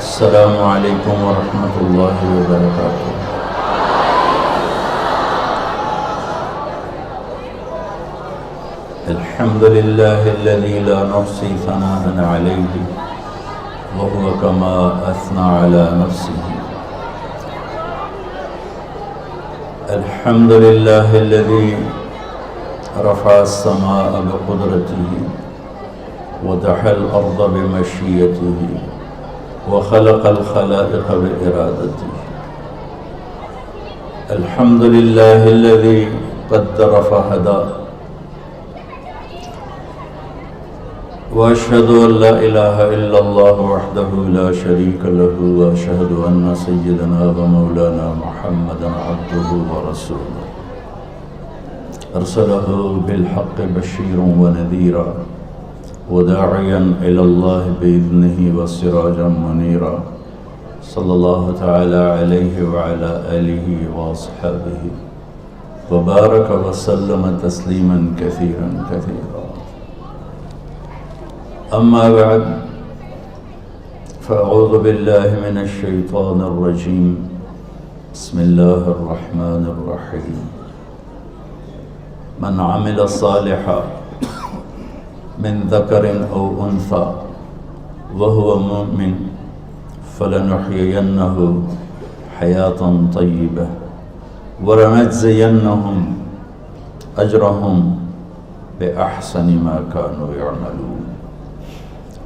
السلام علیکم ورحمۃ اللہ وبرکاتہ۔ الحمد للہ الذی لا نحصی ثناء علیہ وهو كما اثنى على نفسه۔ الحمد للہ الذی رفع السماء بقدرته ودحى الأرض بمشيئته وخلق الخلائق بإرادته۔ الحمد لله الذي قدر فهدى، وأشهد أن لا إله إلا الله وحده لا شريك له، وأشهد أن سيدنا ومولانا محمدا عبده ورسوله أرسله بالحق بشيرا ونذيرا وداعيا إلى الله بإذنه وسراجا منيرا، صلى الله تعالى عليه وعلى آله وأصحابه وبارك وسلم تسليما كثيرا كثيرا۔ أما بعد، فأعوذ بالله من الشيطان الرجيم، بسم الله الرحمن الرحيم۔ من عمل صالحا من ذکر او انثى وهو مؤمن فلنحيينه حياة طيبة ولنجزينهم أجرهم بأحسن ما كانوا يعملون۔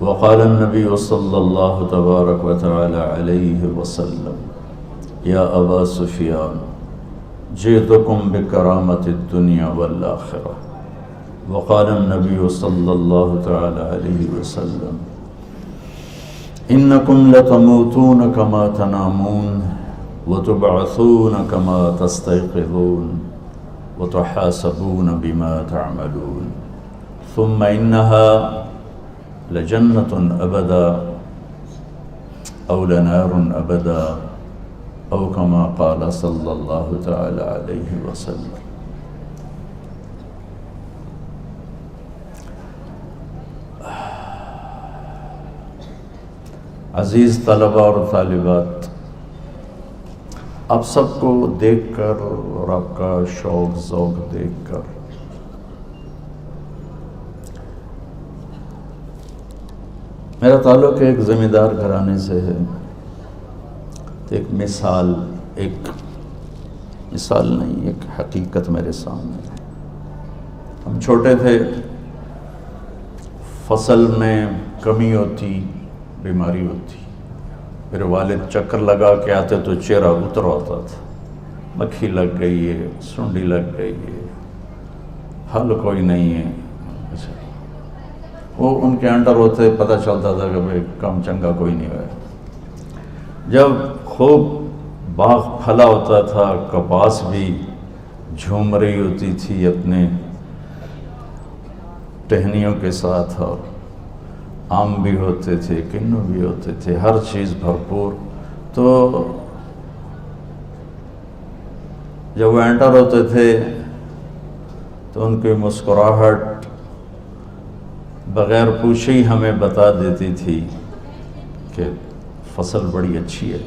وقال النبي صلى الله تبارك وتعالى عليه وسلم: يا أبا سفيان جئتكم بكرامة الدنيا والآخرة۔ وقال النبي صلى الله تعالى عليه وسلم: إنكم لتموتون كما تنامون وتبعثون كما تستيقظون وتحاسبون بما تعملون، ثم إنها لجنة أبدا أو لنار أبدا، أو كما قال صلى الله تعالى عليه وسلم۔ عزیز طلباء اور طالبات، آپ سب کو دیکھ کر اور آپ کا شوق ذوق دیکھ کر میرا تعلق ایک زمیندار گھرانے سے ہے۔ ایک مثال نہیں، ایک حقیقت میرے سامنے ہے۔ ہم چھوٹے تھے، فصل میں کمی ہوتی، بیماری ہوتی، پھر والد چکر لگا کے آتے تو چہرہ اتر ہوتا تھا، مکھی لگ گئی ہے، سنڈی لگ گئی ہے، حل کوئی نہیں ہے۔ وہ ان کے انڈر ہوتے پتہ چلتا تھا کہ بھئی کم چنگا کوئی نہیں ہوا۔ جب خوب باغ پھلا ہوتا تھا، کپاس بھی جھوم رہی ہوتی تھی اپنے ٹہنیوں کے ساتھ، اور آم بھی ہوتے تھے، کنو بھی ہوتے تھے، ہر چیز بھرپور، تو جب وہ انٹر ہوتے تھے تو ان کی مسکراہٹ بغیر پوچھے ہی ہمیں بتا دیتی تھی کہ فصل بڑی اچھی ہے۔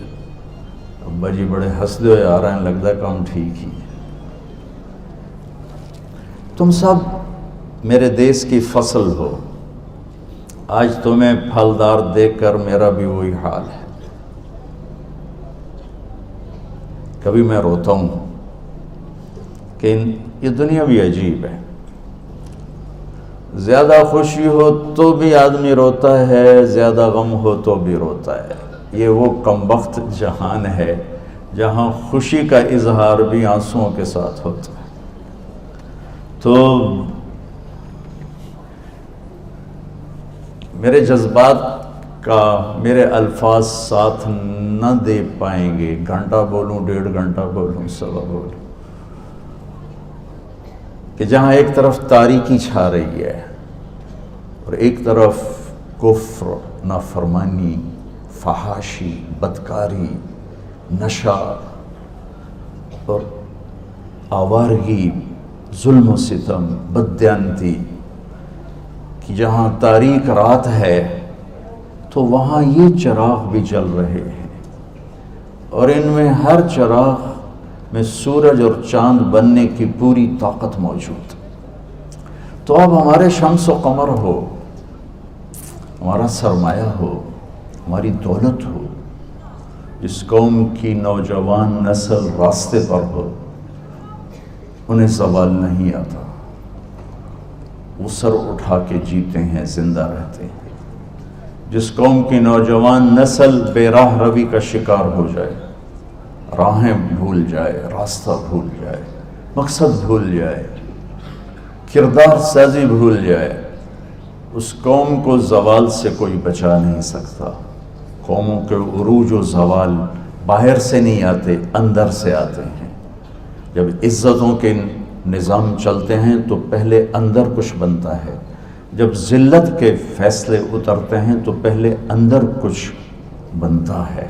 ابا جی بڑے ہنستے ہوئے آ رہے ہیں، لگتا ہے کام ٹھیک ہی ہے۔ تم سب میرے دیس کی فصل ہو، آج تمہیں پھلدار دیکھ کر میرا بھی وہی حال ہے۔ کبھی میں روتا ہوں کہ یہ دنیا بھی عجیب ہے، زیادہ خوشی ہو تو بھی آدمی روتا ہے، زیادہ غم ہو تو بھی روتا ہے۔ یہ وہ کمبخت جہان ہے جہاں خوشی کا اظہار بھی آنسوؤں کے ساتھ ہوتا ہے۔ تو میرے جذبات کا میرے الفاظ ساتھ نہ دے پائیں گے، گھنٹہ بولوں، 1.5 گھنٹہ بولوں، سوا بولوں، کہ جہاں ایک طرف تاریکی چھا رہی ہے اور ایک طرف کفر، نافرمانی، فحاشی، بدکاری، نشہ اور آوارگی، ظلم و ستم، بددیانتی، کہ جہاں تاریک رات ہے تو وہاں یہ چراغ بھی جل رہے ہیں، اور ان میں ہر چراغ میں سورج اور چاند بننے کی پوری طاقت موجود۔ تو اب ہمارے شمس و قمر ہو، ہمارا سرمایہ ہو، ہماری دولت ہو، جس قوم کی نوجوان نسل راستے پر ہو، انہیں زوال نہیں آتا، وہ سر اٹھا کے جیتے ہیں، زندہ رہتے ہیں۔ جس قوم کی نوجوان نسل بے راہ روی کا شکار ہو جائے، راہیں بھول جائے، راستہ بھول جائے، مقصد بھول جائے، کردار سازی بھول جائے، اس قوم کو زوال سے کوئی بچا نہیں سکتا۔ قوموں کے عروج و زوال باہر سے نہیں آتے، اندر سے آتے ہیں۔ جب عزتوں کے نظام چلتے ہیں تو پہلے اندر کچھ بنتا ہے، جب ذلت کے فیصلے اترتے ہیں تو پہلے اندر کچھ بنتا ہے۔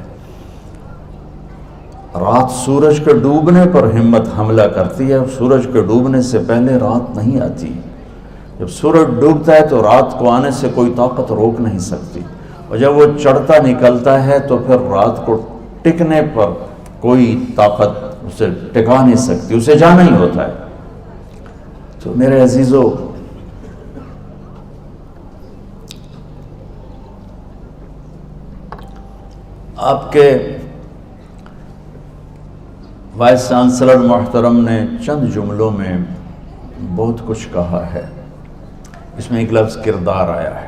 رات سورج کے ڈوبنے پر ہمت حملہ کرتی ہے، سورج کے ڈوبنے سے پہلے رات نہیں آتی۔ جب سورج ڈوبتا ہے تو رات کو آنے سے کوئی طاقت روک نہیں سکتی، اور جب وہ چڑھتا نکلتا ہے تو پھر رات کو ٹکنے پر کوئی طاقت اسے ٹکا نہیں سکتی، اسے جانا ہی ہوتا ہے۔ تو میرے عزیزو، آپ کے وائس چانسلر محترم نے چند جملوں میں بہت کچھ کہا ہے۔ اس میں ایک لفظ کردار آیا ہے۔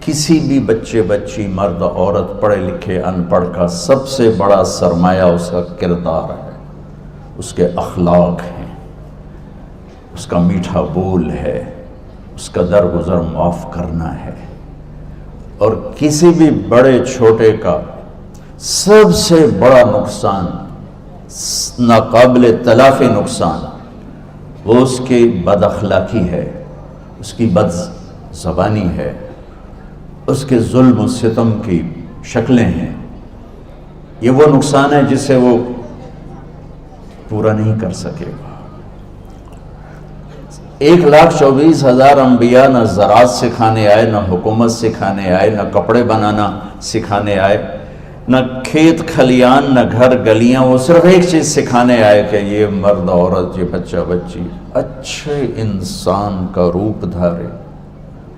کسی بھی بچے بچی، مرد عورت، پڑھے لکھے ان پڑھ کا سب سے بڑا سرمایہ اس کا کردار ہے، اس کے اخلاق ہیں، اس کا میٹھا بول ہے، اس کا درگزر معاف کرنا ہے۔ اور کسی بھی بڑے چھوٹے کا سب سے بڑا نقصان، ناقابل تلافی نقصان، وہ اس کی بد اخلاقی ہے، اس کی بد زبانی ہے، اس کے ظلم و ستم کی شکلیں ہیں۔ یہ وہ نقصان ہے جسے وہ پورا نہیں کر سکے گا۔ 1,24,000 انبیاء نہ زراعت سکھانے آئے، نہ حکومت سکھانے آئے، نہ کپڑے بنانا سکھانے آئے، نہ کھیت کھلیان، نہ گھر گلیاں، وہ صرف ایک چیز سکھانے آئے کہ یہ مرد عورت، یہ بچہ بچی اچھے انسان کا روپ دھارے،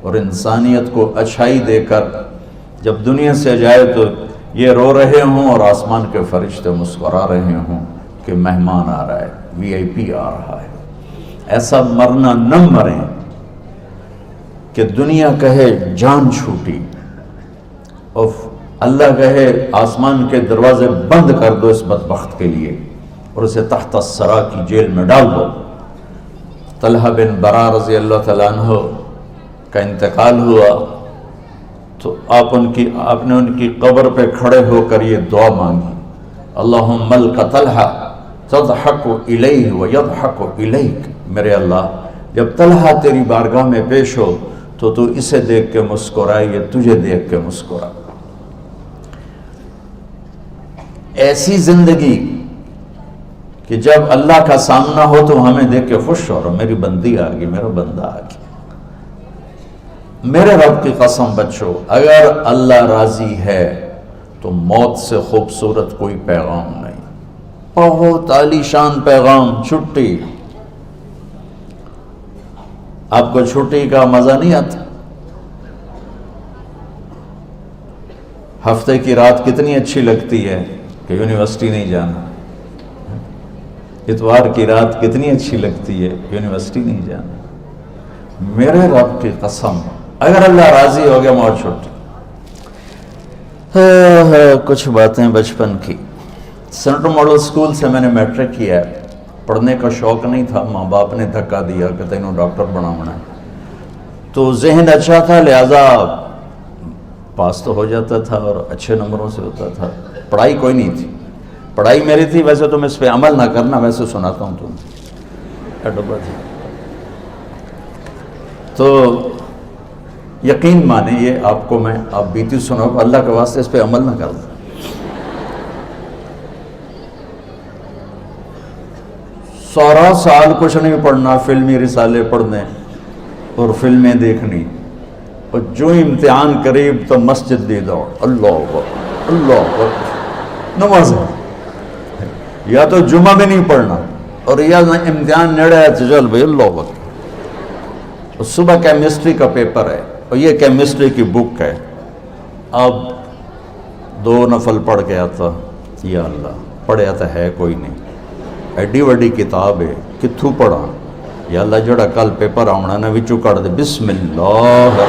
اور انسانیت کو اچھائی دے کر جب دنیا سے جائے تو یہ رو رہے ہوں اور آسمان کے فرشتے مسکرا رہے ہوں کہ مہمان آ رہا ہے، وی آئی پی آ رہا ہے۔ ایسا مرنا نہ مریں کہ دنیا کہے جان چھوٹی، اور اللہ کہے آسمان کے دروازے بند کر دو اس بدبخت کے لیے، اور اسے تحت الثری کی جیل میں ڈال دو۔ طلحہ بن برا رضی اللہ تعالیٰ عنہ کا انتقال ہوا تو آپ نے ان کی قبر پہ کھڑے ہو کر یہ دعا مانگی، اللہم ملک طلحہ تضحک الیہ ویضحک الیک، میرے اللہ جب طلحہ تیری بارگاہ میں پیش ہو تو تو اسے دیکھ کے مسکرائے، یہ تجھے دیکھ کے مسکرائے۔ ایسی زندگی کہ جب اللہ کا سامنا ہو تو ہمیں دیکھ کے خوش ہو رہا، میری بندی آ گئی، میرا بندہ آ گیا۔ میرے رب کی قسم بچو، اگر اللہ راضی ہے تو موت سے خوبصورت کوئی پیغام نہیں۔ بہت عالی شان پیغام، چھٹی۔ آپ کو چھٹی کا مزہ نہیں آتا؟ ہفتے کی رات کتنی اچھی لگتی ہے کہ یونیورسٹی نہیں جانا، اتوار کی رات کتنی اچھی لگتی ہے، یونیورسٹی نہیں جانا۔ میرے رب کی قسم، اگر اللہ راضی ہو گیا موت چھٹی۔ کچھ باتیں بچپن کی۔ سینٹر ماڈل اسکول سے میں نے میٹرک کیا ہے، پڑھنے کا شوق نہیں تھا، ماں باپ نے دھکا دیا کہ تینوں ڈاکٹر بنانا ہے، تو ذہن اچھا تھا لہذا پاس تو ہو جاتا تھا اور اچھے نمبروں سے ہوتا تھا۔ پڑھائی کوئی نہیں تھی، پڑھائی میری تھی، ویسے تم اس پہ عمل نہ کرنا، ویسے سناتا ہوں تم۔ تو یقین مانیں یہ آپ کو میں آپ بیتی سنو، اللہ کے واسطے اس پہ عمل نہ کرنا۔ سارا سال کچھ نہیں پڑھنا، فلمی رسالے پڑھنے اور فلمیں دیکھنی، اور جو امتحان قریب تو مسجد دی دوڑ، اللہ اکبر اللہ اکبر، نماز ہے یا تو جمعہ میں نہیں پڑھنا، اور یا امتحان نیڑے ہے تو چل بھائی اللہ اکبر۔ صبح کیمسٹری کا پیپر ہے اور یہ کیمسٹری کی بک ہے، اب 2 نفل پڑھ کے آتا، یا اللہ پڑھے آتا ہے کوئی نہیں، ایڈی وڈی کتاب ہے کتھوں پڑھا، یا اللہ جڑا کل پیپر آنا نا وچوں کڑ دے، بسم اللہ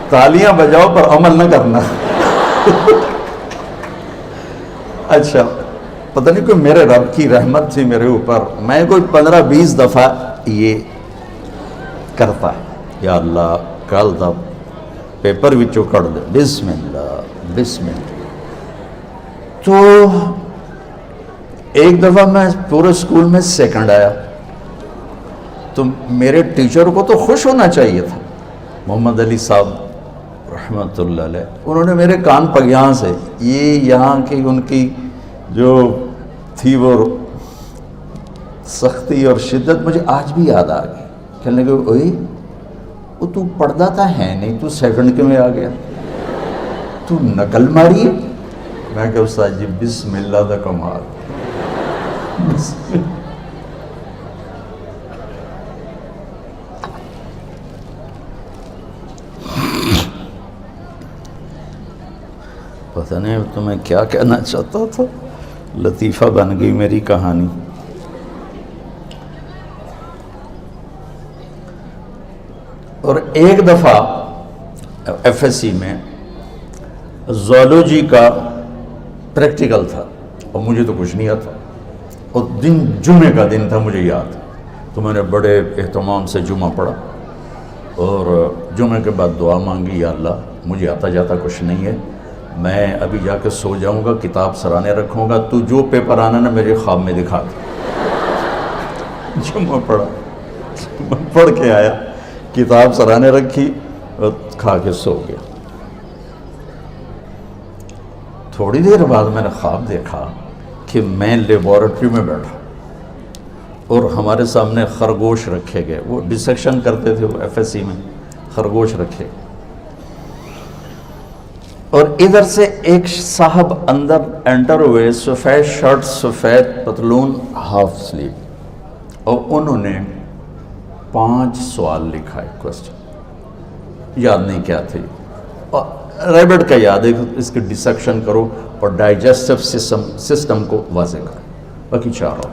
تالیاں بجاؤ پر عمل نہ کرنا۔ اچھا پتہ نہیں کوئی میرے رب کی رحمت تھی میرے اوپر، میں کوئی 15-20 دفعہ یہ کرتا ہے، یا اللہ کل دا پیپر وچوں کڑ دے، بسم اللہ بسم اللہ۔ تو ایک دفعہ میں پورے اسکول میں سیکنڈ آیا، تو میرے ٹیچر کو تو خوش ہونا چاہیے تھا، محمد علی صاحب رحمۃ اللہ علیہ، انہوں نے میرے کان پر یہاں سے یہ یہاں کی ان کی جو تھی وہ سختی اور شدت مجھے آج بھی یاد آ گئی۔ کہنے لگے اوئے وہ تو پڑھتا تھا ہے نہیں، تو سیکنڈ کے میں آ گیا، تو نقل ماری ہے۔ میں کہ استاد جی بسم اللہ دا کمال، پتہ نہیں تمہیں کیا کہنا چاہتا تھا، لطیفہ بن گئی میری کہانی۔ اور ایک دفعہ ایف ایس سی میں زولوجی کا پریکٹیکل تھا اور مجھے تو کچھ نہیں آتا، اور دن جمعے کا دن تھا مجھے یاد، تو میں نے بڑے اہتمام سے جمعہ پڑھا اور جمعے کے بعد دعا مانگی، یا اللہ مجھے آتا جاتا کچھ نہیں ہے، میں ابھی جا کے سو جاؤں گا، کتاب سرانے رکھوں گا، تو جو پیپر آنا نا میرے خواب میں دکھا دے۔ جمعہ پڑھا، پڑھ کے آیا، کتاب سرانے رکھی اور کھا کے سو گیا۔ تھوڑی دیر بعد میں نے خواب دیکھا کہ میں لیبارٹری میں بیٹھا اور ہمارے سامنے خرگوش رکھے گئے، وہ ڈسیکشن کرتے تھے وہ ایف ایس سی میں، خرگوش رکھے، اور ادھر سے ایک صاحب اندر انٹر ہوئے، سفید شرٹ سفید پتلون ہاف سلیو، اور انہوں نے 5 سوال لکھا ہے، کوسچن یاد نہیں کیا تھے، اور ریبٹ کا یاد ہے، اس کی ڈسیکشن کرو اور ڈائجسٹو سسٹم کو واضح کرو، باقی 4 اور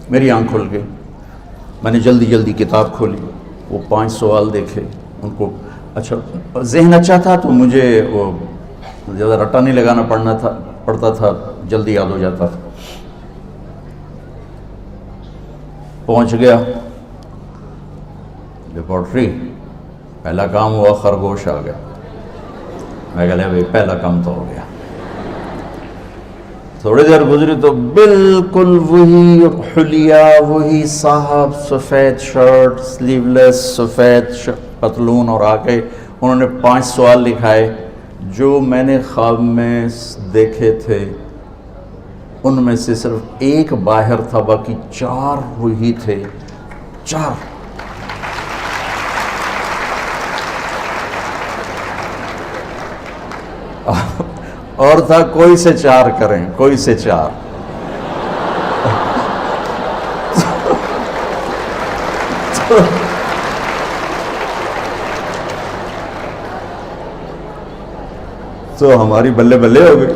میری آنکھ کھل گئی، میں نے جلدی جلدی کتاب کھولی، وہ 5 سوال دیکھے، ان کو اچھا ذہن اچھا تھا تو مجھے وہ زیادہ رٹا نہیں لگانا پڑتا تھا، جلدی یاد ہو جاتا تھا۔ پہنچ گیا لیبارٹری، پہلا کام ہوا خرگوش آ گیا، میں کہہ لیا بھائی پہلا کام تو ہو گیا۔ تھوڑی دیر گزری تو بالکل وہی حلیہ، وہی صاحب، سفید شرٹ سلیو لیس، سفید پتلون، اور آ کے انہوں نے 5 سوال لکھائے جو میں نے خواب میں دیکھے تھے، ان میں سے صرف ایک باہر تھا، باقی 4 وہی تھے، 4۔ اور تھا کوئی سے 4 کریں، کوئی سے 4۔ تو ہماری بلے بلے ہو گئی۔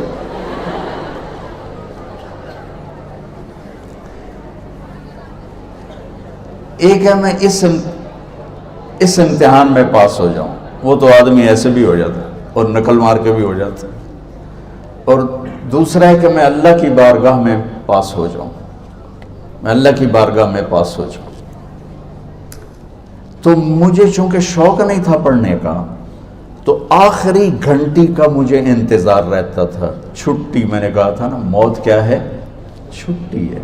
ایک ہے میں اس امتحان میں پاس ہو جاؤں، وہ تو آدمی ایسے بھی ہو جاتا اور نقل مار کے بھی ہو جاتا، اور دوسرا ہے کہ میں اللہ کی بارگاہ میں پاس ہو جاؤں، میں اللہ کی بارگاہ میں پاس ہو جاؤں۔ تو مجھے چونکہ شوق نہیں تھا پڑھنے کا، تو آخری گھنٹی کا مجھے انتظار رہتا تھا، چھٹی، میں نے کہا تھا نا موت کیا ہے، چھٹی ہے۔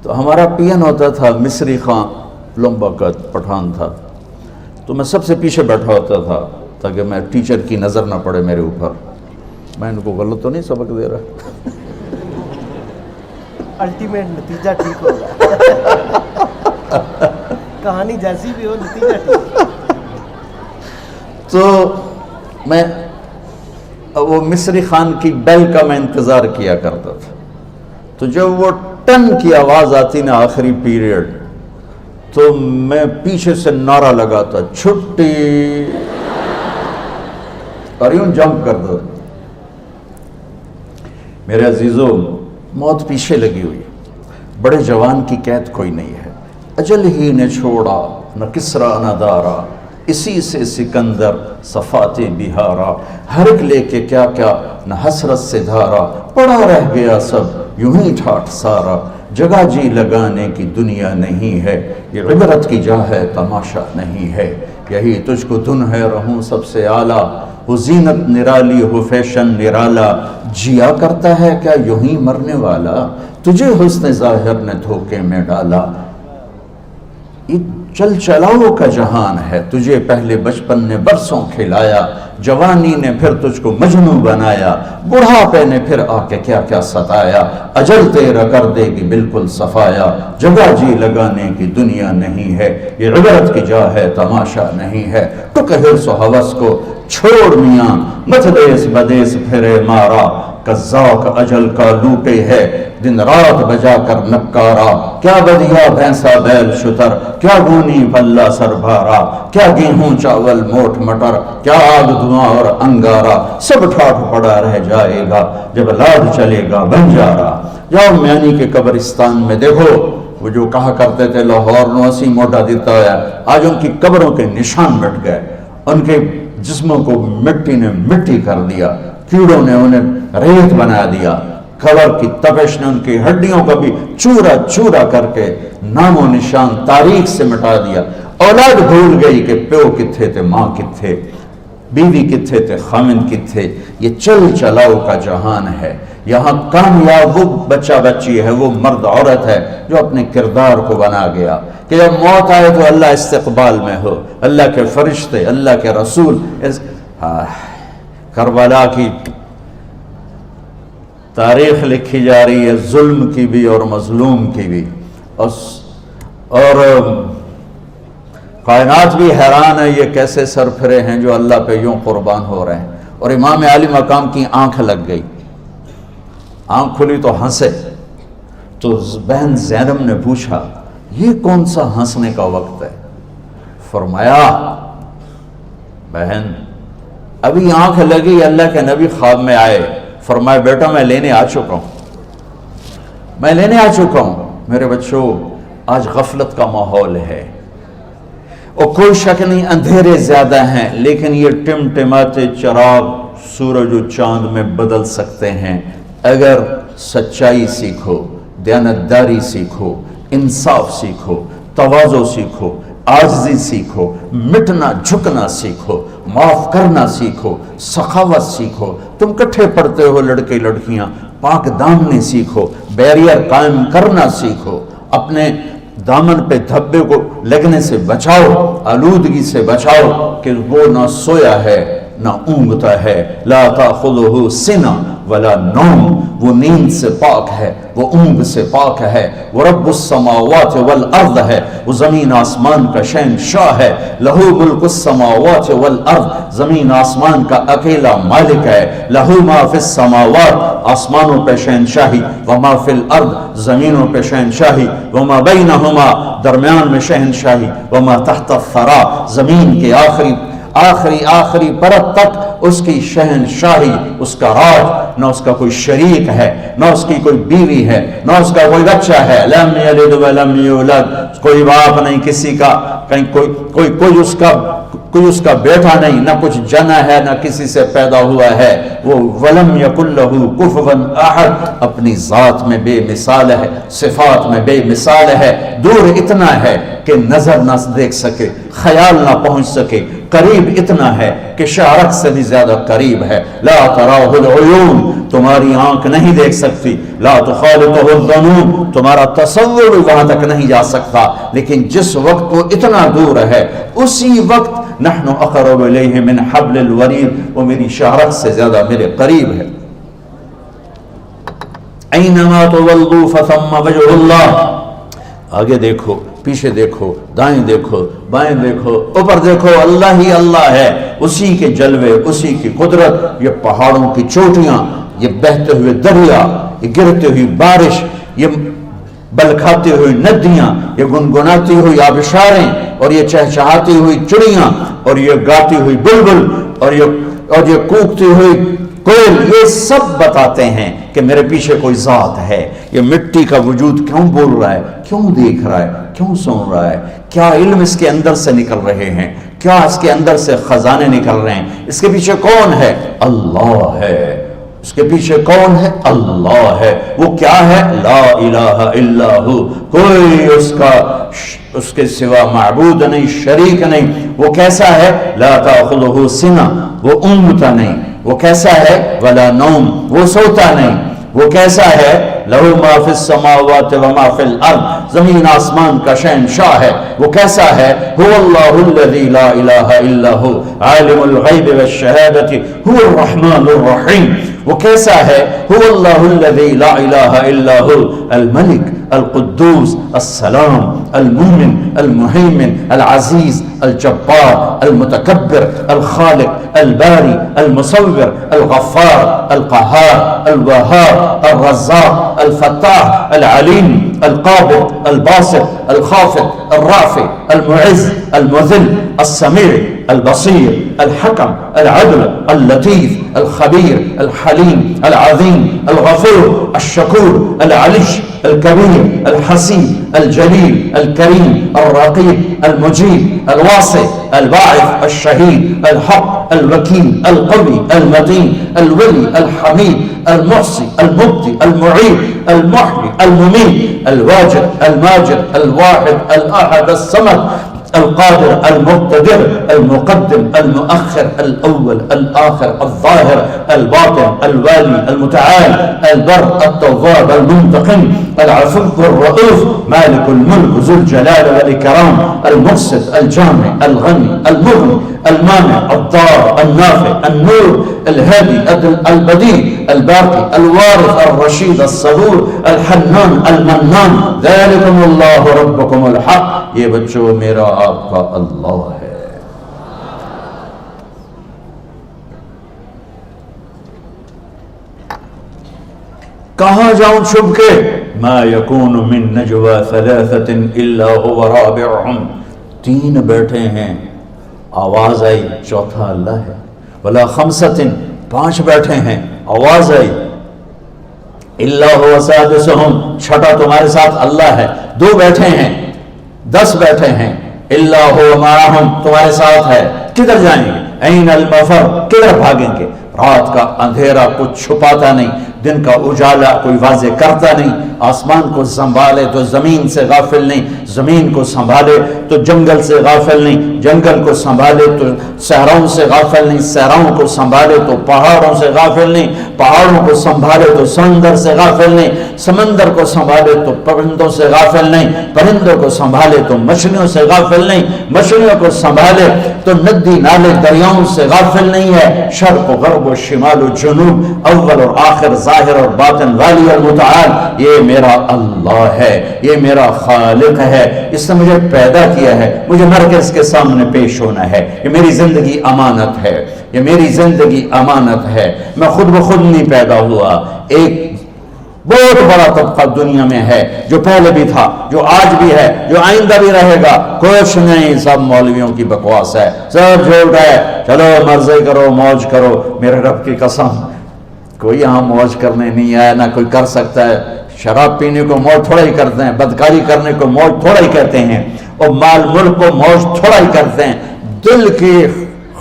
تو ہمارا پین ہوتا تھا مصری خان، لمبا قد پٹھان تھا، تو میں سب سے پیچھے بیٹھا ہوتا تھا تاکہ میں ٹیچر کی نظر نہ پڑے میرے اوپر، میں ان کو غلط تو نہیں سبق دے رہا۔ الٹیمیٹ نتیجہ ٹھیک ہوگا. کہانی جیسی بھی ہو نتیجہ ٹھیک. تو میں وہ مصری خان کی بیل کا میں انتظار کیا کرتا تھا. تو جب وہ ٹن کی آواز آتی نا آخری پیریڈ, تو میں پیچھے سے نعرہ لگاتا چھٹی, اور یوں جمپ کرتا تھا. میرے عزیزوں, موت پیچھے لگی ہوئی, بڑے جوان کی قید کوئی نہیں ہے. اجل ہی نے چھوڑا نہ کسرا نہ دارا, اسی سے سکندر صفات بہارا. ہر ایک لے کے کیا کیا نہ حسرت سے دھارا, پڑا رہ گیا سب یوں ہی ٹھاٹھ سارا. جگہ جی لگانے کی دنیا نہیں ہے, یہ عبرت کی جا ہے تماشا نہیں ہے. یہی تجھ کو دن ہے رہوں سب سے اعلیٰ, وہ زینت نرالی ہو فیشن نرالا. جیا کرتا ہے کیا یوں ہی مرنے والا, تجھے حسن ظاہر نے دھوکے میں ڈالا. یہ چل چلاؤ کا جہان ہے, تجھے پہلے بچپن نے برسوں کھلایا, جوانی نے پھر تجھ کو مجنوں بنایا, بڑھاپے نے پھر آ کے کیا کیا ستایا. اجل تیرا کر دے گی بالکل صفایا, جگہ جی لگانے کی دنیا نہیں ہے, یہ عبرت کی جا ہے تماشا نہیں ہے. ٹک حرص و ہوس کو چھوڑ میاں, مت دیس بدیس پھرے مارا. قذاق اجل کا لوٹے ہے, دن رات بجا کر نکارا. کیا بدیا بھینسا بیل شتر, کیا گونی پلہ سر بھارا. کیا گیہوں چاول موٹ مٹر, کیا آگ دھواں اور انگارا. سب ٹھاٹھ پڑا رہ جائے گا جب لاد چلے گا بنجارا. جاؤ میانی کے قبرستان میں دیکھو, وہ جو کہا کرتے تھے لاہور نو اسی موٹا دیتا ہے, آج ان کی قبروں کے نشان مٹ گئے. ان کے جسموں کو مٹی نے مٹی کر دیا, کیڑوں نے انہیں ریت بنا دیا, قبر کی تپش نے ان کی ہڈیوں کو بھی چورا چورا کر کے نام و نشان تاریخ سے مٹا دیا. اولاد بھول گئی کہ پیو کتھے تھے, ماں کتھے, بیوی کتھے تھے, خامن کتھے. یہ چل چلاؤ کا جہان ہے. یہاں کامیاب وہ بچہ بچی ہے, وہ مرد عورت ہے جو اپنے کردار کو بنا گیا کہ جب موت آئے تو اللہ استقبال میں ہو, اللہ کے فرشتے, اللہ کے رسول. کربلا کی تاریخ لکھی جا رہی ہے, ظلم کی بھی اور مظلوم کی بھی, اور کائنات بھی حیران ہے یہ کیسے سرفرے ہیں جو اللہ پہ یوں قربان ہو رہے ہیں. اور امام عالی مقام کی آنکھ لگ گئی, آنکھ کھلی تو ہنسے. تو بہن زینب نے پوچھا یہ کون سا ہنسنے کا وقت ہے؟ فرمایا بہن ابھی آنکھ لگی, اللہ کے نبی خواب میں آئے, فرمایا بیٹا میں لینے آ چکا ہوں, میں لینے آ چکا ہوں. میرے بچوں آج غفلت کا ماحول ہے, اور کوئی شک نہیں اندھیرے زیادہ ہیں, لیکن یہ ٹمٹماتے چراغ سورج و چاند میں بدل سکتے ہیں اگر سچائی سیکھو, دیانتداری سیکھو, انصاف سیکھو, تواضع سیکھو, عاجزی سیکھو, مٹنا جھکنا سیکھو, معاف کرنا سیکھو, سخاوت سیکھو. تم کٹھے پڑھتے ہو لڑکے لڑکیاں, پاک دامنی سیکھو, بیریئر قائم کرنا سیکھو, اپنے دامن پہ دھبے کو لگنے سے بچاؤ, آلودگی سے بچاؤ کہ وہ نہ سویا ہے نہ اونگتا ہے. لا تاخذہ سنہ ولا نوم, وہ نیند سے پاک ہے, وہ اونگ سے پاک ہے. وہ رب السماوات والارض ہے, وہ زمین آسمان کا شہنشاہ ہے. لہو ملک السماوات والارض, زمین آسمان کا اکیلا مالک ہے. لہو ما فی السماوات, آسمانوں پہ شہنشاہی, وما فی الارض, زمینوں پہ شہنشاہی, وما بینہما, درمیان میں شہنشاہی, وما تحت الثری, زمین کے آخری پرت تک اس کی شہنشاہی, اس کا راج. نہ اس کا کوئی شریک ہے, نہ اس کی کوئی بیوی ہے, نہ اس کا کوئی بچہ ہے. لم یلد ولم یولد, کوئی باپ نہیں کسی کا, کہیں کوئی اس کا بیٹا نہیں, نہ کچھ جنا ہے نہ کسی سے پیدا ہوا ہے. وہ ولم یکن لہ کفوا احد, اپنی ذات میں بے مثال ہے, صفات میں بے مثال ہے. دور اتنا ہے کہ نظر نہ دیکھ سکے, خیال نہ پہنچ سکے, قریب اتنا ہے کہ شارق سے بھی زیادہ قریب ہے. لا تراہ العیون, تمہاری آنکھ نہیں دیکھ سکتی. لا تخالطہ الظنون, تمہارا تصور بھی وہاں تک نہیں جا سکتا. لیکن جس وقت وہ اتنا دور ہے اسی وقت نحن اقرب الیہ من حبل الورید, وہ میری شارق سے زیادہ میرے قریب ہے. اینما تولوا فثم وجہ اللہ. آگے دیکھو، پیچھے دیکھو، دائیں دیکھو، بائیں دیکھو، اوپر دیکھو، اللہ ہی اللہ ہے. اسی کے جلوے، اسی کی قدرت. یہ پہاڑوں کی چوٹیاں، یہ بہتے ہوئے دریا، یہ گرتے ہوئی بارش، یہ بلکھاتی ہوئی ندیاں، یہ گنگناتی ہوئی آبشاریں، اور یہ چہچہاتی ہوئی چڑیاں، اور یہ گاتی ہوئی بلبل، اور یہ کوکتی ہوئی کوئل، یہ سب بتاتے ہیں کہ میرے پیچھے کوئی ذات ہے. یہ مٹی کا وجود کیوں بول رہا ہے، کیوں دیکھ رہا ہے، کیوں سن رہا ہے، کیا علم اس کے اندر سے نکل رہے ہیں، کیا اس کے اندر سے خزانے نکل رہے ہیں. اس کے پیچھے کون ہے؟ اللہ ہے. اس کے پیچھے کون ہے؟ اللہ ہے. وہ کیا ہے؟ لا الہ الا ہو. کوئی اس کے سوا معبود نہیں، شریک نہیں. وہ کیسا ہے؟ لا تأخذہ سنہ، وہ اونگتا نہیں. وہ کیسا ہے؟ ولا نوم، وہ سوتا نہیں. وہ کیسا ہے؟ لہ ما فی السماوات و ما فی الارض، زمین آسمان کا شہنشاہ ہے. وہ کیسا ہے؟ هو اللہ الذی لا الہ الا ہو عالم الغیب والشہادۃ هو الرحمن الرحیم. وہ کیسا ہے؟ هو اللہ الذی لا الہ الا ہو الملک القدوس السلام المؤمن المہیمن العزیز الجبار المتکبر الخالق الباری المصور الغفار القہار الوہاب الرزاق الفتاح العلیم القابض الباسط الخافض الرافع المعز المذل السمیع البصیر الحکم العدل اللطیف الخبیر الحلیم العظیم الغفور الشکور العلیش الكبير الحسيب الجليل الكريم الرقيب المجيب الواسع الباعث الشهيد الحق الوكيل القوي المتين الولي الحميد المحصي المبدي المعيد المحيي المميت الواجد الماجد الواحد الأحد الصمد القادر المقتدر المقدم المؤخر الأول الآخر الظاهر الباطن الوالي المتعال البر التواب المنتقم العفو الرؤوف مالك الملك ذو الجلال والإكرام المقسط الجامع الغني المغني المانع الضار النافع النور الهادي البديع الباقي الوارث الرشيد الصبور الحنان المنان ذلكم الله ربكم الحق. یہ بچوں میرا آپ کا اللہ ہے. کہاں جاؤں چھپ کے؟ ما یکون من نجوى ثلاثة الا هو رابعهم. تین بیٹھے ہیں، آواز آئی، چوتھا اللہ ہے. ولا خمسة، پانچ بیٹھے ہیں، آواز آئی، الا هو سادسهم، چھٹا تمہارے ساتھ اللہ ہے. دو بیٹھے ہیں، 10 بیٹھے ہیں، الا هو معهم، تمہارے ساتھ ہے. کدھر جائیں گے؟ این المفر، کدھر بھاگیں گے؟ رات کا اندھیرا کچھ چھپاتا نہیں، دن کا اجالا کوئی واضح کرتا نہیں. آسمان کو سنبھالے تو زمین سے غافل نہیں، زمین کو سنبھالے تو جنگل سے غافل نہیں، جنگل کو سنبھالے تو صحراؤں سے غافل نہیں، صحراؤں کو سنبھالے تو پہاڑوں سے غافل نہیں، پہاڑوں کو سنبھالے تو سمندر سے غافل نہیں، سمندر کو سنبھالے تو پرندوں سے غافل نہیں، پرندوں کو سنبھالے تو مچھلیوں سے غافل نہیں، مچھلیوں کو سنبھالے تو ندی نالے دریاؤں سے غافل نہیں ہے. شرق و غرب و شمال و جنوب، اول اور آخر، ظاہر اور باطن، والی اور متعال، یہ میرا اللہ ہے، یہ میرا خالق ہے. اس نے مجھے پیدا کیا ہے، مجھے مر کے اس کے سامنے پیش ہونا ہے. یہ میری زندگی امانت ہے، یہ میری زندگی امانت ہے. میں خود بخود نہیں پیدا ہوا. ایک بہت بڑا طبقہ دنیا میں ہے، جو پہلے بھی تھا، جو آج بھی ہے، جو آئندہ بھی رہے گا. کچھ نہیں، سب مولویوں کی بکواس ہے، سب جھوٹ ہے. چلو مرضی کرو، موج کرو. میرے رب کی قسم، کوئی یہاں موج کرنے نہیں آیا، نہ کوئی کر سکتا ہے. شراب پینے کو موج تھوڑا ہی کرتے ہیں، بدکاری کرنے کو موج تھوڑا ہی کہتے ہیں، اور مال ملک کو موج تھوڑا ہی کرتے ہیں. دل کی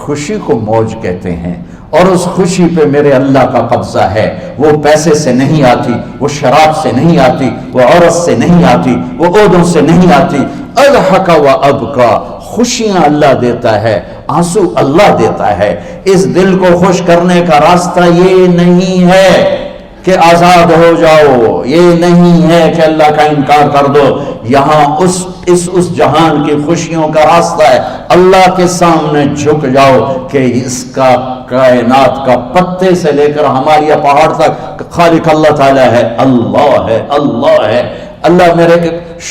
خوشی کو موج کہتے ہیں، اور اس خوشی پہ میرے اللہ کا قبضہ ہے. وہ پیسے سے نہیں آتی، وہ شراب سے نہیں آتی، وہ عورت سے نہیں آتی، وہ عہدوں سے نہیں آتی. اضحک و ابکا، خوشیاں اللہ دیتا ہے، آنسو اللہ دیتا ہے. اس دل کو خوش کرنے کا راستہ یہ نہیں ہے کہ آزاد ہو جاؤ، یہ نہیں ہے کہ اللہ کا انکار کر دو. یہاں اس جہان کی خوشیوں کا راستہ ہے. اللہ کے سامنے جھک جاؤ کہ اس کا کائنات کا پتے سے لے کر ہمارے پہاڑ تک خالق اللہ تعالیٰ ہے، اللہ ہے، اللہ ہے. اللہ میرے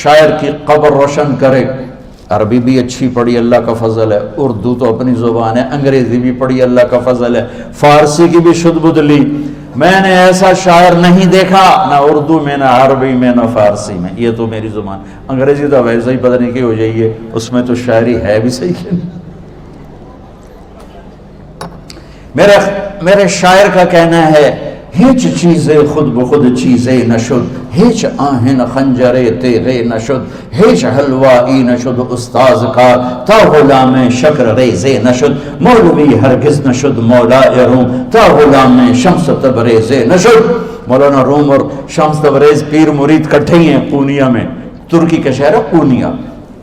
شاعر کی قبر روشن کرے. عربی بھی اچھی پڑھی، اللہ کا فضل ہے. اردو تو اپنی زبان ہے، انگریزی بھی پڑھی، اللہ کا فضل ہے. فارسی کی بھی شد بد لی. میں نے ایسا شاعر نہیں دیکھا، نہ اردو میں، نہ عربی میں، نہ فارسی میں. یہ تو میری زبان. انگریزی تو ویسے ہی پتہ نہیں کی ہو جائیے، اس میں تو شاعری ہے بھی صحیح ہے. میرے شاعر کا کہنا ہے، ہیچ چیزیں خود بخود چیزیں نشد، ہیچ آہن خنجرے تیغے نشد، ہیچ حلوائی نشد استاذ کا تا غلام شکر ریزے نشد، مولوی ہرگز نشد مولا روم تا غلام شمس تبریز نشد. مولانا روم اور شمس تبریز پیر مرید کٹھے ہی ہیں پونیا میں. ترکی کا شہر ہے پونیا.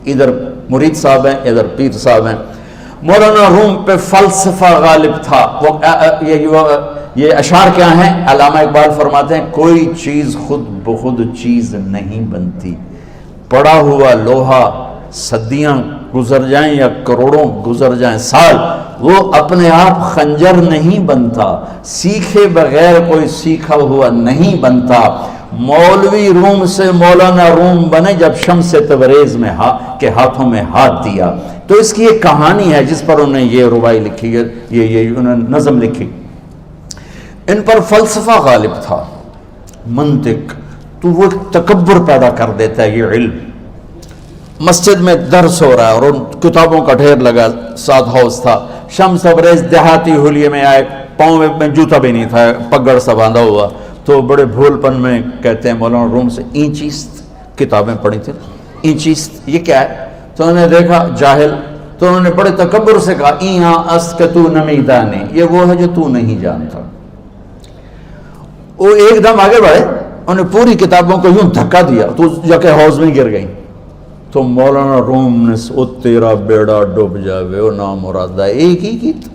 ادھر مرید صاحب ہیں، ادھر پیر صاحب ہیں. مولانا روم پہ فلسفہ غالب تھا. یہ اشعار کیا ہیں؟ علامہ اقبال فرماتے ہیں، کوئی چیز خود بخود چیز نہیں بنتی. پڑا ہوا لوہا صدیاں گزر جائیں یا کروڑوں گزر جائیں سال، وہ اپنے آپ خنجر نہیں بنتا. سیکھے بغیر کوئی سیکھا ہوا نہیں بنتا. مولوی روم سے مولانا روم بنے جب شمس تبریز میں کے ہاتھوں میں ہاتھ دیا. تو اس کی ایک کہانی ہے جس پر انہوں نے یہ ربائی لکھی ہے، یہ انہوں نے نظم لکھی. ان پر فلسفہ غالب تھا، منطق. تو وہ تکبر پیدا کر دیتا ہے یہ علم. مسجد میں درس ہو رہا ہے اور ان کتابوں کا ڈھیر لگا. ساتھ ہاؤس تھا. شمس تبریز دیہاتی ہولیے میں آئے، پاؤں میں جوتا بھی نہیں تھا، پگڑ سا باندھا ہوا. تو بڑے بھول پن میں کہتے ہیں مولانا روم سے، اینچیست کتابیں پڑھی تھیں، اینچیست یہ کیا ہے؟ تو انہوں نے دیکھا جاہل، تو انہوں نے بڑے تکبر سے کہا، ایہاں است کہ تو نمیدانی، یہ وہ ہے جو تو نہیں جانتا. وہ ایک دم آگے بڑھے، انہوں نے پوری کتابوں کو یوں دھکا دیا تو جا کے حوض میں گر گئی. تو مولانا روم نے او تیرا بیڑا ڈوب جاوے او نام مراد ہے ایک ہی کیت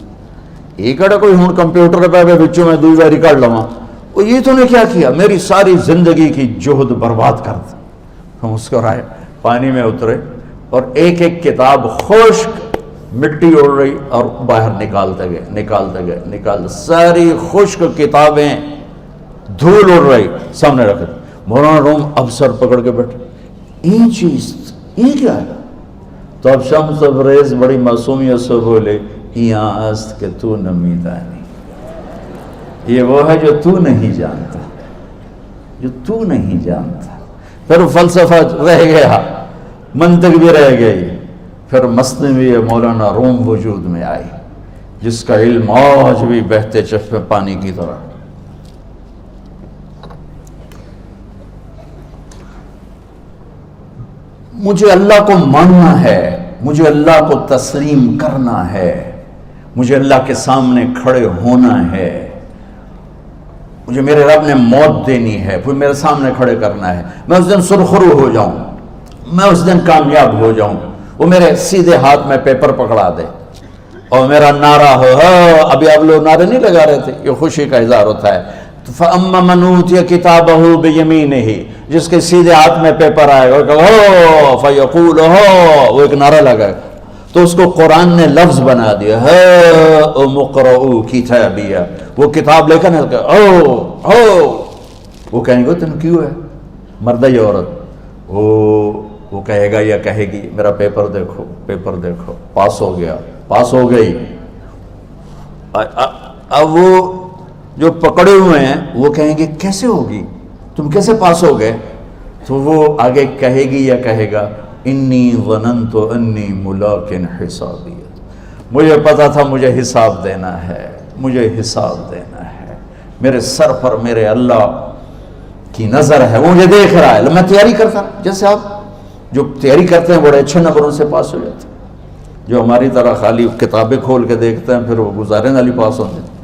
ایک اڑا کوئی ہوں کمپیوٹر پہ بچوں میں دوسرا ریکارڈ لواں. وہ یہ تو نے کیا کیا؟ میری ساری زندگی کی جہد برباد کر دی. ہم اس کو رائے پانی میں اترے اور ایک ایک کتاب خشک مٹی اڑ رہی اور باہر نکالتے گئے ساری خشک کتابیں دھول اڑ رہی سامنے رکھ. مولانا روم اب سر پکڑ کے بیٹھے، این چیز یہ کیا ہے؟ تو اب شمس تبریز بڑی معصومیت سے بولے، یہاں است کہ تو نمیدانی، یہ وہ ہے جو تو نہیں جانتا، جو تو نہیں جانتا. پھر فلسفہ رہ گیا، منطق بھی رہ گئی. پھر مثنوی مولانا روم وجود میں آئی جس کا علم آج بھی بہتے چشمے پانی کی طرح. مجھے اللہ کو ماننا ہے، مجھے اللہ کو تسلیم کرنا ہے، مجھے اللہ کے سامنے کھڑے ہونا ہے، مجھے میرے رب نے موت دینی ہے، پھر میرے سامنے کھڑے کرنا ہے. میں اس دن سرخرو ہو جاؤں، میں اس دن کامیاب ہو جاؤں، وہ میرے سیدھے ہاتھ میں پیپر پکڑا دے اور میرا نعرہ ہو. ابھی آپ لوگ نعرے نہیں لگا رہے تھے، یہ خوشی کا اظہار ہوتا ہے. فَأَمَّا مَنْ أُوتِيَ كِتَابَهُ بِيَمِينِهِ، جس کے سیدھے ہاتھ میں پیپر آئے گا فَيَقُولُ وہ ایک نعرہ لگائے. تو اس کو قرآن نے لفظ بنا دیا، هَاؤْمُ اقْرَءُوا كِتَابِيَهْ. وہ کتاب لے کر وہ کہیں گے تم کیوں ہے مرد یا عورت؟ وہ کہے گا یا کہے گی میرا پیپر دیکھو، پیپر دیکھو، پاس ہو گیا، پاس ہو گئی. اب وہ جو پکڑے ہوئے ہیں وہ کہیں گے کیسے ہوگی، تم کیسے پاس ہو گئے؟ تو وہ آگے کہے گی یا کہے گا انی ظننت انی ملاق حسابیہ، مجھے پتا تھا مجھے حساب دینا ہے، مجھے حساب دینا ہے، میرے سر پر میرے اللہ کی نظر ہے، وہ مجھے دیکھ رہا ہے. میں تیاری کرتا، جیسے آپ جو تیاری کرتے ہیں بڑے اچھے نمبروں سے پاس ہو جاتے ہیں، جو ہماری طرح خالی کتابیں کھول کے دیکھتے ہیں پھر وہ گزارے والی پاس ہوتے ہیں.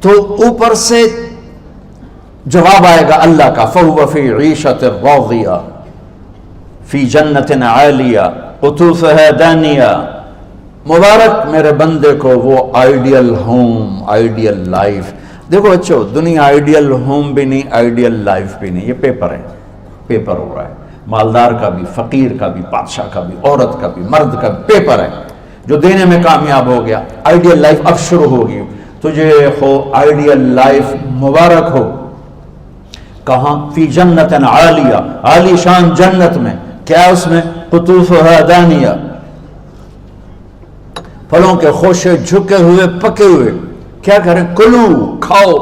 تو اوپر سے جواب آئے گا اللہ کا، فَهُوَ فِي عِيشَةٍ رَاضِيَةٍ فِي جَنَّةٍ عَالِيَةٍ قُطُوفُهَا دَانِيَةٍ. مبارک میرے بندے کو وہ آئیڈیل ہوم، آئیڈیل لائف، دیکھو بچوں، دنیا آئیڈیل ہوم بھی نہیں، آئیڈیل لائف بھی نہیں، یہ پیپر ہے، پیپر ہو رہا ہے، مالدار کا بھی، فقیر کا بھی، بادشاہ کا بھی، عورت کا بھی، مرد کا بھی پیپر ہے، جو دینے میں کامیاب ہو گیا آئیڈیل لائف اب شروع ہوگی، تجھے ہو آئیڈیل لائف مبارک ہو۔ کہاں؟ فی جنت عالیہ، عالی شان جنت میں، کیا اس میں؟ قطوفہا دانیہ، پھلوں کے خوشے جھکے ہوئے پکے ہوئے، کیا کریں؟ کلو، کھاؤ،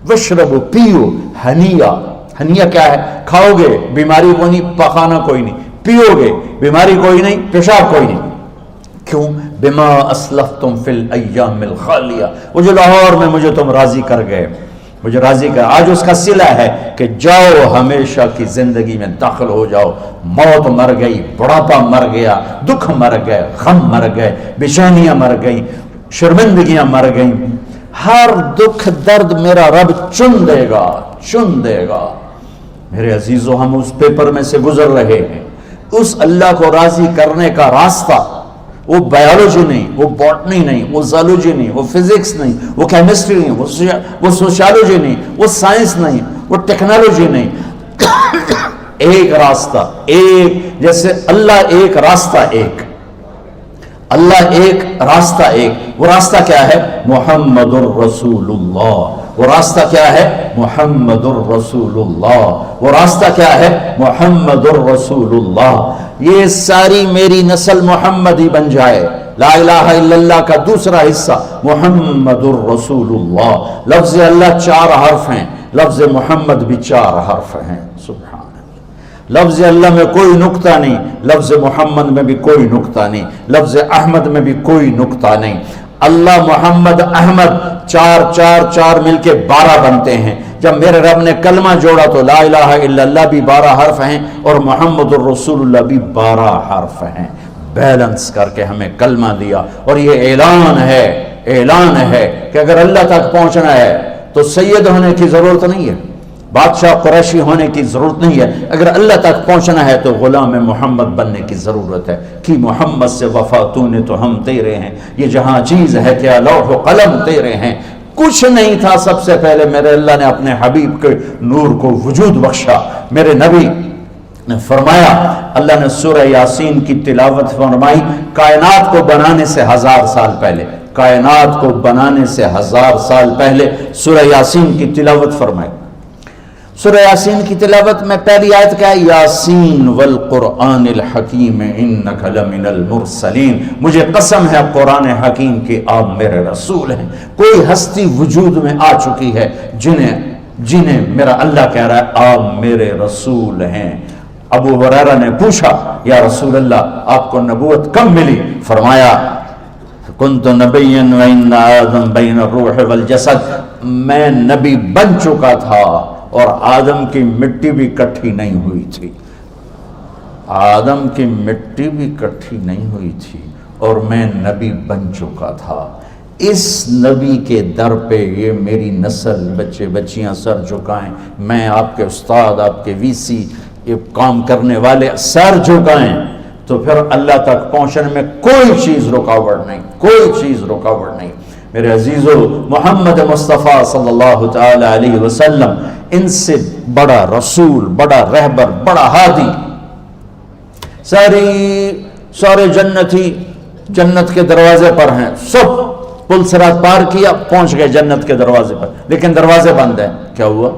وشربو، پیو، ہنیا، ہنیا کیا ہے؟ کھاؤ گے بیماری کوئی نہیں، پخانا کوئی نہیں، پیو گے بیماری کوئی نہیں، پیشاب کوئی نہیں، کیوں؟ بما اسلفتم فی الایام الخالیہ، وہ جو لاہور میں مجھے تم راضی کر گئے، مجھے راضی کر، آج اس کا صلہ ہے کہ جاؤ ہمیشہ کی زندگی میں داخل ہو جاؤ، موت مر گئی، بڑھاپا مر گیا، دکھ مر گئے، غم مر گئے، بےچینیاں مر گئیں، شرمندگیاں مر گئیں، ہر دکھ درد میرا رب چن دے گا، چن دے گا۔ میرے عزیزو، ہم اس پیپر میں سے گزر رہے ہیں، اس اللہ کو راضی کرنے کا راستہ، وہ بایولوجی نہیں، وہ باٹنی نہیں، وہ زالوجی نہیں، وہ فزکس نہیں، وہ کیمسٹری نہیں، وہ سوشیالوجی نہیں، وہ سائنس نہیں، وہ ٹیکنالوجی نہیں، ایک راستہ، ایک، جیسے اللہ ایک، راستہ ایک، اللہ ایک، راستہ ایک۔ وہ راستہ کیا ہے؟ محمد الرسول اللہ۔ وہ راستہ کیا ہے؟ محمد الرسول اللہ۔ وہ راستہ کیا ہے؟ محمد الرسول اللہ۔ یہ ساری میری نسل محمدی بن جائے، لا الہ الا اللہ کا دوسرا حصہ محمد الرسول اللہ۔ لفظ اللہ 4 حرف ہیں، لفظ محمد بھی 4 حرف ہیں، سبحان۔ لفظ اللہ میں کوئی نقطہ نہیں، لفظ محمد میں بھی کوئی نقطہ نہیں، لفظ احمد میں بھی کوئی نقطہ نہیں۔ اللہ، محمد، احمد، 4 4 4 مل کے 12 بنتے ہیں۔ جب میرے رب نے کلمہ جوڑا تو لا الہ الا اللہ بھی 12 حرف ہیں اور محمد الرسول اللہ بھی 12 حرف ہیں۔ بیلنس کر کے ہمیں کلمہ دیا، اور یہ اعلان ہے، اعلان ہے کہ اگر اللہ تک پہنچنا ہے تو سید ہونے کی ضرورت نہیں ہے، بادشاہ قریشی ہونے کی ضرورت نہیں ہے، اگر اللہ تک پہنچنا ہے تو غلام محمد بننے کی ضرورت ہے۔ کہ محمد سے وفا تو نے تو ہم تیرے ہیں، یہ جہاں چیز ہے کیا لوح و قلم تیرے ہیں۔ کچھ نہیں تھا، سب سے پہلے میرے اللہ نے اپنے حبیب کے نور کو وجود بخشا۔ میرے نبی نے فرمایا، اللہ نے سورہ یاسین کی تلاوت فرمائی کائنات کو بنانے سے 1000 سال پہلے، کائنات کو بنانے سے 1000 سال پہلے سورہ یاسین کی تلاوت فرمائی۔ سورہ یاسین کی تلاوت میں پہلی آیت کیا ہے؟ یاسین والقرآن الحکیم انک لمن المرسلین، مجھے قسم ہے قرآن حکیم کی آپ میرے رسول ہیں۔ کوئی ہستی وجود میں آ چکی ہے جنہیں میرا اللہ کہہ رہا ہے آپ میرے رسول ہیں۔ ابو ہریرہ نے پوچھا، یا رسول اللہ آپ کو نبوت کب ملی؟ فرمایا کنت نبیا وان آدم بین الروح والجسد، میں نبی بن چکا تھا اور آدم کی مٹی بھی کٹھی نہیں ہوئی تھی، آدم کی مٹی بھی کٹھی نہیں ہوئی تھی اور میں نبی بن چکا تھا۔ اس نبی کے در پہ یہ میری نسل، بچے بچیاں سر جھکائیں، میں آپ کے استاد، آپ کے وی سی، یہ کام کرنے والے سر جھکائیں، تو پھر اللہ تک پہنچنے میں کوئی چیز رکاوٹ نہیں، کوئی چیز رکاوٹ نہیں۔ میرے عزیزو، محمد مصطفیٰ صلی اللہ تعالی علیہ وسلم ان سے بڑا رسول، بڑا رہبر، بڑا ہادی، سارے جنتی جنت کے دروازے پر ہیں، سب پل صراط پار کیا، پہنچ گئے جنت کے دروازے پر، لیکن دروازے بند ہیں۔ کیا ہوا؟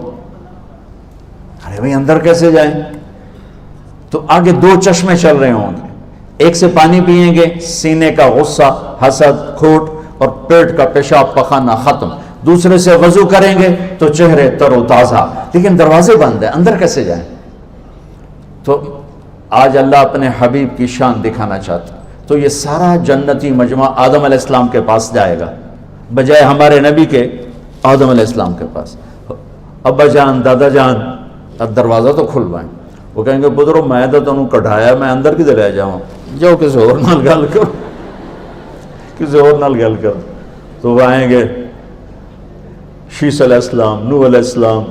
ارے بھائی اندر کیسے جائیں؟ تو آگے 2 چشمے چل رہے ہوں گے، ایک سے پانی پیئیں گے، سینے کا غصہ، حسد، کھوٹ اور پیٹ کا پیشاب پخانا ختم، دوسرے سے وضو کریں گے تو چہرے تر و تازہ، لیکن دروازے بند ہیں، اندر کیسے جائیں؟ تو آج اللہ اپنے حبیب کی شان دکھانا چاہتا، تو یہ سارا جنتی مجمع آدم علیہ السلام کے پاس جائے گا، بجائے ہمارے نبی کے آدم علیہ السلام کے پاس۔ ابا جان، دادا جان، اب دروازہ تو کھلوائیں۔ وہ کہیں گے پترو میں تو تنوں کٹھایا، میں اندر کدھر لے جاؤں؟ جاؤ کسی اور نال گل کرو، کسی اور نال گل کرو۔ تو وہ آئیں گے، شیس علیہ السلام، نوح علیہ السلام،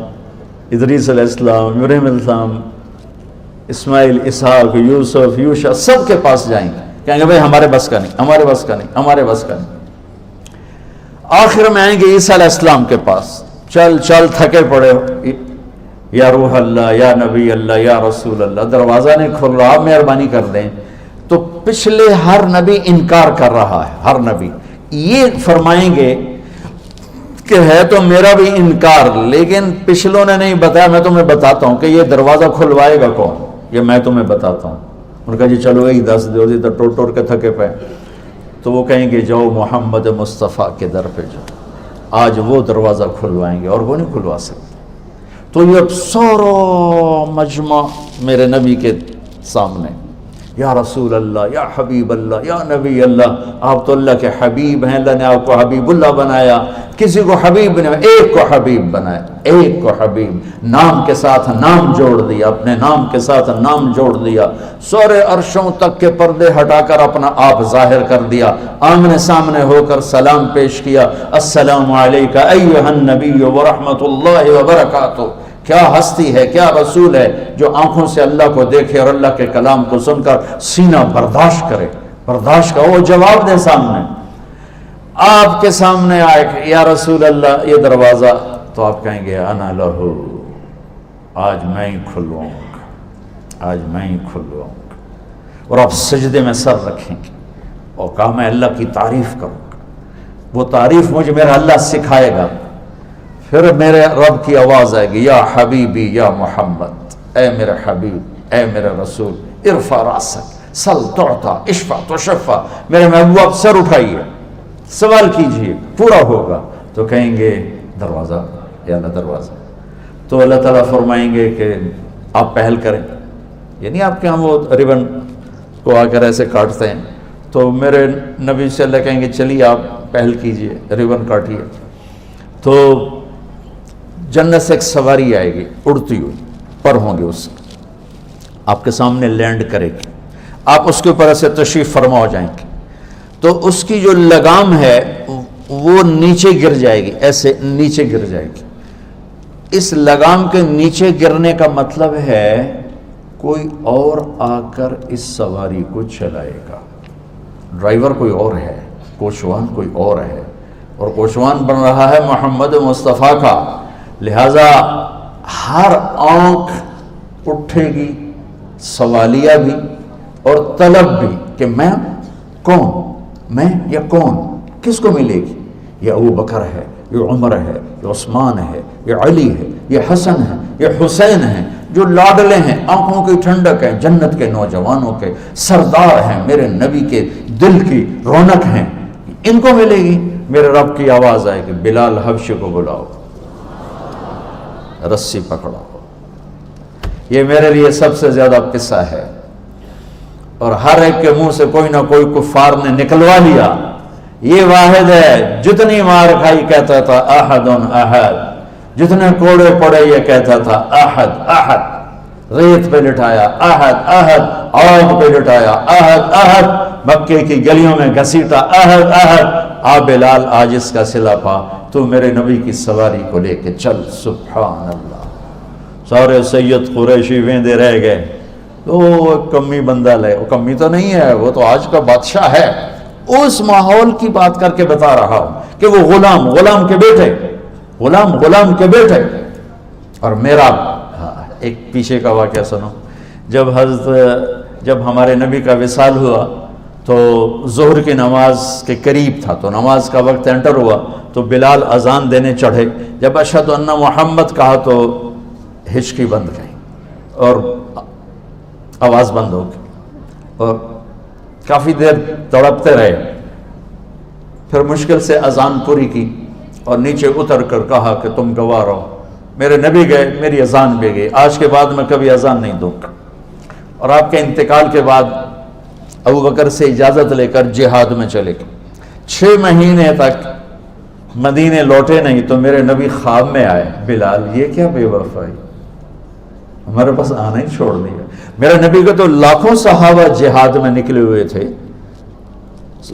ادریس علیہ السلام، ابراہیم علیہ السلام، اسماعیل، اسحاق، یوسف، یوشع، سب کے پاس جائیں گے، کہیں گے بھائی ہمارے بس کا نہیں، ہمارے بس کا نہیں، ہمارے بس کا نہیں۔ آخر میں آئیں گے عیسیٰ علیہ السلام کے پاس، چل چل تھکے پڑے، یا روح اللہ، یا نبی اللہ، یا رسول اللہ، دروازہ نہیں کھل رہا، آپ مہربانی کر دیں۔ تو پچھلے ہر نبی انکار کر رہا ہے، ہر نبی یہ فرمائیں گے کہ ہے تو میرا بھی انکار، لیکن پچھلوں نے نہیں بتایا، میں تمہیں بتاتا ہوں کہ یہ دروازہ کھلوائے گا کون، یہ میں تمہیں بتاتا ہوں۔ ان کا جی چلو یہی دس دو، جی تو ٹوٹ ٹوٹ کے تھکے پے، تو وہ کہیں گے جاؤ محمد مصطفیٰ کے در پہ جاؤ، آج وہ دروازہ کھلوائیں گے اور وہ نہیں کھلوا سکتے۔ تو یہ سارا مجمع میرے نبی کے سامنے، یا رسول اللہ، یا حبیب اللہ، یا نبی اللہ، آپ تو اللہ کے حبیب ہیں، اللہ نے آپ کو حبیب اللہ بنایا، کسی کو حبیب نے ایک کو حبیب بنایا، ایک کو حبیب، نام کے ساتھ نام جوڑ دیا، اپنے نام کے ساتھ نام جوڑ دیا، سورے عرشوں تک کے پردے ہٹا کر اپنا آپ ظاہر کر دیا، آمنے سامنے ہو کر سلام پیش کیا، السلام علیکہ ایھا النبی ورحمۃ اللہ وبرکاتہ۔ کیا ہستی ہے، کیا رسول ہے جو آنکھوں سے اللہ کو دیکھے اور اللہ کے کلام کو سن کر سینہ برداشت کرے، برداشت کا وہ جواب دے سامنے، آپ کے سامنے آئے کہ یا رسول اللہ یہ دروازہ، تو آپ کہیں گے انا لہو، آج میں ہی کھلواؤں گا، آج میں ہی کھلواؤں گا، اور آپ سجدے میں سر رکھیں گے اور کہا میں اللہ کی تعریف کروں گا، وہ تعریف مجھے میرا اللہ سکھائے گا، پھر میرے رب کی آواز آئے گی یا حبیبی یا محمد، اے میرے حبیب، اے میرے رسول، ارفع راسک سل تعطا اشفع تشفع، میرے محبوب سر اٹھائیے، سوال کیجئے پورا ہوگا، تو کہیں گے دروازہ، یا اللہ دروازہ، تو اللہ تعالیٰ فرمائیں گے کہ آپ پہل کریں، یعنی آپ کے ہاں وہ ریبن کو آ کر ایسے کاٹتے ہیں، تو میرے نبی سے اللہ کہیں گے چلیے آپ پہل کیجئے، ریبن کاٹیے، تو جنت سے ایک سواری آئے گی اڑتی ہوئی، پر ہوں گے اس سے، آپ کے سامنے لینڈ کرے گی، آپ اس کے اوپر ایسے تشریف فرما ہو جائیں گے، تو اس کی جو لگام ہے وہ نیچے گر جائے گی، ایسے نیچے گر جائے گی، اس لگام کے نیچے گرنے کا مطلب ہے کوئی اور آ کر اس سواری کو چلائے گا، ڈرائیور کوئی اور ہے، کوچوان کوئی اور ہے، اور کوچوان بن رہا ہے محمد مصطفیٰ کا، لہذا ہر آنکھ اٹھے گی، سوالیہ بھی اور طلب بھی کہ میں کون، میں یا کون، کس کو ملے گی، یہ ابو بکر ہے، یہ عمر ہے، یہ عثمان ہے، یہ علی ہے، یہ حسن ہے، یہ حسین ہے، جو لاڈلے ہیں، آنکھوں کی ٹھنڈک ہیں، جنت کے نوجوانوں کے سردار ہیں، میرے نبی کے دل کی رونق ہیں، ان کو ملے گی۔ میرے رب کی آواز آئے کہ بلال حبشی کو بلاؤ، رسی پکڑو۔ یہ میرے لیے سب سے زیادہ قصہ ہے، اور ہر ایک کے منہ سے کوئی نہ کوئی کفار نے نکلوا لیا، یہ واحد ہے، جتنی مار کھائی کہتا تھا احد احد، جتنے کوڑے پڑے یہ کہتا تھا احد احد، ریت پہ لٹایا احد احد، آگ پہ لٹایا احد احد، مکے کی گلیوں میں گھسیٹا احد احد، آ بلال آج اس کا صلہ پا، تو میرے نبی کی سواری کو لے کے چل۔ سبحان اللہ، سارے سید قریشی ویندے رہ گئے، وہ کمی بندہ لے، وہ کمی تو نہیں ہے، وہ تو آج کا بادشاہ ہے۔ اس ماحول کی بات کر کے بتا رہا ہوں کہ وہ غلام کے بیٹے، غلام کے بیٹے، اور میرا ایک پیچھے کا واقعہ سنو، جب ہمارے نبی کا وصال ہوا تو ظہر کی نماز کے قریب تھا، تو نماز کا وقت انٹر ہوا تو بلال اذان دینے چڑھے، جب اشہد ان محمد کہا تو ہچکی بند گئی اور آواز بند ہو گئی، اور کافی دیر تڑپتے رہے، پھر مشکل سے اذان پوری کی اور نیچے اتر کر کہا کہ تم گواہ رہو، میرے نبی گئے، میری اذان بھی گئی، آج کے بعد میں کبھی اذان نہیں دوں گا۔ اور آپ کے انتقال کے بعد ابو بکر سے اجازت لے کر جہاد میں چلے گئے، 6 مہینے تک مدینے لوٹے نہیں، تو میرے نبی خواب میں آئے، بلال یہ کیا بے وفائی، ہمارے پاس آنا ہی چھوڑ دیا۔ میرے نبی کو تو لاکھوں صحابہ جہاد میں نکلے ہوئے تھے،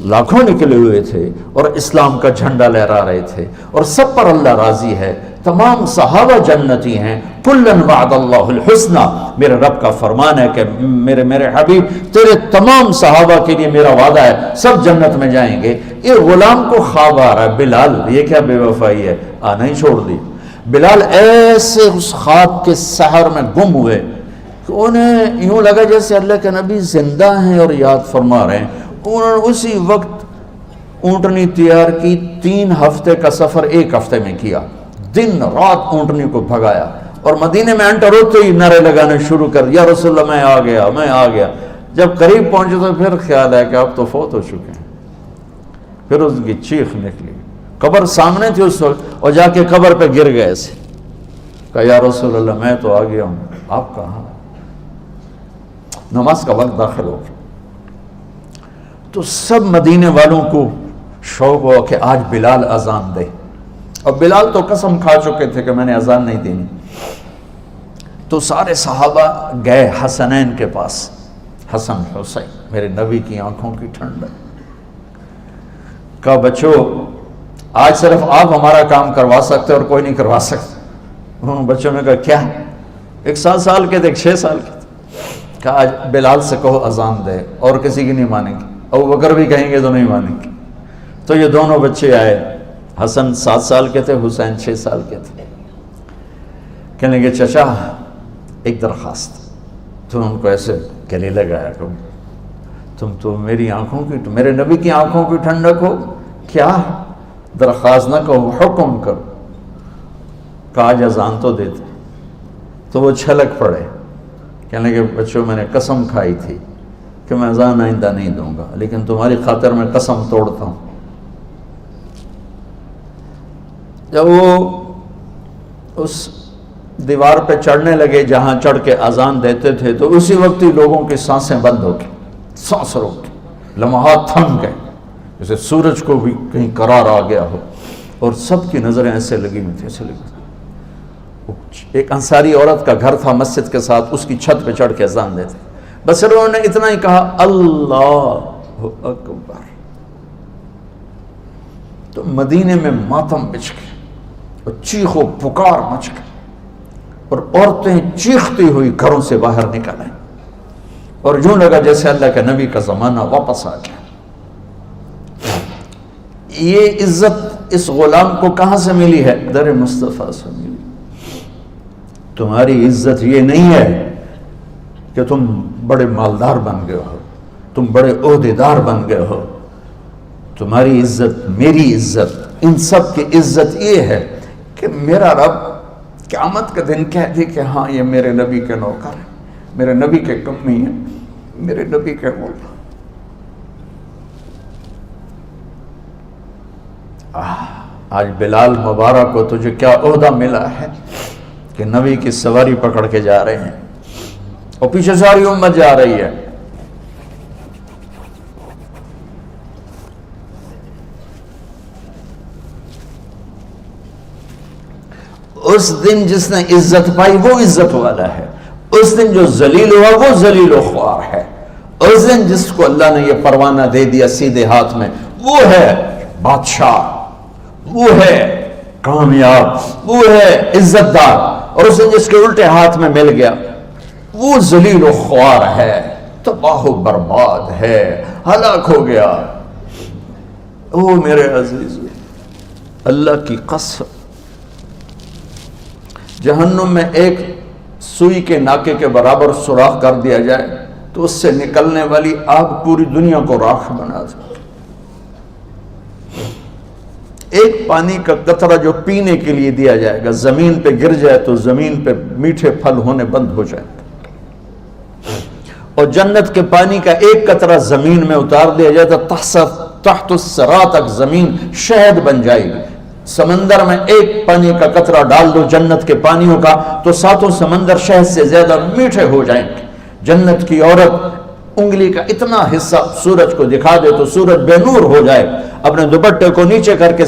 لاکھوں نکلے ہوئے تھے، اور اسلام کا جھنڈا لہرا رہے تھے، اور سب پر اللہ راضی ہے، تمام صحابہ جنتی ہیں. کلن وعد اللہ الحسنى، میرے رب کا فرمان ہے کہ میرے حبیب تیرے تمام صحابہ کے لیے میرا وعدہ ہے، سب جنت میں جائیں گے. یہ غلام کو خواب آ رہا ہے، بلال یہ کیا بے وفائی ہے، آنا ہی چھوڑ دی. بلال ایسے اس خواب کے سحر میں گم ہوئے کہ انہیں یوں لگا جیسے اللہ کے نبی زندہ ہیں اور یاد فرما رہے ہیں. انہوں نے اسی وقت اونٹنی تیار کی، 3 ہفتے کا سفر 1 ہفتے میں کیا، دن رات اونٹنی کو بھگایا، اور مدینے میں انٹر ہوتے ہی نعرے لگانے شروع کر دیا، رسول اللہ میں آ گیا میں آ گیا. جب قریب پہنچے تو پھر خیال ہے کہ اب تو فوت ہو چکے ہیں. پھر اس کی چیخ نکلی، قبر سامنے تھی اس وقت، اور جا کے قبر پہ گر گئے ایسے. کہا یا رسول اللہ میں تو آ گیا ہوں، آپ کہاں؟ نماز کا وقت داخل ہو گیا تو سب مدینے والوں کو شوق ہوا کہ آج بلال اذان دے. اور بلال تو قسم کھا چکے تھے کہ میں نے اذان نہیں دینی. تو سارے صحابہ گئے حسنین کے پاس، حسن حسین میرے نبی کی آنکھوں کی ٹھنڈک. کہا بچو آج صرف آپ ہمارا کام کروا سکتے اور کوئی نہیں کروا سکتے. انہوں بچوں نے کہا کیا؟ 1 سال کے تھے، 1 6 سال کے تھے. کہا آج بلال سے کہو اذان دے، اور کسی کی نہیں مانیں گے، ابو بکر بھی کہیں گے تو نہیں مانیں گے. تو یہ دونوں بچے آئے، حسن 7 سال کے تھے، حسین 6 سال کے تھے. کہنے لگے چچا ایک درخواست. تو ان کو ایسے گلے لگایا کہ تم تو میری آنکھوں کی، میرے نبی کی آنکھوں کی ٹھنڈک ہو. کیا؟ درخواست نہ کہو، حکم کرو. کہا آج اذان تو دیتے. تو وہ چھلک پڑے، کہنے لگے بچوں میں نے قسم کھائی تھی کہ میں اذان آئندہ نہیں دوں گا، لیکن تمہاری خاطر میں قسم توڑتا ہوں. جب وہ اس دیوار پہ چڑھنے لگے جہاں چڑھ کے اذان دیتے تھے تو اسی وقت ہی لوگوں کی سانسیں بند ہو گئی، سانس روک گئی، لمحات تھم گئے جیسے سورج کو بھی کہیں قرار آ گیا ہو، اور سب کی نظریں ایسے لگی ہوئی تھی، ایسے لگی ہوئی. ایک انصاری عورت کا گھر تھا مسجد کے ساتھ، اس کی چھت پہ چڑھ کے اذان دیتے. بس انہوں نے اتنا ہی کہا اللہ اکبر، تو مدینے میں ماتم بچ گئے اور چیخ و پکار مچ گئی، اور عورتیں چیختی ہوئی گھروں سے باہر نکل آئیں، اور یوں لگا جیسے اللہ کے نبی کا زمانہ واپس آ گیا. یہ عزت اس غلام کو کہاں سے ملی ہے؟ در مصطفیٰ سے ملی. تمہاری عزت یہ نہیں ہے کہ تم بڑے مالدار بن گئے ہو، تم بڑے عہدیدار بن گئے ہو. تمہاری عزت، میری عزت، ان سب کی عزت یہ ہے کہ میرا رب قیامت کا دن کہہ دے کہ ہاں یہ میرے نبی کے نوکر ہیں، میرے نبی کے کمی ہیں، میرے نبی کے غلام. آج بلال مبارک کو تجھے کیا عہدہ ملا ہے کہ نبی کی سواری پکڑ کے جا رہے ہیں اور پیچھے ساری امت جا رہی ہے. اس دن جس نے عزت پائی وہ عزت والا ہے، اس دن جو ذلیل ہوا وہ ذلیل و خوار ہے. اس دن جس کو اللہ نے یہ پروانہ دے دیا سیدھے ہاتھ میں وہ ہے بادشاہ، وہ ہے کامیاب، وہ ہے عزت دار. اور اس دن جس کے الٹے ہاتھ میں مل گیا وہ ذلیل و خوار ہے، تباہ و برباد ہے، ہلاک ہو گیا. او میرے عزیز، اللہ کی قسم جہنم میں ایک سوئی کے ناکے کے برابر سوراخ کر دیا جائے تو اس سے نکلنے والی آگ پوری دنیا کو راکھ بنا دے. ایک پانی کا قطرہ جو پینے کے لیے دیا جائے گا زمین پہ گر جائے تو زمین پہ میٹھے پھل ہونے بند ہو جائیں گے، اور جنت کے پانی کا ایک قطرہ زمین میں اتار دیا جائے تو تحت الثری تک زمین شہد بن جائے گی. سمندر میں ایک پانی کا قطرہ ڈال دو جنت کے پانیوں کا تو 7 سمندر شہد سے زیادہ میٹھے ہو جائیں گے. جنت کی عورت انگلی کا اتنا حصہ سورج کو دکھا دے تو سورج بے نور ہو جائے، اپنے دوپٹے کو نیچے کر کے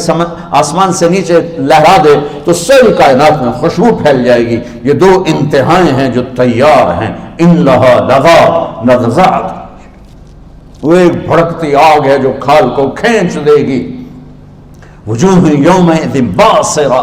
آسمان سے نیچے لہرا دے تو ساری کائنات میں خوشبو پھیل جائے گی. یہ 2 انتہائیں ہیں جو تیار ہیں. ان لہا لظا نضزات، وہ ایک بھڑکتی آگ ہے جو کھال کو کھینچ دے گی. وجوہ یومئذ باصرہ،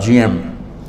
GM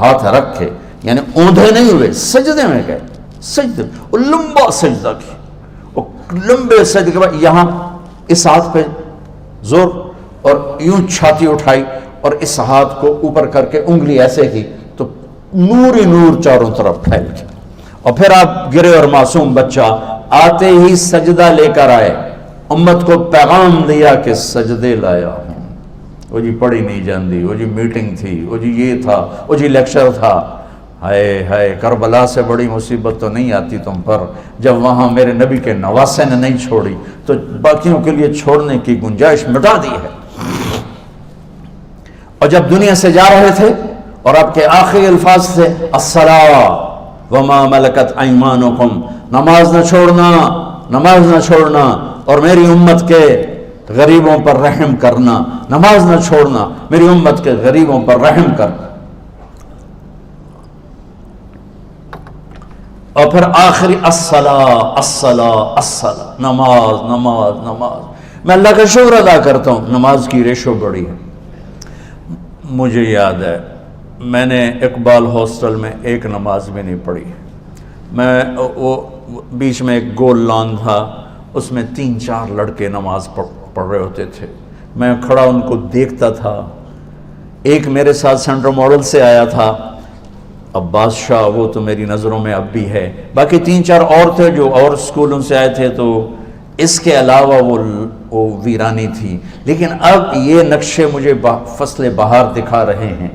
ہاتھ رکھ کے، یعنی اوندھے نہیں ہوئے، سجدے میں گئے، سجدے، وہ لمبا سجدہ کیا، وہ لمبے سجدے کے بعد یہاں اس ہاتھ پہ زور اور یوں چھاتی اٹھائی اور اس ہاتھ کو اوپر کر کے انگلی ایسے کی تو نور ہی نور چاروں طرف پھیل گیا، اور پھر آپ گرے اور معصوم بچہ آتے ہی سجدہ لے کر آئے، امت کو پیغام دیا کہ سجدے لایا ہوں۔ وہ جی پڑھی نہیں جاندی، وہ جی میٹنگ تھی، وہ جی یہ تھا، وہ جی لیکچر تھا، ہائے ہائے کربلا سے بڑی مصیبت تو نہیں آتی تم پر جب وہاں میرے نبی کے نواسے نے نہیں چھوڑی تو باقیوں کے لیے چھوڑنے کی گنجائش مٹا دی ہے۔ اور جب دنیا سے جا رہے تھے اور آپ کے آخری الفاظ تھے الصلاۃ وما ملکت ایمانکم، نماز نہ چھوڑنا، نماز نہ چھوڑنا، اور میری امت کے غریبوں پر رحم کرنا، نماز نہ چھوڑنا، میری امت کے غریبوں پر رحم کرنا۔ اور پھر آخری الصلاۃ الصلاۃ الصلاۃ، نماز نماز نماز۔ میں اللہ کا شکر ادا کرتا ہوں، نماز کی ریشو بڑی ہے۔ مجھے یاد ہے میں نے اقبال ہاسٹل میں ایک نماز بھی نہیں پڑھی، میں وہ بیچ میں ایک گول لان تھا، اس میں 3-4 لڑکے نماز پڑھ رہے ہوتے تھے، میں کھڑا ان کو دیکھتا تھا۔ ایک میرے ساتھ سینٹرل ماڈل سے آیا تھا عباس شاہ، وہ تو میری نظروں میں اب بھی ہے، باقی 3-4 اور تھے جو اور اسکولوں سے آئے تھے، تو اس کے علاوہ وہ ویرانی تھی۔ لیکن اب یہ نقشے مجھے فصل بہار دکھا رہے ہیں،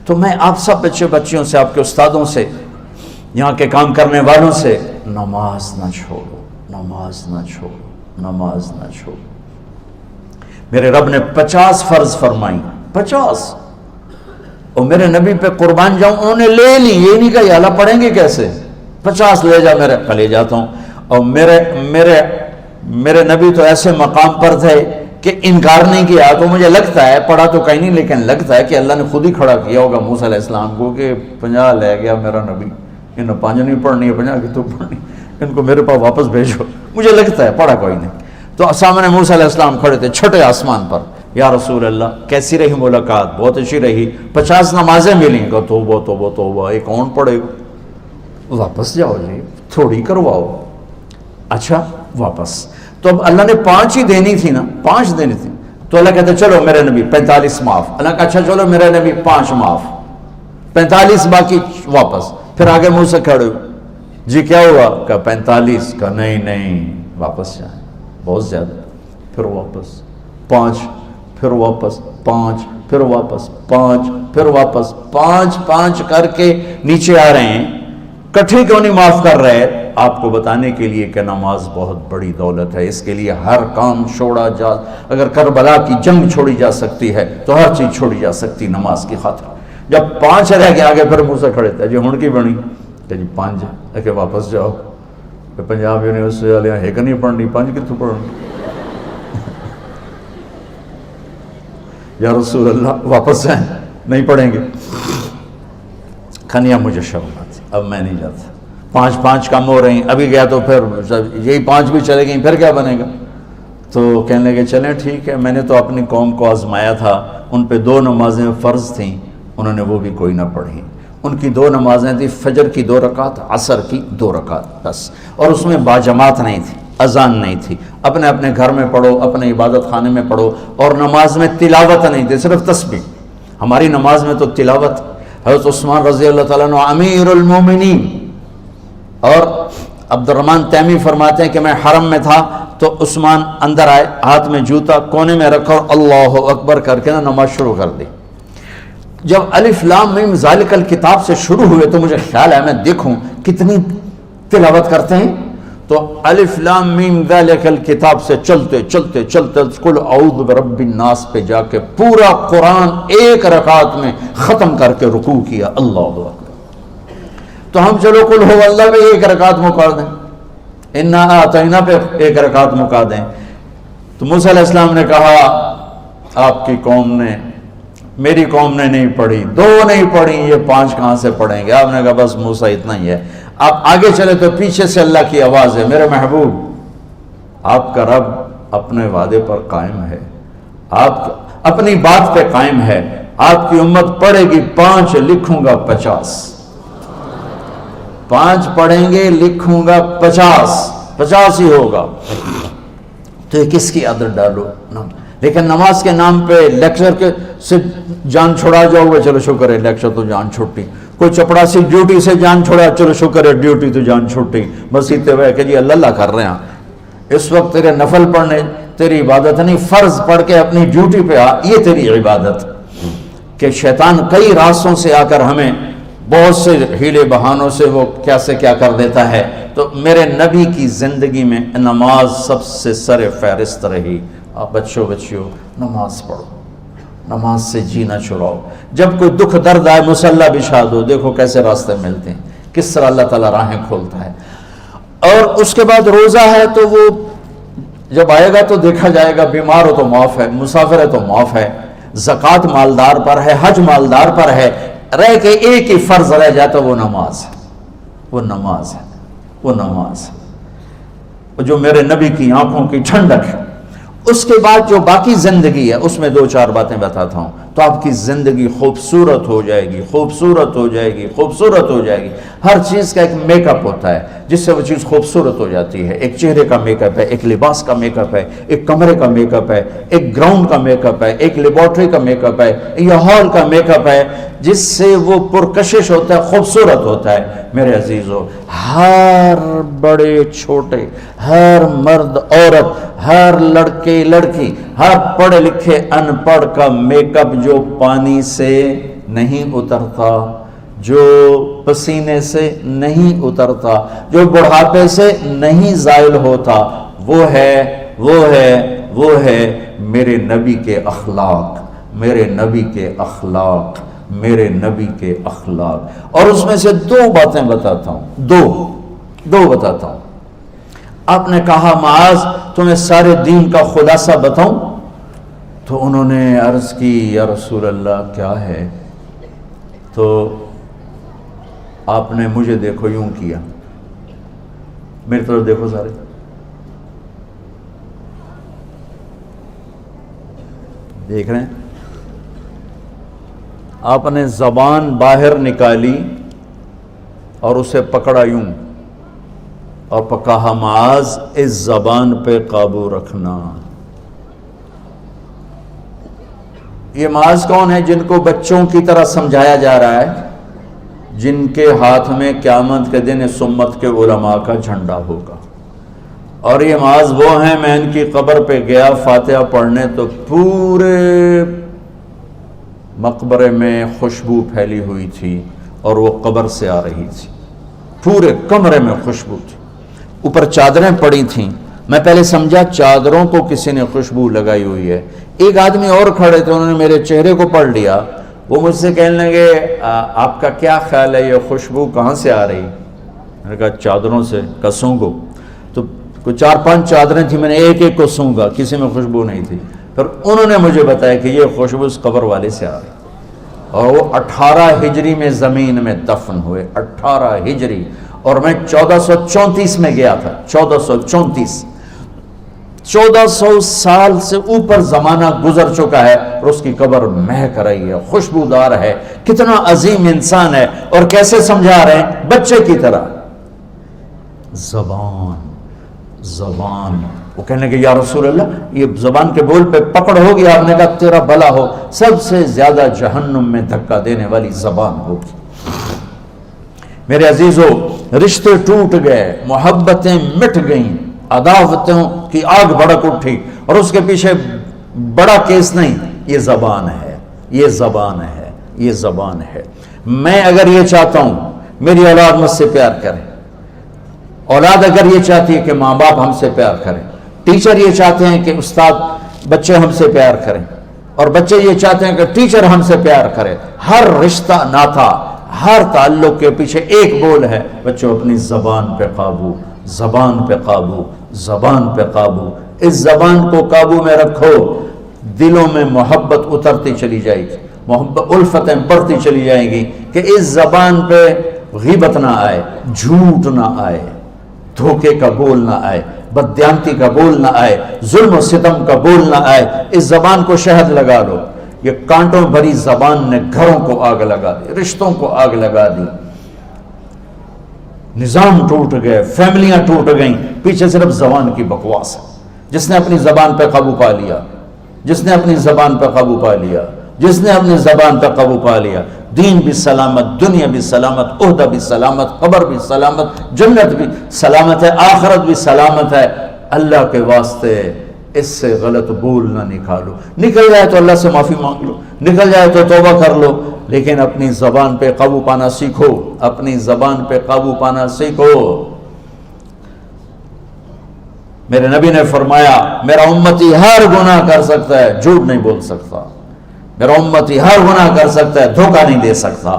تو میں آپ سب بچے بچیوں سے، آپ کے استادوں سے، یہاں کے کام کرنے والوں سے، نماز نہ چھوڑو، نماز نہ چھوڑو، نماز نہ چھوڑو۔ میرے رب نے 50 فرض فرمائی، 50، اور میرے نبی پہ قربان جاؤں، انہوں نے لے لی، یہ نہیں کہا اللہ پڑھیں گے کیسے، 50 لے جا، میرے لے جاتا ہوں۔ اور میرے نبی تو ایسے مقام پر تھے کہ انکار نہیں کیا، تو مجھے لگتا ہے، پڑھا تو کہیں نہیں لیکن لگتا ہے کہ اللہ نے خود ہی کھڑا کیا ہوگا موسیٰ علیہ السلام کو کہ 50 لے گیا میرا نبی، انہیں 5 نہیں پڑھنی ہے، 50 کی تو پڑھنی، ان کو میرے پاس واپس بھیجو، مجھے لگتا ہے پڑھا کوئی نہیں۔ تو سامنے موسیٰ علیہ السلام کھڑے تھے چھٹے آسمان پر، یا رسول اللہ کیسی رہی ملاقات؟ بہت اچھی رہی، 50 نمازیں ملیں گا، توبہ توبہ توبہ، ایک کون پڑھے گا؟ واپس جاؤ جی، تھوڑی کرواؤ۔ اچھا واپس، تو اب اللہ نے 5 ہی دینی تھی نا، 5 دینی تھی، تو اللہ کہتے چلو میرے نبی 45 معاف، اللہ کہا اچھا چلو میرے نبی 5 معاف، 45 باقی واپس۔ پھر آگے منہ سے کھڑے ہوئے، جی کیا ہوا؟ کہا 45، کہا نہیں واپس جائیں، بہت زیادہ، پھر واپس 5، پھر واپس 5، پھر واپس 5، پھر واپس 5 کر کے نیچے آ رہے ہیں۔ کٹھے کیوں نہیں معاف کر رہے؟ آپ کو بتانے کے لیے کہ نماز بہت بڑی دولت ہے، اس کے لیے ہر کام چھوڑا جا، اگر کربلا کی جنگ چھوڑی جا سکتی ہے تو ہر چیز چھوڑی جا سکتی نماز کی خاطر۔ جب 5 رہ گئے آگے پھر منہ سے کھڑے تھے، جی ہن کی بنی؟ کہ جی 5 ہے، کہ واپس جاؤ، کہ پنجاب یونیورسٹی والے ہے کہ نہیں پڑھنی، 5 کتوں پڑھنی؟ یا رسول اللہ واپس جائیں، نہیں پڑھیں گے؟ کھنیا مجھے شرم آتی، اب میں نہیں جاتا، 5 کم ہو رہی ہیں، ابھی گیا تو پھر یہی 5 بھی چلے گئیں، پھر کیا بنے گا؟ تو کہنے لگے چلیں ٹھیک ہے، میں نے تو اپنی قوم کو آزمایا تھا، ان پہ 2 نمازیں فرض تھیں، انہوں نے وہ بھی کوئی نہ پڑھی، ان کی 2 نمازیں تھیں، فجر کی 2 رکعت، عصر کی 2 رکعت بس، اور اس میں باجماعت نہیں تھی، اذان نہیں تھی، اپنے اپنے گھر میں پڑھو، اپنے عبادت خانے میں پڑھو، اور نماز میں تلاوت نہیں تھی، صرف تسبیح۔ ہماری نماز میں تو تلاوت، حضرت عثمان رضی اللہ تعالیٰ عنہ امیر المومنین، اور عبد الرحمن تیمی فرماتے ہیں کہ میں حرم میں تھا تو عثمان اندر آئے، ہاتھ میں جوتا کونے میں رکھا اور اللہ اکبر کر کے نماز شروع کر دی۔ جب الف لام میم ذالک الکتاب سے شروع ہوئے تو مجھے خیال ہے میں دیکھوں کتنی تلاوت کرتے ہیں، تو الف لام میم ذالک الکتاب سے چلتے قل اعوذ برب الناس پہ جا کے پورا قرآن 1 رکعت میں ختم کر کے رکوع کیا، اللہ اکبر۔ تو ہم چلو قل ہو اللہ پہ 1 رکعت مکا دیں، انا اعطینا پہ 1 رکعت مکا دیں۔ تو موسیٰ علیہ السلام نے کہا آپ کی قوم نے، میری قوم نے نہیں پڑھی، 2 نہیں پڑھی، یہ 5 کہاں سے پڑھیں گے؟ آپ نے کہا بس موسیٰ اتنا ہی ہے۔ آپ آگے چلے تو پیچھے سے اللہ کی آواز ہے، میرے محبوب آپ کا رب اپنے وعدے پر قائم ہے، آپ اپنی بات پہ قائم ہے، آپ کی امت پڑھے گی 5 لکھوں گا 50، 5 پڑھیں گے لکھوں گا 50 ہی ہوگا۔ تو یہ کس کی عادت ڈالو؟ لیکن نماز کے نام پہ لیکچر کے سے جان چھڑا جاؤ گے، چلو شکر ہے لیکچر تو جان چھوٹی، کوئی چپڑاسی ڈیوٹی سے جان چھوڑا، چلو شکر ہے ڈیوٹی تو جان چھوٹی، بس اتنے ہوئے کہ جی اللہ کر رہے ہیں۔ اس وقت تیرے نفل پڑھنے تیری عبادت نہیں، فرض پڑھ کے اپنی ڈیوٹی پہ آ، یہ تیری عبادت۔ کہ شیطان کئی راستوں سے آ کر ہمیں بہت سے ہیلے بہانوں سے وہ کیسے کیا کر دیتا ہے۔ تو میرے نبی کی زندگی میں نماز سب سے سر فہرست رہی۔ آپ بچیوں نماز پڑھو، نماز سے جینا چھڑاؤ۔ جب کوئی دکھ درد آئے مصلی بچھا دو، دیکھو کیسے راستے ملتے ہیں، کس طرح اللہ تعالیٰ راہیں کھولتا ہے۔ اور اس کے بعد روزہ ہے تو وہ جب آئے گا تو دیکھا جائے گا، بیمار ہو تو معاف ہے، مسافر ہے تو معاف ہے، زکوٰۃ مالدار پر ہے، حج مالدار پر ہے، رہ کے ایک ہی فرض رہ جاتا، وہ نماز ہے، وہ نماز ہے، وہ نماز ہے، وہ جو میرے نبی کی آنکھوں کی ٹھنڈک ہے۔ اس کے بعد جو باقی زندگی ہے اس میں 2-4 باتیں بتاتا ہوں، تو آپ کی زندگی خوبصورت ہو جائے گی، خوبصورت ہو جائے گی، خوبصورت ہو جائے گی۔ ہر چیز کا ایک میک اپ ہوتا ہے جس سے وہ چیز خوبصورت ہو جاتی ہے۔ ایک چہرے کا میک اپ ہے، ایک لباس کا میک اپ ہے، ایک کمرے کا میک اپ ہے، ایک گراؤنڈ کا میک اپ ہے، ایک لیبارٹری کا میک اپ ہے، یا ہال کا میک اپ ہے، جس سے وہ پرکشش ہوتا ہے، خوبصورت ہوتا ہے۔ میرے عزیزو، ہر بڑے چھوٹے، ہر مرد عورت، ہر لڑکے لڑکی، ہر پڑھے لکھے ان پڑھ کا میک اپ جو پانی سے نہیں اترتا، جو پسینے سے نہیں اترتا، جو بڑھاپے سے نہیں زائل ہوتا، وہ ہے میرے نبی کے اخلاق، میرے نبی کے اخلاق، میرے نبی کے اخلاق۔ اور اس میں سے 2 باتیں بتاتا ہوں، دو بتاتا ہوں۔ آپ نے کہا معاذ تمہیں سارے دین کا خلاصہ بتاؤں؟ تو انہوں نے عرض کی یا رسول اللہ کیا ہے؟ تو آپ نے مجھے دیکھو یوں کیا، میری طرف دیکھو سارے، دیکھ رہے ہیں؟ آپ نے زبان باہر نکالی اور اسے پکڑا یوں اور کہا معاذ اس زبان پہ قابو رکھنا۔ یہ معاذ کون ہے؟ جن کو بچوں کی طرح سمجھایا جا رہا ہے، جن کے ہاتھ میں قیامت کے دن اس امت کے علماء کا جھنڈا ہوگا۔ اور یہ معاذ وہ ہیں، میں ان کی قبر پہ گیا فاتحہ پڑھنے تو پورے مقبرے میں خوشبو پھیلی ہوئی تھی اور وہ قبر سے آ رہی تھی، پورے کمرے میں خوشبو تھی، اوپر چادریں پڑی تھیں۔ میں پہلے سمجھا چادروں کو کسی نے خوشبو لگائی ہوئی ہے۔ ایک آدمی اور کھڑے تھے، انہوں نے میرے چہرے کو پڑھ لیا، وہ مجھ سے کہنے لگے آپ کا کیا خیال ہے یہ خوشبو کہاں سے آ رہی؟ میں نے کہا چادروں سے، کہا سونگو۔ تو کوئی 4-5 چادریں تھیں، میں نے ایک ایک کو سونگا، کسی میں خوشبو نہیں تھی۔ پھر انہوں نے مجھے بتایا کہ یہ خوشبو اس قبر والے سے آ رہی، اور وہ 18 ہجری میں زمین میں دفن ہوئے، 18 ہجری، اور میں 1434 میں گیا تھا، 1434، 1400 سال سے اوپر زمانہ گزر چکا ہے اور اس کی قبر مہک رہی ہے، خوشبودار ہے۔ کتنا عظیم انسان ہے، اور کیسے سمجھا رہے ہیں؟ بچے کی طرح۔ زبان وہ کہنے کہ یا رسول اللہ یہ زبان کے بول پہ پکڑ ہوگی؟ آپ نے کہا تیرا بھلا ہو، سب سے زیادہ جہنم میں دھکا دینے والی زبان ہوگی۔ میرے عزیزو، رشتے ٹوٹ گئے، محبتیں مٹ گئیں، عداوتوں کی آگ بھڑک اٹھی، اور اس کے پیچھے بڑا کیس نہیں، یہ زبان ہے، یہ زبان ہے، یہ زبان ہے۔ میں اگر یہ چاہتا ہوں میری اولاد مجھ سے پیار کرے، اولاد اگر یہ چاہتی ہے کہ ماں باپ ہم سے پیار کریں، ٹیچر یہ چاہتے ہیں کہ استاد بچے ہم سے پیار کریں، اور بچے یہ چاہتے ہیں کہ ٹیچر ہم سے پیار کرے، ہر رشتہ ناتا، ہر تعلق کے پیچھے ایک بول ہے، بچوں اپنی زبان پہ قابو، زبان پہ قابو، زبان پہ قابو۔ اس زبان کو قابو میں رکھو، دلوں میں محبت اترتی چلی جائے گی، محبت الفتیں بڑھتی چلی جائیں گی، کہ اس زبان پہ غیبت نہ آئے، جھوٹ نہ آئے، دھوکے کا بول نہ آئے، بددیانتی کا بول نہ آئے، ظلم و ستم کا بول نہ آئے۔ اس زبان کو شہد لگا لو، یہ کانٹوں بھری زبان نے گھروں کو آگ لگا دی، رشتوں کو آگ لگا دی، نظام ٹوٹ گئے، فیملیاں ٹوٹ گئیں، پیچھے صرف زبان کی بکواس ہے۔ جس نے اپنی زبان پہ قابو پا لیا، جس نے اپنی زبان پہ قابو پا لیا، جس نے اپنی زبان پہ قابو پا لیا، دین بھی سلامت، دنیا بھی سلامت، عہدہ بھی سلامت، قبر بھی سلامت، جنت بھی سلامت ہے، آخرت بھی سلامت ہے۔ اللہ کے واسطے اس سے غلط بول نہ نکالو، نکل جائے تو اللہ سے معافی مانگ لو، نکل جائے تو توبہ کر لو، لیکن اپنی زبان پہ قابو پانا سیکھو، اپنی زبان پہ قابو پانا سیکھو۔ میرے نبی نے فرمایا میرا امتی ہر گناہ کر سکتا ہے، جھوٹ نہیں بول سکتا، میرا امتی ہر گناہ کر سکتا ہے، دھوکہ نہیں دے سکتا۔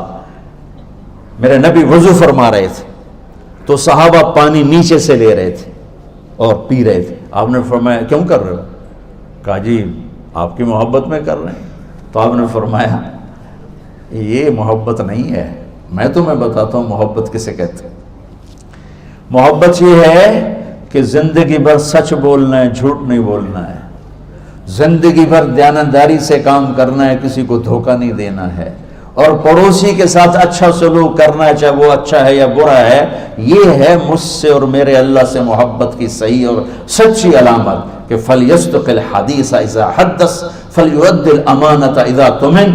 میرے نبی وضو فرما رہے تھے تو صحابہ پانی نیچے سے لے رہے تھے اور پی رہے تھے۔ آپ نے فرمایا کیوں کر رہے ہو؟ کہا جی آپ کی محبت میں کر رہے ہیں۔ تو آپ نے فرمایا یہ محبت نہیں ہے، میں تمہیں بتاتا ہوں محبت کسے کہتے ہیں۔ محبت یہ ہے کہ زندگی بھر سچ بولنا ہے، جھوٹ نہیں بولنا ہے، زندگی بھر دیانتداری سے کام کرنا ہے، کسی کو دھوکہ نہیں دینا ہے، اور پڑوسی کے ساتھ اچھا سلوک کرنا ہے، چاہے وہ اچھا ہے یا برا ہے۔ یہ ہے مجھ سے اور میرے اللہ سے محبت کی صحیح اور سچی علامت کہ فَلْيَصْدِقِ الْحَدِيثَ إِذَا حَدَّثَ فَلْيُؤَدِّ الْأَمَانَةَ إِذَا اؤْتُمِنَ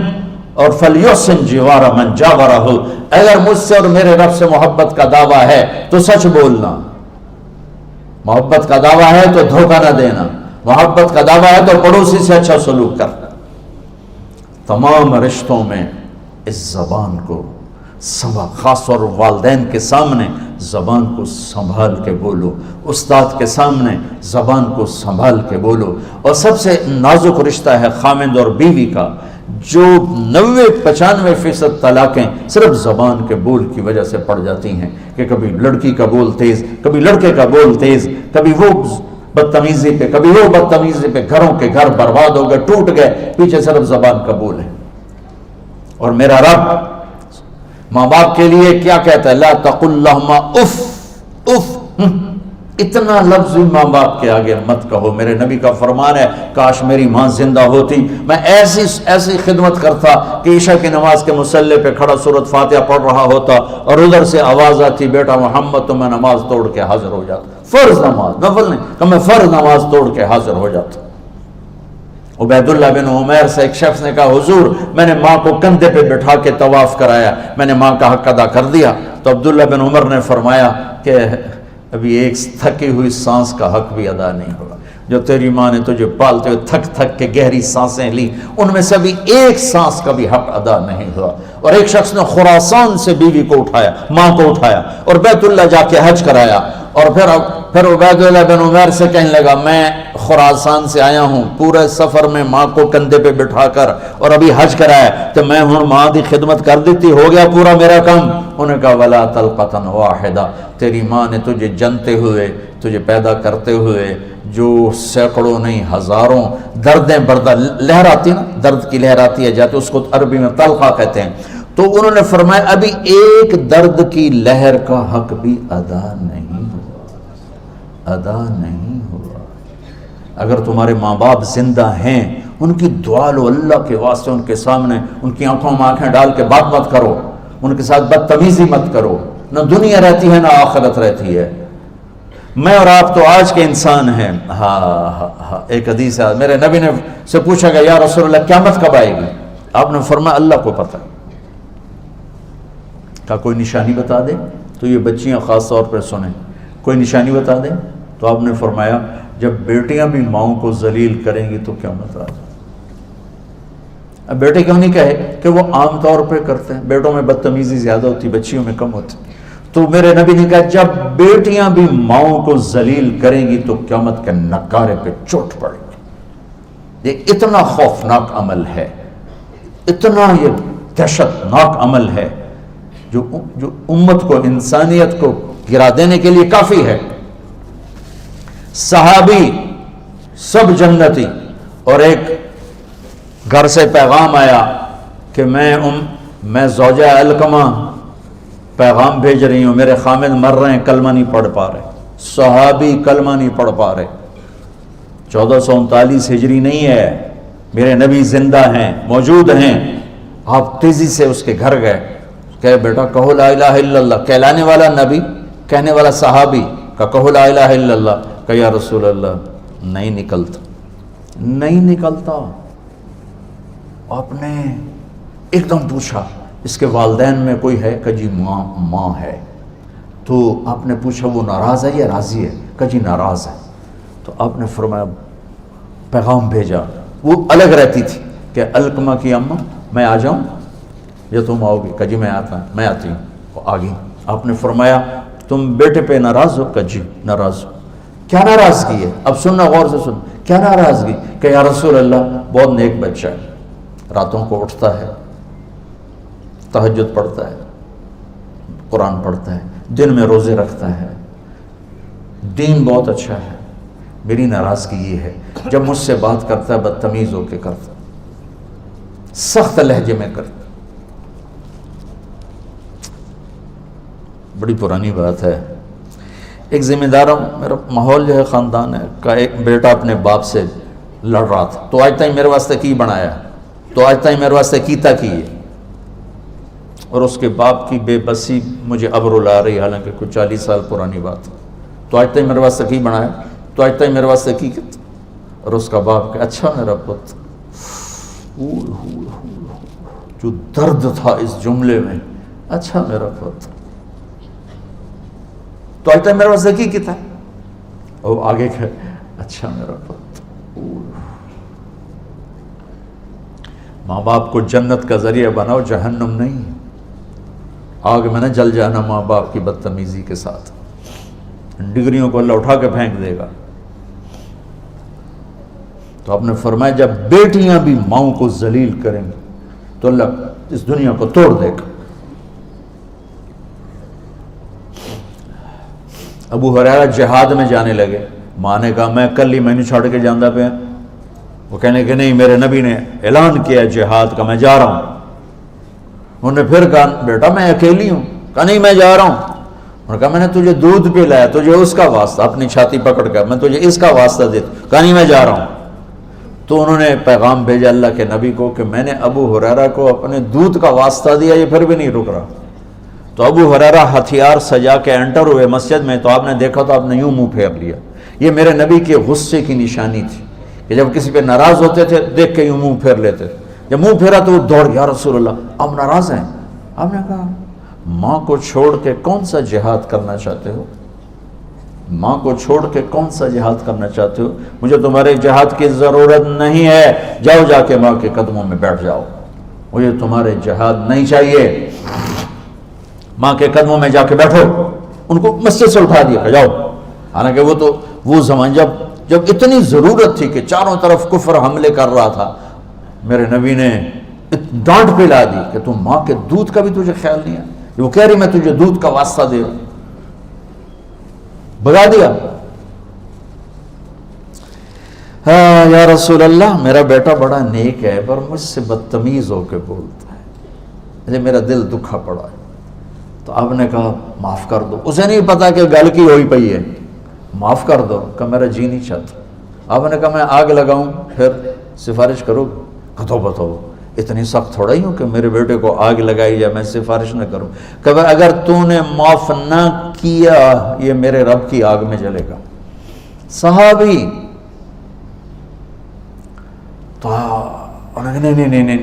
اور فَلْيُحْسِنْ جِوَارَ مَنْ جَاوَرَهُ۔ اگر مجھ سے اور میرے رب سے محبت کا دعویٰ ہے تو سچ بولنا، محبت کا دعویٰ ہے تو دھوکہ نہ دینا، محبت کا دعویٰ ہے تو پڑوسی سے اچھا سلوک کرنا۔ تمام رشتوں میں اس زبان کو خاص اور والدین کے سامنے زبان کو سنبھال کے بولو، استاد کے سامنے زبان کو سنبھال کے بولو۔ اور سب سے نازک رشتہ ہے خامند اور بیوی کا، جو 90-95% طلاقیں صرف زبان کے بول کی وجہ سے پڑ جاتی ہیں کہ کبھی لڑکی کا بول تیز، کبھی لڑکے کا بول تیز، کبھی وہ بدتمیزی پہ کبھی وہ بدتمیزی پہ، گھروں کے گھر برباد ہو گئے، ٹوٹ گئے، پیچھے صرف زبان کا بول ہے۔ اور میرا رب ماں باپ کے لیے کیا کہتا ہے؟ لا تقل لہما اف اف، اتنا لفظ ماں باپ کے آگے مت کہو۔ میرے نبی کا فرمان ہے کاش میری ماں زندہ ہوتی، میں ایسی خدمت کرتا کہ عشاء کی نماز کے مصلی پہ کھڑا سورۃ فاتحہ پڑھ رہا ہوتا اور ادھر سے آواز آتی بیٹا محمد، تو میں نماز توڑ کے حاضر ہو جاتا، فرض نماز، نفل نہیں، کہ میں فرض نماز توڑ کے حاضر ہو جاتا۔ عبید اللہ بن عمیر سے ایک شخص نے کہا حضور میں نے ماں کو کندھے پہ بٹھا کے طواف کرایا، میں نے ماں کا حق ادا کر دیا۔ تو عبداللہ بن عمر نے فرمایا کہ ابھی ایک تھکی ہوئی سانس کا حق بھی ادا نہیں ہوا۔ جو تیری ماں نے تجھے پالتے ہوئے تھک تھک کے گہری سانسیں لی، ان میں سے بھی ایک سانس کا بھی حق ادا نہیں ہوا۔ اور ایک شخص نے خراسان سے بیوی کو اٹھایا، ماں کو اٹھایا اور بیت اللہ جا کے حج کرایا، اور پھر عبید اللہ بن عمیر سے کہنے لگا میں خراسان سے آیا ہوں، پورے سفر میں ماں کو کندھے پہ بٹھا کر اور ابھی حج کرایا، تو میں ہوں ماں دی خدمت کر دیتی، ہو گیا پورا میرا کام۔ انہوں نے کہا ولا طلقۃ واحدہ، تیری ماں نے تجھے جنتے ہوئے، تجھے پیدا کرتے ہوئے جو سینکڑوں نہیں ہزاروں دردیں برداشت، لہر آتی نا، درد کی لہر آتی ہے جاتی، اس کو عربی میں طلقہ کہتے ہیں۔ تو انہوں نے فرمایا ابھی ایک درد کی لہر کا حق بھی ادا نہیں ہوا، ادا نہیں ہوا۔ اگر تمہارے ماں باپ زندہ ہیں ان کی دعا لو، اللہ کے واسطے ان کے سامنے ان کی آنکھوں میں آنکھیں ڈال کے بات مت کرو، ان کے ساتھ بدتمیزی مت کرو، نہ دنیا رہتی ہے نہ آخرت رہتی ہے۔ میں اور آپ تو آج کے انسان ہیں۔ ایک حدیث ہے، میرے نبی نے سے پوچھا گیا یا رسول اللہ قیامت کب آئے گی؟ آپ نے فرمایا اللہ کو پتہ۔ کہا کوئی نشانی بتا دے؟ تو یہ بچیاں خاص طور پر سنیں، کوئی نشانی بتا دیں؟ تو آپ نے فرمایا جب بیٹیاں بھی ماؤں کو ذلیل کریں گی تو قیامت آ جائے۔ اب بیٹے کیوں نہیں کہے کہ وہ عام طور پہ کرتے ہیں، بیٹوں میں بدتمیزی زیادہ ہوتی، بچیوں میں کم ہوتی۔ تو میرے نبی نے کہا جب بیٹیاں بھی ماؤں کو ذلیل کریں گی تو قیامت کے نکارے پہ چوٹ پڑے گی۔ یہ اتنا خوفناک عمل ہے، اتنا یہ دہشت ناک عمل ہے جو امت کو، انسانیت کو گرا دینے کے لیے کافی ہے۔ صحابی سب جنتی، اور ایک گھر سے پیغام آیا کہ میں زوجہ علقمہ پیغام بھیج رہی ہوں، میرے خامد مر رہے ہیں، کلمہ نہیں پڑھ پا رہے۔ صحابی کلمہ نہیں پڑھ پا رہے۔ 1439 ہجری نہیں ہے، میرے نبی زندہ ہیں، موجود ہیں. آپ تیزی سے اس کے گھر گئے، کہ بیٹا کہو لا الہ الا اللہ. کہلانے والا نبی، کہنے والا صحابی کا کہو لا الہ الا اللہ. کہ یا رسول اللہ نہیں نکلتا. آپ نے ایک دم پوچھا اس کے والدین میں کوئی ہے؟ کہ جی ماں ہے. تو آپ نے پوچھا وہ ناراض ہے یا راضی ہے؟ کہ جی ناراض ہے. تو آپ نے فرمایا پیغام بھیجا. وہ الگ رہتی تھی کہ علقمہ کی اماں میں آ جاؤں یا تم آؤ گی؟ کہ جی میں آتی ہوں. وہ آ گئی. آپ نے فرمایا تم بیٹے پہ ناراض ہو؟ کہ جی ناراض ہو. کیا ناراضگی ہے؟ اب سننا غور سے سن. کیا ناراضگی؟ کہ یا رسول اللہ بہت نیک بچہ ہے، راتوں کو اٹھتا ہے، تہجد پڑھتا ہے، قرآن پڑھتا ہے، دن میں روزے رکھتا ہے، دین بہت اچھا ہے. میری ناراضگی یہ ہے جب مجھ سے بات کرتا ہے بدتمیز ہو کے کرتا، سخت لہجے میں کرتا. بڑی پرانی بات ہے. ایک ذمہ داروں میرا ماحول جو ہے خاندان ہے کا ایک بیٹا اپنے باپ سے لڑ رہا تھا. تو آج تک میرے واسطے کی بنایا، تو آج تک میرے واسطے کیتا کی ہے. اور اس کے باپ کی بے بسی مجھے اب رلا رہی، حالانکہ کچھ 40 سال پرانی بات. تو آج تک میرے واسطے کی بنایا، تو آج تک میرے واسطے کی. اور اس کا باپ کہ اچھا میرا پت. جو درد تھا اس جملے میں، اچھا میرا پت تو آج تک میرے واسطے کی تھا. اور آگے کہ اچھا میرا پت. ماں باپ کو جنت کا ذریعہ بناؤ، جہنم نہیں. آگ میں نہ جل جانا ماں باپ کی بدتمیزی کے ساتھ. ڈگریوں کو اللہ اٹھا کے پھینک دے گا. تو آپ نے فرمایا جب بیٹیاں بھی ماؤں کو ذلیل کریں گی تو اللہ اس دنیا کو توڑ دے گا. ابو ہریرہ جہاد میں جانے لگے. ماں نے کہا میں کل ہی مینو چھوڑ کے جاندہ پہ. وہ کہنے کہ نہیں میرے نبی نے اعلان کیا جہاد کا، میں جا رہا ہوں. انہوں نے پھر کہا بیٹا میں اکیلی ہوں. کہا نہیں میں جا رہا ہوں. انہوں نے کہا میں نے تجھے دودھ پلایا، تجھے اس کا واسطہ، اپنی چھاتی پکڑ کر میں تجھے اس کا واسطہ دیتا. کہا نہیں میں جا رہا ہوں. تو انہوں نے پیغام بھیجا اللہ کے نبی کو کہ میں نے ابو ہریرہ کو اپنے دودھ کا واسطہ دیا، یہ پھر بھی نہیں رک رہا. تو ابو ہریرہ ہتھیار سجا کے انٹر ہوئے مسجد میں. تو آپ نے دیکھا تو آپ نے یوں منہ پھیر لیا. یہ میرے نبی کے غصے کی نشانی تھی کہ جب کسی پہ ناراض ہوتے تھے دیکھ کے یوں منہ پھیر لیتے. جب منہ پھیرا تو وہ دوڑ گیا رسول اللہ آپ ناراض ہیں. آپ نے کہا ماں کو چھوڑ کے کون سا جہاد کرنا چاہتے ہو؟ ماں کو چھوڑ کے کون سا جہاد کرنا چاہتے ہو؟ مجھے تمہارے جہاد کی ضرورت نہیں ہے، جاؤ جا کے ماں کے قدموں میں بیٹھ جاؤ. مجھے تمہارے جہاد نہیں چاہیے، ماں کے قدموں میں جا کے بیٹھو. ان کو مسجد سے اٹھا دیا کہ جاؤ. حالانکہ وہ تو وہ زمان جب اتنی ضرورت تھی کہ چاروں طرف کفر حملے کر رہا تھا، میرے نبی نے ڈانٹ پلا دی کہ تم ماں کے دودھ کا بھی تجھے خیال نہیں ہے. وہ کہہ رہی میں تجھے دودھ کا واسطہ دے رہا ہوں. بگا دیا. ہاں یا رسول اللہ میرا بیٹا بڑا نیک ہے پر مجھ سے بدتمیز ہو کے بولتا ہے، مجھے میرا دل دکھا پڑا ہے. تو آپ نے کہا معاف کر دو. اسے نہیں پتا کہ گل کی ہوئی پئی ہے. معاف کر دو. کہ میرا جی نہیں چاہتا. آپ نے کہا میں آگ لگاؤں پھر سفارش کرو؟ کہ بتاؤ اتنی سخت تھوڑا ہی ہوں کہ میرے بیٹے کو آگ لگائی جائے میں سفارش نہ کروں. کہ اگر تو نے معاف نہ کیا یہ میرے رب کی آگ میں جلے گا. صحابی تو نہیں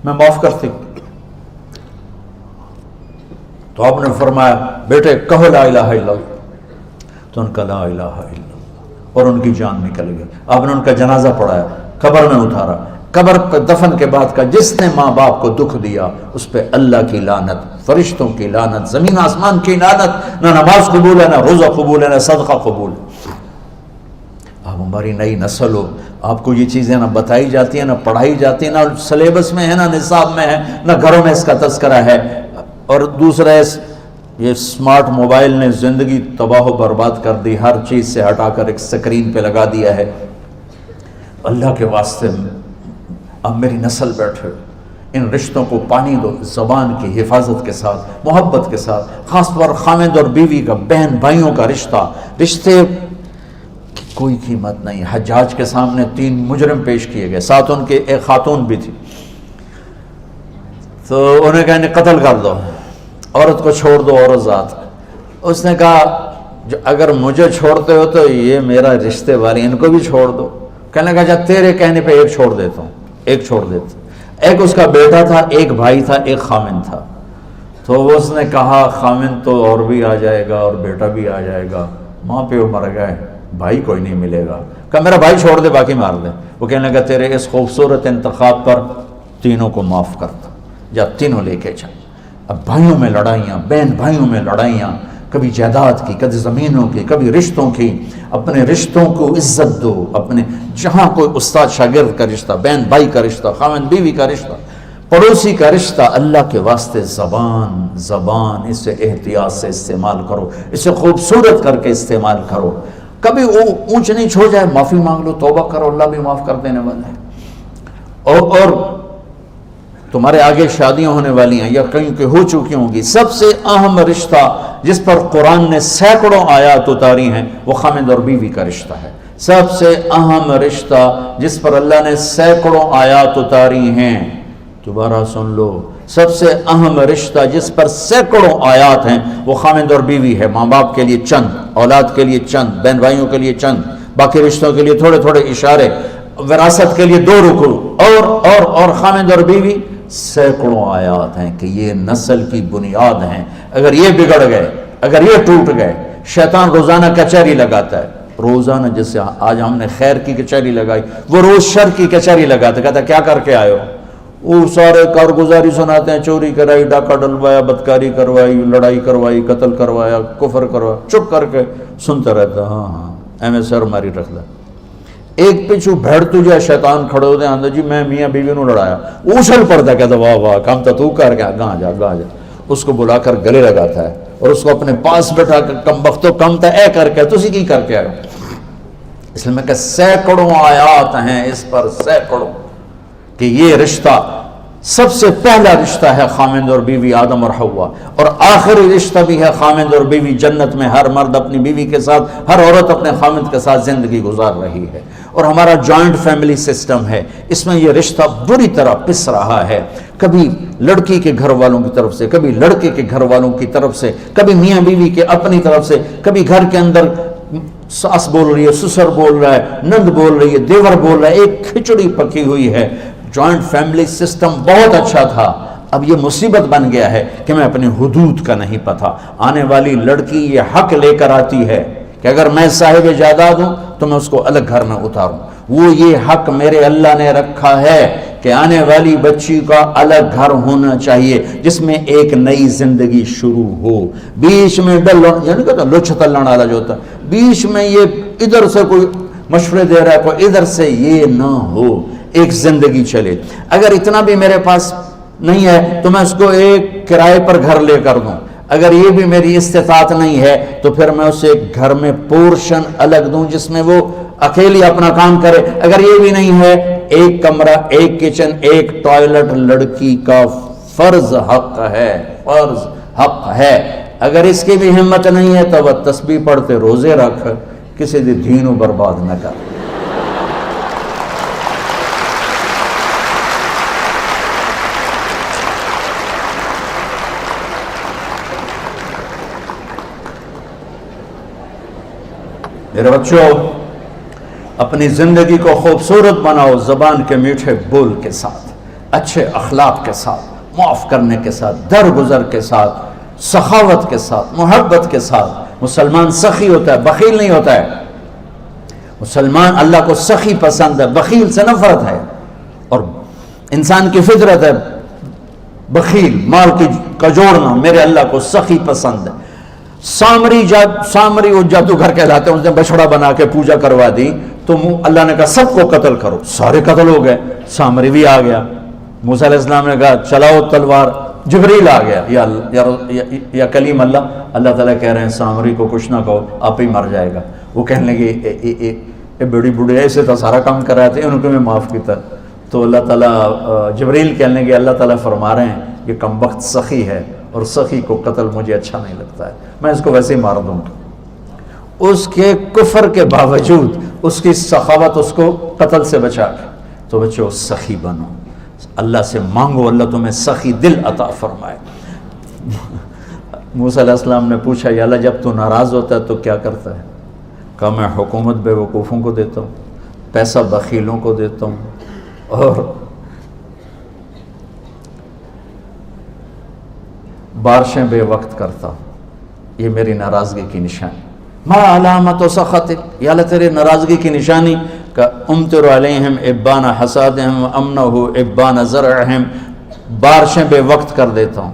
میں معاف کرتی ہوں. تو آپ نے فرمایا بیٹے کہو لا الہ الا اللہ. تو ان کا لا الہ الا اللہ اور ان کی جان نکل گئی. آپ نے ان کا جنازہ پڑھایا، قبر میں اتارا. قبر پہ دفن کے بعد کا جس نے ماں باپ کو دکھ دیا اس پہ اللہ کی لعنت، فرشتوں کی لعنت، زمین آسمان کی لعنت. نہ نماز قبول ہے، نہ روزہ قبول ہے، نہ صدقہ قبول ہے. آپ ہماری نئی نسل ہو، آپ کو یہ چیزیں نہ بتائی جاتی ہیں، نہ پڑھائی جاتی ہیں، نہ سلیبس میں ہے، نہ نصاب میں ہے، نہ گھروں میں اس کا تذکرہ ہے. اور دوسرا یہ اسمارٹ موبائل نے زندگی تباہ و برباد کر دی. ہر چیز سے ہٹا کر ایک سکرین پہ لگا دیا ہے. اللہ کے واسطے اب میری نسل بیٹھے، ان رشتوں کو پانی دو، زبان کی حفاظت کے ساتھ، محبت کے ساتھ. خاص طور خامد اور بیوی کا، بہن بھائیوں کا رشتے کوئی قیمت نہیں. حجاج کے سامنے 3 مجرم پیش کیے گئے, ساتھ ان کے ایک خاتون بھی تھی. تو انہیں کہا انہیں قتل کر دو, عورت کو چھوڑ دو, عورت ذات. اس نے کہا اگر مجھے چھوڑتے ہو تو یہ میرا رشتے والی, ان کو بھی چھوڑ دو. کہنے لگا اچھا تیرے کہنے پہ ایک چھوڑ دیتا ہوں, ایک چھوڑ دیتا. ایک اس کا بیٹا تھا, ایک بھائی تھا, ایک خامن تھا. تو اس نے کہا خامن تو اور بھی آ جائے گا اور بیٹا بھی آ جائے گا, ماں پہ وہ مر گئے, بھائی کوئی نہیں ملے گا. کہا میرا بھائی چھوڑ دے, باقی مار دے. وہ کہنے لگا تیرے اس خوبصورت انتخاب پر تینوں کو معاف کرتا, جا تینوں لے کے چل. اب بھائیوں میں لڑائیاں, بہن بھائیوں میں لڑائیاں, کبھی جائیداد کی, کبھی زمینوں کی, کبھی رشتوں کی. اپنے رشتوں کو عزت دو. اپنے جہاں کوئی استاد شاگرد کا رشتہ, بہن بھائی کا رشتہ, خاوند بیوی کا رشتہ, پڑوسی کا رشتہ, اللہ کے واسطے زبان اسے احتیاط سے استعمال کرو, اسے خوبصورت کر کے استعمال کرو. کبھی وہ اونچ نیچ ہو جائے, معافی مانگ لو, توبہ کرو, اللہ بھی معاف کر دینے والا ہے. اور تمہارے آگے شادیاں ہونے والی ہیں یا کہیں کہ ہو چکی ہوں گی, سب سے اہم رشتہ جس پر قرآن نے سینکڑوں آیات اتاری ہیں وہ خامد اور بیوی کا رشتہ ہے. سب سے اہم رشتہ جس پر اللہ نے سینکڑوں آیات اتاری ہیں, دوبارہ سن لو, سب سے اہم رشتہ جس پر سینکڑوں آیات ہیں وہ خامد اور بیوی ہے. ماں باپ کے لیے چند, اولاد کے لیے چند, بہن بھائیوں کے لیے چند, باقی رشتوں کے لیے تھوڑے تھوڑے اشارے, وراثت کے لیے 2 رکوع, اور خامد اور بیوی سینکڑوں آیات ہیں کہ یہ نسل کی بنیاد ہیں. اگر یہ بگڑ گئے, اگر یہ ٹوٹ گئے, شیطان روزانہ کچہری لگاتا ہے, روزانہ. جیسے آج ہم نے خیر کی کچہری لگائی, وہ روز شر کی کچہری لگاتا, کہتا کیا کر کے آئے ہو, وہ سارے کارگزاری سناتے ہیں, چوری کرائی, ڈاکہ ڈلوایا, بدکاری کروائی, لڑائی کروائی, قتل کروایا, کفر کروایا, چپ کر کے سنتا رہتا. ہاں ایویں سر ماری رکھ دا. ایک پچھو بھیڑ تجھے شیطان کھڑے ہوتے ہیں اندر, جی میں میاں بیوی نو لڑایا, اچھل پڑتا, کہتا واہ واہ کام تو کر گیا, گاں جا گاں جا. اس کو بلا کر گلے لگاتا ہے اور اس کو اپنے پاس بیٹھا کر کم بختو کم تا اے کر کے تسی کی کر کے آئے. اس لیے میں کہ سینکڑوں آیات ہیں اس پر, سینکڑوں, کہ یہ رشتہ سب سے پہلا رشتہ ہے خامند اور بیوی, آدم اور حوا, اور آخری رشتہ بھی ہے خامند اور بیوی. جنت میں ہر مرد اپنی بیوی کے ساتھ, ہر عورت اپنے خامند کے ساتھ زندگی گزار رہی ہے. اور ہمارا جوائنٹ فیملی سسٹم ہے, اس میں یہ رشتہ بری طرح پس رہا ہے. کبھی لڑکی کے گھر والوں کی طرف سے, کبھی لڑکے کے گھر والوں کی طرف سے, کبھی میاں بیوی کے اپنی طرف سے, کبھی گھر کے اندر ساس بول رہی ہے, سسر بول رہا ہے, نند بول رہی ہے, دیور بول رہا ہے, ایک کھچڑی پکی ہوئی ہے. جوائنٹ فیملی سسٹم بہت اچھا تھا, اب یہ مصیبت بن گیا ہے کہ میں اپنے حدود کا نہیں پتہ. آنے والی لڑکی یہ حق لے کر آتی ہے کہ اگر میں صاحب جائیداد ہوں تو میں اس کو الگ گھر میں اتاروں. وہ یہ حق میرے اللہ نے رکھا ہے کہ آنے والی بچی کا الگ گھر ہونا چاہیے جس میں ایک نئی زندگی شروع ہو. بیچ میں یعنی کہتا لچھ تلن والا جو ہوتا ہے, بیچ میں یہ ادھر سے کوئی مشورے دے رہا ہے, کوئی ادھر سے, یہ نہ ہو. ایک زندگی چلے. اگر اتنا بھی میرے پاس نہیں ہے تو میں اس کو ایک کرائے پر گھر لے کر دوں. اگر یہ بھی میری استطاعت نہیں ہے تو پھر میں اسے گھر میں پورشن الگ دوں جس میں وہ اکیلی اپنا کام کرے. اگر یہ بھی نہیں ہے, ایک کمرہ, ایک کچن, ایک ٹوائلٹ لڑکی کا فرض حق ہے, فرض حق ہے. اگر اس کی بھی ہمت نہیں ہے تو وہ تسبیح پڑھتے روزے رکھ, کسی دی دینوں برباد نہ کر. میرے بچوں, اپنی زندگی کو خوبصورت بناؤ زبان کے میٹھے بول کے ساتھ, اچھے اخلاق کے ساتھ, معاف کرنے کے ساتھ, درگزر کے ساتھ, سخاوت کے ساتھ, محبت کے ساتھ. مسلمان سخی ہوتا ہے, بخیل نہیں ہوتا ہے. مسلمان اللہ کو سخی پسند ہے, بخیل سے نفرت ہے. اور انسان کی فطرت ہے بخیل, مال کا جوڑنا. میرے اللہ کو سخی پسند ہے. سامری وہ جادوگر کہلاتے ہیں, اس نے بچڑا بنا کے پوجا کروا دی تو اللہ نے کہا سب کو قتل کرو, سارے قتل ہو گئے. سامری بھی آ گیا. موسیٰ علیہ السلام نے کہا چلاؤ تلوار. جبریل آ گیا, یا کلیم اللہ. اللہ تعالیٰ کہہ رہے ہیں سامری کو کچھ نہ کہو, آپ ہی مر جائے گا. وہ کہنے لگے بڑی بڑھیا ایسے تھا, سارا کام کر رہے تھے, ان کو میں معاف کیتا. تو اللہ تعالیٰ, جبریل کہنے لگے اللہ تعالیٰ فرما رہے ہیں یہ کمبخت سخی ہے اور سخی کو قتل مجھے اچھا نہیں لگتا ہے, میں اس کو ویسے ہی مار دوں گا. اس کے کفر کے باوجود اس کی سخاوت اس کو قتل سے بچا کے. تو بچوں سخی بنو، اللہ سے مانگو اللہ تمہیں سخی دل عطا فرمائے. موسیٰ علیہ السلام نے پوچھا یا اللہ جب تو ناراض ہوتا ہے تو کیا کرتا ہے؟ کہا میں حکومت بے وقوفوں کو دیتا ہوں، پیسہ بخیلوں کو دیتا ہوں، اور بارشیں بے وقت کرتا ہوں. یہ میری ناراضگی کی نشانی. ما علامت و سخط، یا اللہ تیرے ناراضگی کی نشانی کہ امطر علیہم ابان حسادہم امنہ ابان زرعہم، بارشیں بے وقت کر دیتا ہوں.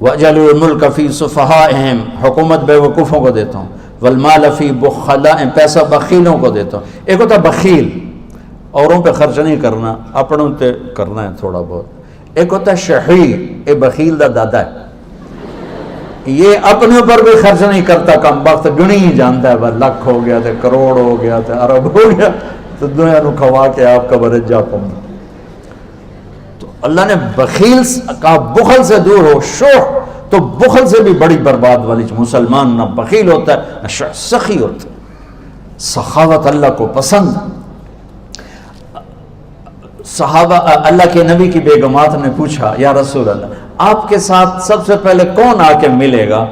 وَأَجْعَلُ الْمُلْكَ فِي صُفَحَائِهِمْ، حکومت بے وقوفوں کو دیتا ہوں. وَالْمَالَ فِي بُخَلَائِهِمْ، پیسہ بخیلوں کو دیتا ہوں. ایک ہوتا بخیل، اوروں پہ خرچ نہیں کرنا، اپنوں پہ کرنا ہے تھوڑا بہت. ایک ہوتا شحیح، اے بخیل دا دادا ہے، یہ اپنے اوپر بھی خرچ نہیں کرتا، کم وقت گنی ہی جانتا ہے، بس لاکھ ہو گیا تھے، کروڑ ہو گیا تھے، ارب ہو گیا تو دنیا نو کھوا کے آپ کا برج جا پاؤں. تو اللہ نے بخیل کا بخل سے دور ہو. شوہ تو بخل سے بھی بڑی برباد والی. مسلمان نہ بخیل ہوتا ہے نہ سخی ہوتا ہے. سخاوت اللہ کو پسند. صحابہ اللہ کے نبی کی بیگمات نے پوچھا یا رسول اللہ آپ کے ساتھ سب سے پہلے کون آ کے ملے گا،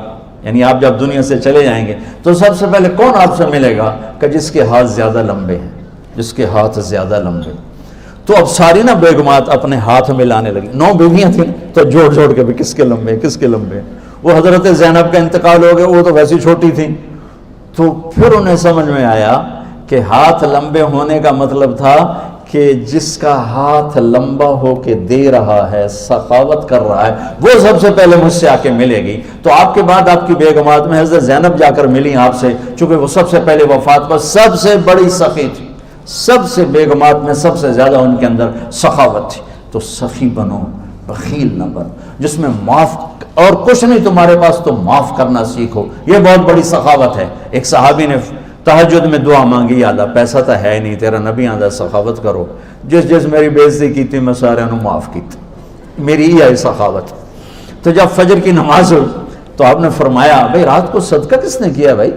یعنی آپ جب دنیا سے چلے جائیں گے تو سب سے پہلے کون آپ سے ملے گا؟ کہ جس کے ہاتھ زیادہ لمبے ہیں، جس کے ہاتھ زیادہ لمبے. تو اب ساری نا بیگمات اپنے ہاتھ ملانے لگی. 9 بیویاں تھیں تو جوڑ جوڑ کے بھی کس کے لمبے کس کے لمبے. وہ حضرت زینب کا انتقال ہو گیا، وہ تو ویسی چھوٹی تھیں. تو پھر انہیں سمجھ میں آیا کہ ہاتھ لمبے ہونے کا مطلب تھا کہ جس کا ہاتھ لمبا ہو کے دے رہا ہے، سخاوت کر رہا ہے، وہ سب سے پہلے مجھ سے آ کے ملے گی. تو آپ کے بعد آپ کی بیگمات میں حضرت زینب جا کر ملی آپ سے، چونکہ وہ سب سے پہلے وفات پر سب سے بڑی سخی تھی. سب سے بیگمات میں سب سے زیادہ ان کے اندر سخاوت تھی. تو سخی بنو، بخیل نہ بنو، جس میں معاف اور کچھ نہیں تمہارے پاس تو معاف کرنا سیکھو. یہ بہت بڑی سخاوت ہے. ایک صحابی نے تہجد میں دعا مانگی، یا اللہ پیسہ تو ہے نہیں، تیرا نبی آدھا سخاوت کرو، جس میری بے عزتی کی تھی میں سارے انہوں معاف کی تھی، میری ہی آئی سخاوت. تو جب فجر کی نماز ہوئی تو آپ نے فرمایا بھائی رات کو صدقہ کس نے کیا بھائی؟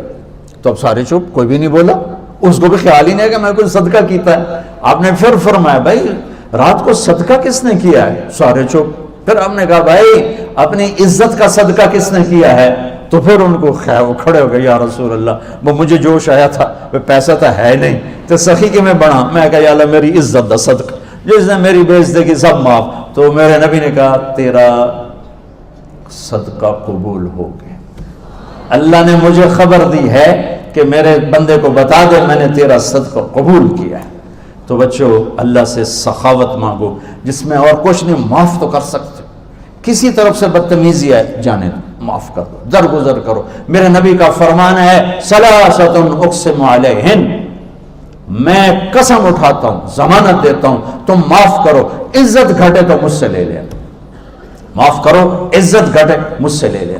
تو اب سارے چپ، کوئی بھی نہیں بولا، اس کو بھی خیال ہی نہیں ہے کہ میں کوئی صدقہ کیتا ہے. آپ نے پھر فرمایا بھائی رات کو صدقہ کس نے کیا ہے؟ سارے چپ. پھر آپ نے کہا بھائی اپنی عزت کا صدقہ کس نے کیا ہے؟ تو پھر ان کو وہ کھڑے ہو گئے، یا رسول اللہ وہ مجھے جوش آیا تھا، پیسہ تو ہے نہیں تو سخی کے میں بڑھا. میں کہا یا اللہ میری عزت دا صدقہ، جس نے میری بے عزتی کی سب معاف. تو میرے نبی نے کہا تیرا صدقہ قبول ہو گیا، اللہ نے مجھے خبر دی ہے کہ میرے بندے کو بتا دے میں نے تیرا صدقہ قبول کیا ہے. تو بچوں اللہ سے سخاوت مانگو، جس میں اور کچھ نہیں، معاف تو کر سکتے. کسی طرف سے بدتمیزی ہے جانے دو، معاف کر دو، درگزر کرو. میرے نبی کا فرمان ہے ثلاثۃ اقسم علیہن، میں قسم اٹھاتا ہوں، ضمانت دیتا ہوں تم معاف کرو، عزت گھٹے تو مجھ سے لے لے. معاف کرو، عزت گھٹے مجھ سے لے لے.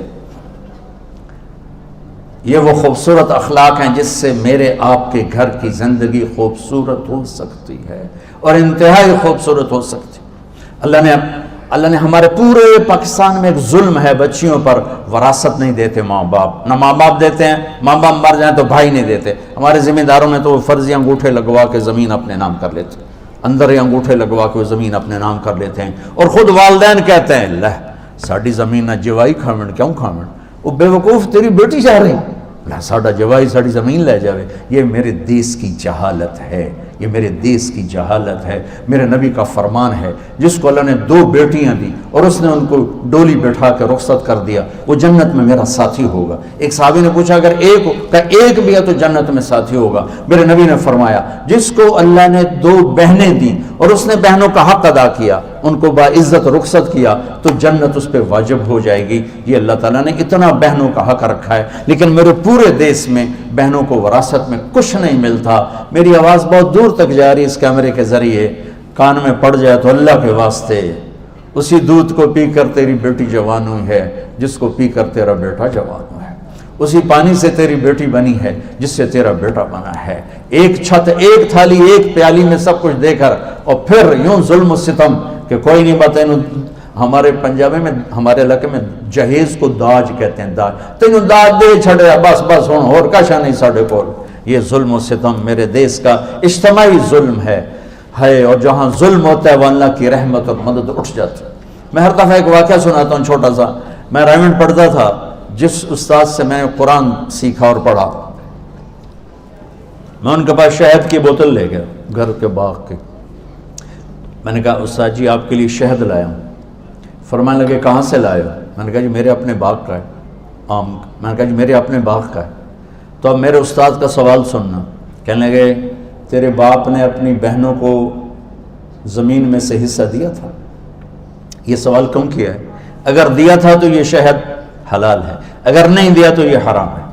یہ وہ خوبصورت اخلاق ہیں جس سے میرے آپ کے گھر کی زندگی خوبصورت ہو سکتی ہے اور انتہائی خوبصورت ہو سکتی. اللہ نے ہمارے پورے پاکستان میں ایک ظلم ہے، بچیوں پر وراثت نہیں دیتے ماں باپ. نہ ماں باپ دیتے ہیں، ماں باپ مر جائیں تو بھائی نہیں دیتے. ہمارے ذمہ داروں میں تو وہ فرضی انگوٹھے لگوا کے زمین اپنے نام کر لیتے ہیں، اندر ہی انگوٹھے لگوا کے وہ زمین اپنے نام کر لیتے ہیں. اور خود والدین کہتے ہیں لہ ساڑی زمین نہ جوائی کھاویں، کیوں کھاویں؟ وہ بے وقوف تیری بیٹی جا رہی، ساڑا جوائی ساڑی زمین لے جاوے. یہ میرے دیس کی جہالت ہے، یہ میرے دیس کی جہالت ہے. میرے نبی کا فرمان ہے جس کو اللہ نے 2 بیٹیاں دی اور اس نے ان کو ڈولی بیٹھا کے رخصت کر دیا، وہ جنت میں میرا ساتھی ہوگا. ایک صحابی نے پوچھا اگر ایک بھی ہے تو جنت میں ساتھی ہوگا. میرے نبی نے فرمایا جس کو اللہ نے 2 بہنیں دی اور اس نے بہنوں کا حق ادا کیا، ان کو باعزت رخصت کیا، تو جنت اس پہ واجب ہو جائے گی. یہ اللہ تعالیٰ نے اتنا بہنوں کا حق رکھا ہے. لیکن میرے پورے دیس میں بہنوں کو وراثت میں کچھ نہیں ملتا. میری آواز بہت دور تک جا رہی اس کیمرے کے ذریعے، کان میں پڑ جائے تو اللہ کے واسطے اسی دودھ کو پی کر تیری بیٹی جوان ہوئی ہے جس کو پی کر تیرا بیٹا جوان ہوا ہے. اسی پانی سے تیری بیٹی بنی ہے جس سے تیرا بیٹا بنا ہے. ایک چھت، ایک تھالی، ایک پیالی میں سب کچھ دے کر اور پھر یوں ظلم و ستم کہ کوئی نہیں بات ہمارے پنجابی میں ہمارے علاقے میں جہیز کو داج کہتے ہیں. داج تینوں داج دے چھڑیا بس بس ہوں اور کشا نہیں ساڑھے کول. یہ ظلم و ستم میرے دیس کا اجتماعی ظلم ہے. اور جہاں ظلم ہوتا ہے وہ اللہ کی رحمت اور مدد اٹھ جاتی ہے. میں ہر دفعہ ایک واقعہ سناتا ہوں چھوٹا سا. میں رائمنڈ پڑھتا تھا, جس استاد سے میں قرآن سیکھا اور پڑھا, میں ان کے پاس شہد کی بوتل لے گیا گھر کے باغ کی. میں نے کہا استاد جی آپ کے لیے شہد لایا ہوں. فرمانے لگے کہاں سے لائے ہو؟ میں نے کہا جی میرے اپنے باغ کا ہے آم. میں نے کہا جی میرے اپنے باغ کا ہے. تو اب میرے استاد کا سوال سننا. کہنے لگے تیرے باپ نے اپنی بہنوں کو زمین میں سے حصہ دیا تھا؟ یہ سوال کیوں کیا ہے؟ اگر دیا تھا تو یہ شہد حلال ہے, اگر نہیں دیا تو یہ حرام ہے.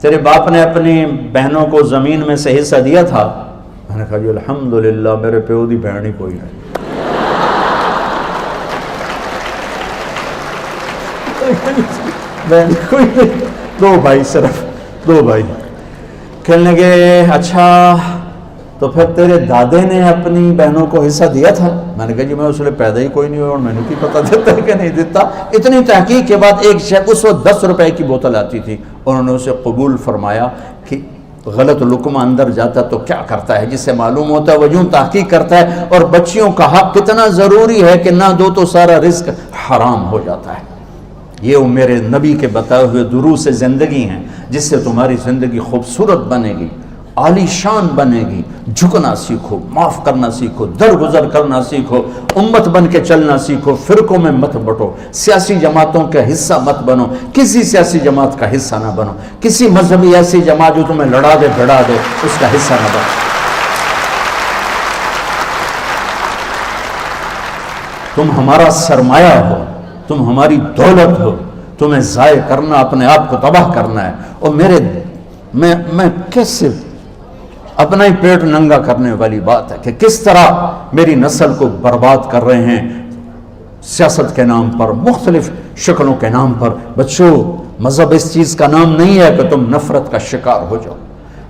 تیرے باپ نے اپنی بہنوں کو زمین میں سے حصہ دیا تھا؟ میں نے کہا جی الحمدللہ میرے پیو دی بہن ہی کوئی نہیں. بہن کوئی نہیں, 2 بھائی, صرف 2 بھائی. کہنے لگے اچھا تو پھر تیرے دادے نے اپنی بہنوں کو حصہ دیا تھا؟ میں نے کہا جی میں اس لیے پیدا ہی کوئی نہیں ہوا اور میں نے کی پتہ دیتا ہے کہ نہیں دیتا. اتنی تحقیق کے بعد ایک شخص, اس وقت 10 روپے کی بوتل آتی تھی, انہوں نے اسے قبول فرمایا کہ غلط لقمہ اندر جاتا تو کیا کرتا ہے, جس سے معلوم ہوتا ہے وہ یوں تحقیق کرتا ہے. اور بچیوں کا حق کتنا ضروری ہے کہ نہ دو تو سارا رزق حرام ہو جاتا ہے. یہ وہ میرے نبی کے بتائے ہوئے دروس زندگی ہیں جس سے تمہاری زندگی خوبصورت بنے گی, عالی شان بنے گی. جھکنا سیکھو, معاف کرنا سیکھو, درگزر کرنا سیکھو, امت بن کے چلنا سیکھو. فرقوں میں مت بٹو, سیاسی جماعتوں کا حصہ مت بنو, کسی سیاسی جماعت کا حصہ نہ بنو, کسی مذہبی ایسی جماعت جو تمہیں لڑا دے بھڑا دے اس کا حصہ نہ بنو. تم ہمارا سرمایہ ہو, تم ہماری دولت ہو, تمہیں ضائع کرنا اپنے آپ کو تباہ کرنا ہے. اور میں کیسے اپنا ہی پیٹ ننگا کرنے والی بات ہے کہ کس طرح میری نسل کو برباد کر رہے ہیں سیاست کے نام پر, مختلف شکلوں کے نام پر. بچوں, مذہب اس چیز کا نام نہیں ہے کہ تم نفرت کا شکار ہو جاؤ.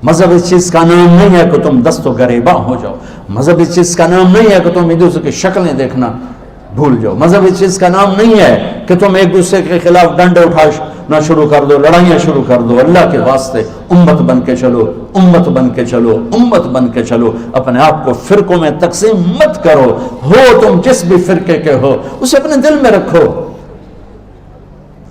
مذہب اس چیز کا نام نہیں ہے کہ تم دست و گریباں ہو جاؤ. مذہب اس چیز کا نام نہیں ہے کہ تم ایک دوسرے کی شکلیں دیکھنا بھول جاؤ. مذہب اس چیز کا نام نہیں ہے کہ تم ایک دوسرے کے خلاف ڈنڈے اٹھانا شروع کر دو, لڑائیاں شروع کر دو. اللہ کے واسطے امت بن کے چلو, امت بن کے چلو, امت بن کے چلو. اپنے آپ کو فرقوں میں تقسیم مت کرو. ہو تم جس بھی فرقے کے ہو اسے اپنے دل میں رکھو,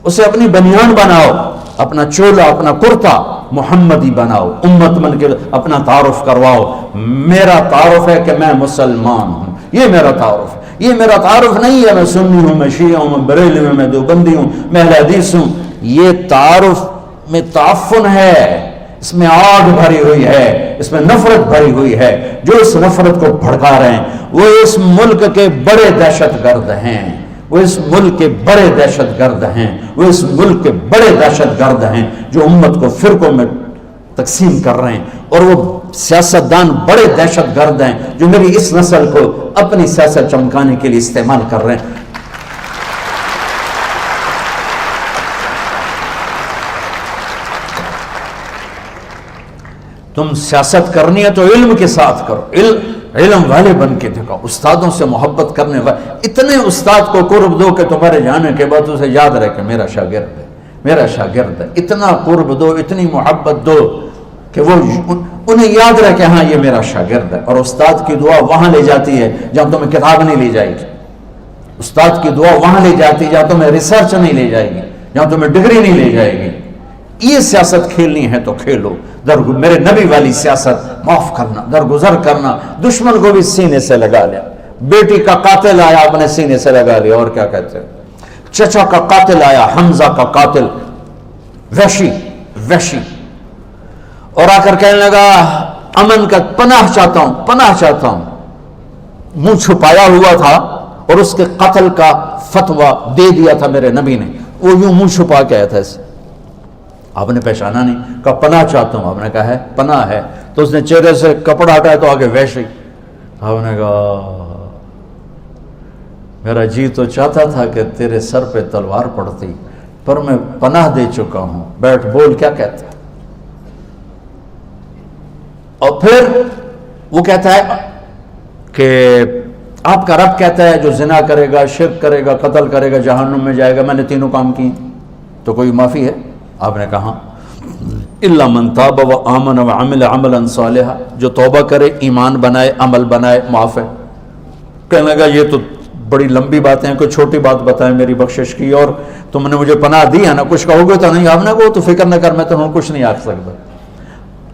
اسے اپنی بنیان بناؤ, اپنا چولا اپنا کرتا محمدی بناؤ. امت بن کے اپنا تعارف کرواؤ. میرا تعارف ہے کہ میں مسلمان ہوں, یہ میرا تعارف ہے. یہ میرا تعارف نہیں ہے میں سنی ہوں, میں شیعہ ہوں, میں بریلوی ہوں, میں دیوبندی ہوں, میں اہل حدیث ہوں. یہ تعارف میں تعفن ہے, اس میں آگ بھری ہوئی ہے, اس میں نفرت بھری ہوئی ہے. جو اس نفرت کو بھڑکا رہے ہیں وہ اس ملک کے بڑے دہشت گرد ہیں, وہ اس ملک کے بڑے دہشت گرد ہیں, وہ اس ملک کے بڑے دہشت گرد ہیں جو امت کو فرقوں میں تقسیم کر رہے ہیں. اور وہ سیاستدان بڑے دہشت گرد ہیں جو میری اس نسل کو اپنی سیاست چمکانے کے لیے استعمال کر رہے ہیں. تم سیاست کرنی ہے تو علم کے ساتھ کرو, علم والے بن کے دکھاؤ, استادوں سے محبت کرنے والے. اتنے استاد کو قرب دو کہ تمہارے جانے کے بعد اسے یاد رہے کہ میرا شاگرد ہے, میرا شاگرد ہے. اتنا قرب دو, اتنی محبت دو کہ وہ انہیں یاد رہے کہ ہاں یہ میرا شاگرد ہے. اور استاد کی دعا وہاں لے جاتی ہے جہاں تمہیں کتاب نہیں لے جائے گی. استاد کی دعا وہاں لے جاتی ہے جہاں تمہیں ریسرچ نہیں لے جائے گی, جہاں تمہیں ڈگری نہیں لے جائے گی. یہ سیاست کھیلنی ہے تو کھیلو. میرے نبی والی سیاست, معاف کرنا, درگزر کرنا, دشمن کو بھی سینے سے لگا لیا. بیٹی کا قاتل آیا اپنے سینے سے لگا لیا, اور کیا کہتے ہیں, چچا کا قاتل آیا, حمزہ کا قاتل, وحشی, اور آ کر کہنے لگا امن کا پناہ چاہتا ہوں, پناہ چاہتا ہوں. منہ چھپایا ہوا تھا اور اس کے قتل کا فتویٰ دے دیا تھا میرے نبی نے. وہ یوں منہ چھپا کے آیا تھا اسے, آپ نے پہچانا نہیں. کہا پناہ چاہتا ہوں. آپ نے کہا ہے پناہ ہے. تو اس نے چہرے سے کپڑا ہٹایا تو آگے وحشی. آپ نے کہا میرا جی تو چاہتا تھا کہ تیرے سر پہ تلوار پڑتی, پر میں پناہ دے چکا ہوں, بیٹھ بول کیا کہتا ہے. اور پھر وہ کہتا ہے کہ آپ کا رب کہتا ہے جو زنا کرے گا، شرک کرے گا، قتل کرے گا، جہنم میں جائے گا، میں نے تینوں کام کیے تو کوئی معافی ہے؟ آپ نے کہا الا من تاب وآمن وعمل عملا صالحا، جو توبہ کرے، ایمان بنائے، عمل بنائے، معاف ہے۔ کہنے لگا یہ تو بڑی لمبی باتیں ہیں، کوئی چھوٹی بات بتائیں میری بخشش کی، اور تم نے مجھے پناہ دی ہے نا، کچھ کہو گے تو نہیں؟ آپ نے کہو تو فکر نہ کر، میں تمہیں کچھ نہیں آکھ سکتا۔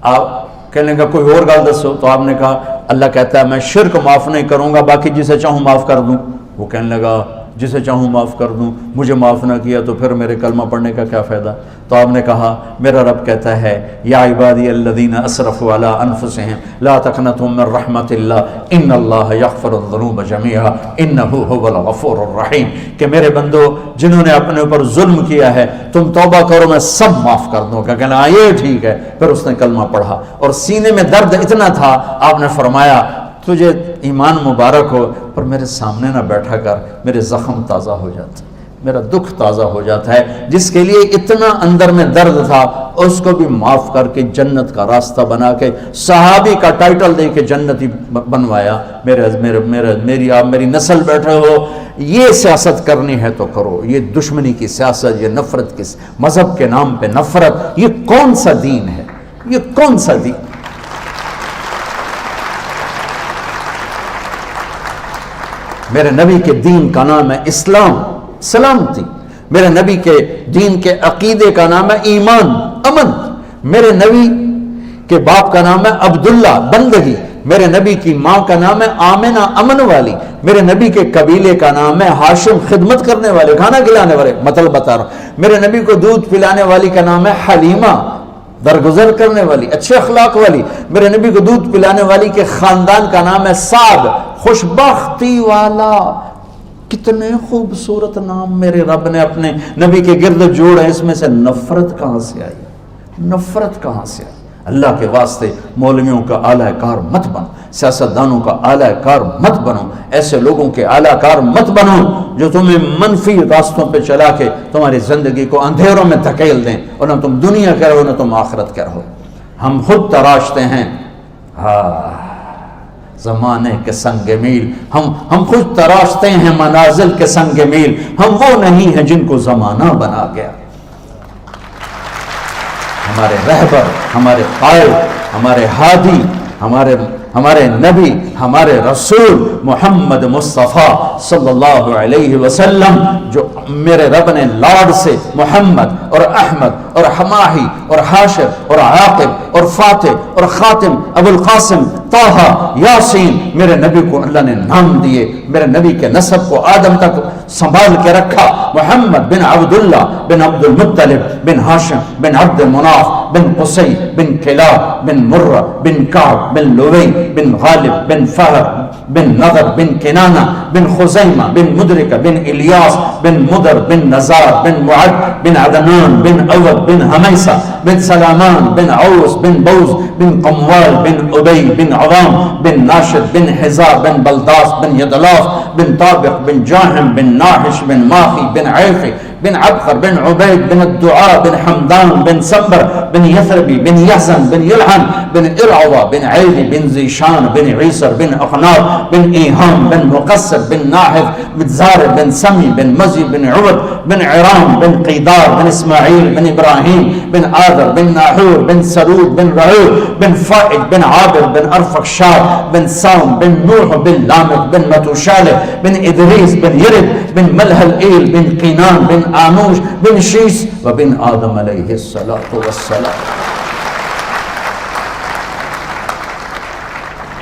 آپ کہنے لگا کوئی اور گل دسو، تو آپ نے کہا اللہ کہتا ہے میں شرک معاف نہیں کروں گا، باقی جسے چاہوں معاف کر دوں۔ وہ کہنے لگا جسے چاہوں معاف کر دوں، مجھے معاف نہ کیا تو پھر میرے کلمہ پڑھنے کا کیا فائدہ؟ تو آپ نے کہا میرا رب کہتا ہے یا عبادی الذین اسرفوا علی انفسہم لا تقنطوا من رحمت اللہ ان اللہ یغفر الذنوب جميعا انہ هو الغفور الرحیم، کہ میرے بندو جنہوں نے اپنے اوپر ظلم کیا ہے تم توبہ کرو میں سب معاف کر دوں گا۔ کہنا یہ ٹھیک ہے، پھر اس نے کلمہ پڑھا اور سینے میں درد اتنا تھا، آپ نے فرمایا تجھے ایمان مبارک ہو پر میرے سامنے نہ بیٹھا کر، میرے زخم تازہ ہو جاتے، میرا دکھ تازہ ہو جاتا ہے۔ جس کے لیے اتنا اندر میں درد تھا اس کو بھی معاف کر کے جنت کا راستہ بنا کے صحابی کا ٹائٹل دے کے جنتی بنوایا۔ میری نسل بیٹھے ہو، یہ سیاست کرنی ہے تو کرو، یہ دشمنی کی سیاست، یہ نفرت کی مذہب کے نام پہ نفرت، یہ کون سا دین ہے؟ یہ کون سا دین؟ میرے نبی کے دین کا نام ہے اسلام، سلامتی۔ میرے نبی کے دین کے عقیدے کا نام ہے ایمان، امن۔ میرے نبی کے باپ کا نام ہے عبداللہ، بندگی۔ میرے نبی کی ماں کا نام ہے آمنہ، امن والی۔ میرے نبی کے قبیلے کا نام ہے ہاشم، خدمت کرنے والے، کھانا کھلانے والے، مطلب بتا رہا ہوں۔ میرے نبی کو دودھ پلانے والی کا نام ہے حلیمہ، درگزر کرنے والی، اچھے اخلاق والی۔ میرے نبی کو دودھ پلانے والی کے خاندان کا نام ہے سعد، خوشبختی والا۔ کتنے خوبصورت نام میرے رب نے اپنے نبی کے گرد جوڑے، اس میں سے نفرت کہاں سے آئی؟ نفرت کہاں سے آئی؟ اللہ کے واسطے مولویوں کا اعلی کار مت بنو، سیاستدانوں کا اعلی کار مت بنو، ایسے لوگوں کے اعلی کار مت بنو جو تمہیں منفی راستوں پہ چلا کے تمہاری زندگی کو اندھیروں میں دھکیل دیں، اور نہ تم دنیا کے رہو نہ تم آخرت کے رہو۔ ہم خود تراشتے ہیں زمانے کے سنگ میل، ہم خود تراشتے ہیں منازل کے سنگ میل، ہم وہ نہیں ہیں جن کو زمانہ بنا گیا۔ ہمارے رہبر، ہمارے قائد، ہمارے ہادی، ہمارے نبی، ہمارے رسول محمد مصطفیٰ صلی اللہ علیہ وسلم، جو میرے رب نے لاڈ سے محمد اور احمد اور حماہی اور حاشر اور عاقب اور فاتح اور خاتم ابو القاسم طہ یاسین، میرے نبی کو اللہ نے نام دیے، میرے نبی کے نسب کو آدم تک سنبھال کے رکھا۔ محمد بن عبداللہ بن عبد المطلب بن ہاشم بن عبد مناف بن قصی بن کلاب بن مرہ بن کعب بن لوی بن غالب بن فہر بن نضر بن کنانہ بن خزیمہ بن مدرکہ بن الیاس بن مدر بن نزار بن معد بن عدنان بن عود بن حمیسہ بن سلامان بن عوس بن بوز بن قموال بن عبی بن عوام بن ناشد بن حزار بن بلداس بن یدلاف بن طابق بن جاہم بن ناحش بن ماخی بن عیفی بن عبقر بن عبید بن الدعاء بن حمدان بن سمبر بن یثربی بن یحزن بن یلحن بن ارعوہ بن عیلی بن زیشان بن عیسر بن اخناب بن ایہام بن مقصر بن ناحف بن زارب بن سمی بن مزی بن عبد بن عرام بن قیدار بن اسماعیل بن ابراہیم بن آدر بن ناحور بن سرود بن رعود بن فائد بن عابر بن ارفخشاد بن سام بن نوح بن لامک بن متوشالح بن ادریس بن یرد بن ملحل ایل بن قینان بن آنوش بن شیس و بن آدم علیہ السلام۔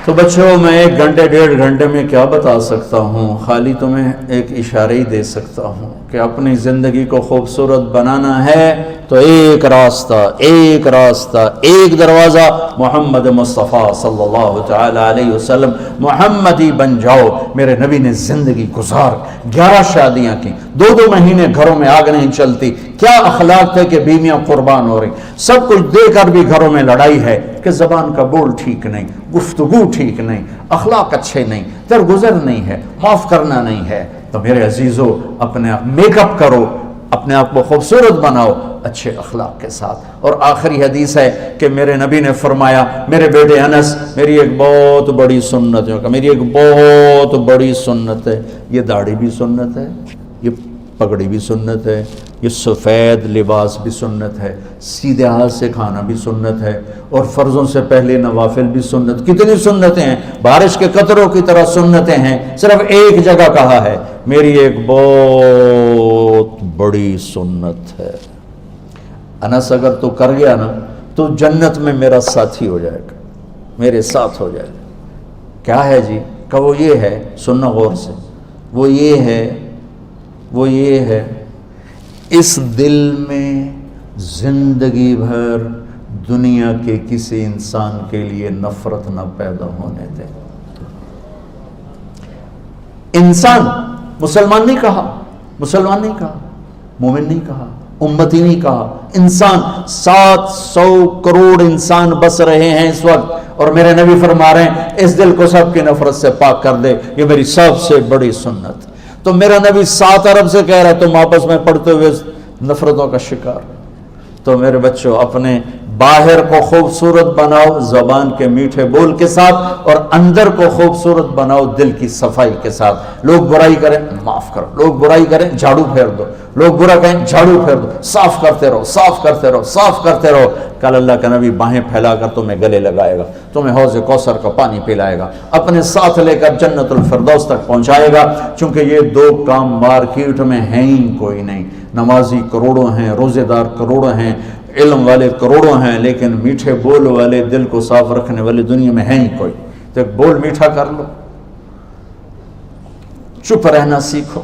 تو بچوں میں 1 گھنٹے 1.5 گھنٹے میں کیا بتا سکتا ہوں، خالی تمہیں ایک اشارہ ہی دے سکتا ہوں کہ اپنی زندگی کو خوبصورت بنانا ہے تو ایک راستہ، ایک دروازہ محمد مصطفیٰ صلی اللہ تعالی علیہ وسلم، محمدی بن جاؤ۔ میرے نبی نے زندگی گزار 11 شادیاں کی، 2 مہینے گھروں میں آگ نہیں چلتی۔ کیا اخلاق تھے کہ بیویاں قربان ہو رہی، سب کچھ دے کر بھی گھروں میں لڑائی ہے کہ زبان کا بول ٹھیک نہیں، گفتگو ٹھیک نہیں، اخلاق اچھے نہیں، درگزر نہیں ہے، معاف کرنا نہیں ہے۔ تو میرے عزیزو اپنے میک اپ کرو، اپنے آپ کو خوبصورت بناؤ اچھے اخلاق کے ساتھ۔ اور آخری حدیث ہے کہ میرے نبی نے فرمایا، میرے بیٹے انس، میری ایک بہت بڑی سنت ہے، میری ایک بہت بڑی سنت ہے، یہ داڑھی بھی سنت ہے، یہ پگڑی بھی سنت ہے، یہ سفید لباس بھی سنت ہے، سیدھے ہاتھ سے کھانا بھی سنت ہے، اور فرضوں سے پہلے نوافل بھی سنت۔ کتنی سنتیں ہیں، بارش کے قطروں کی طرح سنتیں ہیں۔ صرف ایک جگہ کہا ہے میری ایک بہت بڑی سنت ہے۔ انس اگر تو کر گیا نا تو جنت میں میرا ساتھی ہو جائے گا، میرے ساتھ ہو جائے گا۔ کیا ہے جی؟ کہ وہ یہ ہے، سننا غور سے، وہ یہ ہے اس دل میں زندگی بھر دنیا کے کسی انسان کے لیے نفرت نہ پیدا ہونے دے۔ انسان، مسلمان نہیں کہا، مسلمان نہیں کہا، مومن نہیں کہا، امتی نہیں کہا، انسان، 700 کروڑ انسان بس رہے ہیں اس وقت، اور میرے نبی فرما رہے ہیں اس دل کو سب کی نفرت سے پاک کر دے، یہ میری سب سے بڑی سنت۔ تو میرا نبی 7 ارب سے کہہ رہا ہے تم آپس میں پڑھتے ہوئے نفرتوں کا شکار۔ تو میرے بچوں، اپنے باہر کو خوبصورت بناؤ زبان کے میٹھے بول کے ساتھ، اور اندر کو خوبصورت بناؤ دل کی صفائی کے ساتھ۔ لوگ برائی کریں معاف کرو، لوگ برائی کریں جھاڑو پھیر دو، لوگ برا کہیں جھاڑو پھیر دو، صاف کرتے رہو، صاف کرتے رہو، صاف کرتے رہو۔ کل اللہ کا نبی باہیں پھیلا کر تمہیں گلے لگائے گا، تمہیں حوض کوثر کا پانی پلائے گا، اپنے ساتھ لے کر جنت الفردوس تک پہنچائے گا، چونکہ یہ 2 کام مارکیٹ میں ہیں ہی کوئی نہیں۔ نمازی کروڑوں ہیں، روزے دار کروڑوں ہیں، علم والے کروڑوں ہیں، لیکن میٹھے بول والے، دل کو صاف رکھنے والے دنیا میں ہیں ہی کوئی۔ تو ایک بول میٹھا کر لو، چپ رہنا سیکھو۔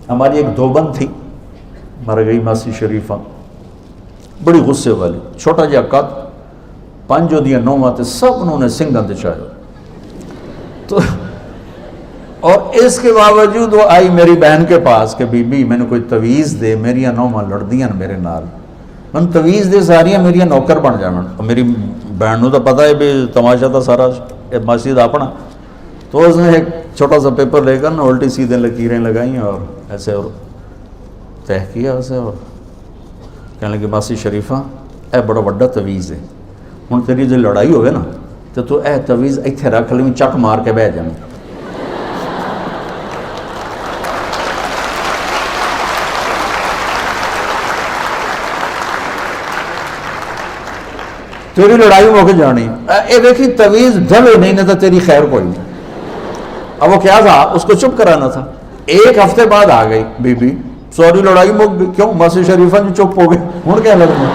ہماری ایک دوبند تھی، مر گئی ماسی شریفہ، بڑی غصے والی، چھوٹا جا قد، 5 دیا 9 ماتے سب انہوں نے سنگھا دچایا۔ تو اور اس کے باوجود وہ آئی میری بہن کے پاس کہ بی بی میں نے کوئی تویز دے، میری 9 ماں لڑدیاں میرے نال، من تویز دے ساریاں میری نوکر بن جائیں۔ میری بہن نو تو پتا ہے بھی تماشا تھا سارا مسجد اپنا، تو اس نے ایک چھوٹا سا پیپر لے کر نا الٹی سیدھے لکیریں لگائیں اور ایسے اور تہ کیا اسے، اور کہنے لگے ماسی شریفہ اے بڑا بڑا تویز ہے، ہوں تیری جو لڑائی ہوئے نا تو اے تویز ایتھے رکھ لیں، چک مار کے بہ جائیں۔ تیری لڑائی ہو کے جانی، اے دیکھی تویز ڈھلے نہیں تو تیری خیر کوئی نہیں۔ اب وہ کیا تھا، اس کو چپ کرانا تھا۔ 1 ہفتے بعد آ گئی بی بی، سوری لڑائی مک گئی، کیوں ماسی شریفہ جو چپ ہو گئی، ہوں کیا لگنا۔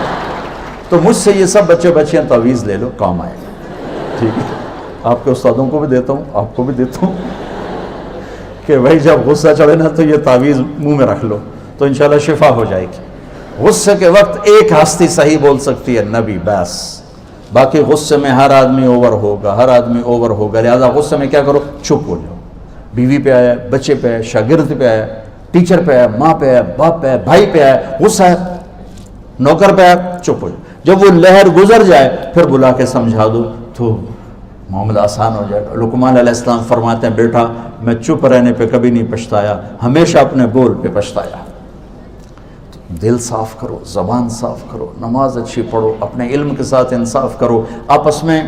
تو مجھ سے یہ سب بچے بچیاں تویز لے لو، کام آئے گا، ٹھیک ہے۔ آپ کے استادوں کو بھی دیتا ہوں، آپ کو بھی دیتا ہوں کہ بھائی جب غصہ چڑھے نا تو یہ تعویذ منہ میں رکھ لو تو انشاءاللہ شفا ہو جائے گی۔ غصے کے وقت ایک ہستی صحیح بول سکتی ہے، نبی، بس۔ باقی غصے میں ہر آدمی اوور ہوگا، ہر آدمی اوور ہوگا، لہذا غصے میں کیا کرو، چپ ہو جاؤ۔ بیوی پہ آیا، بچے پہ آیا، شاگرد پہ آیا، ٹیچر پہ آیا، ماں پہ آیا، باپ پہ آیا، بھائی پہ آیا، غصہ ہے، نوکر پہ آیا، چپ ہو جاؤ۔ جب وہ لہر گزر جائے پھر بلا کے سمجھا دو تو معاملہ آسان ہو جائے گا۔ لقمان علیہ السلام فرماتے ہیں، بیٹا میں چپ رہنے پہ کبھی نہیں پچھتایا، ہمیشہ اپنے بول پہ پچھتایا۔ دل صاف کرو، زبان صاف کرو، نماز اچھی پڑھو، اپنے علم کے ساتھ انصاف کرو۔ آپس میں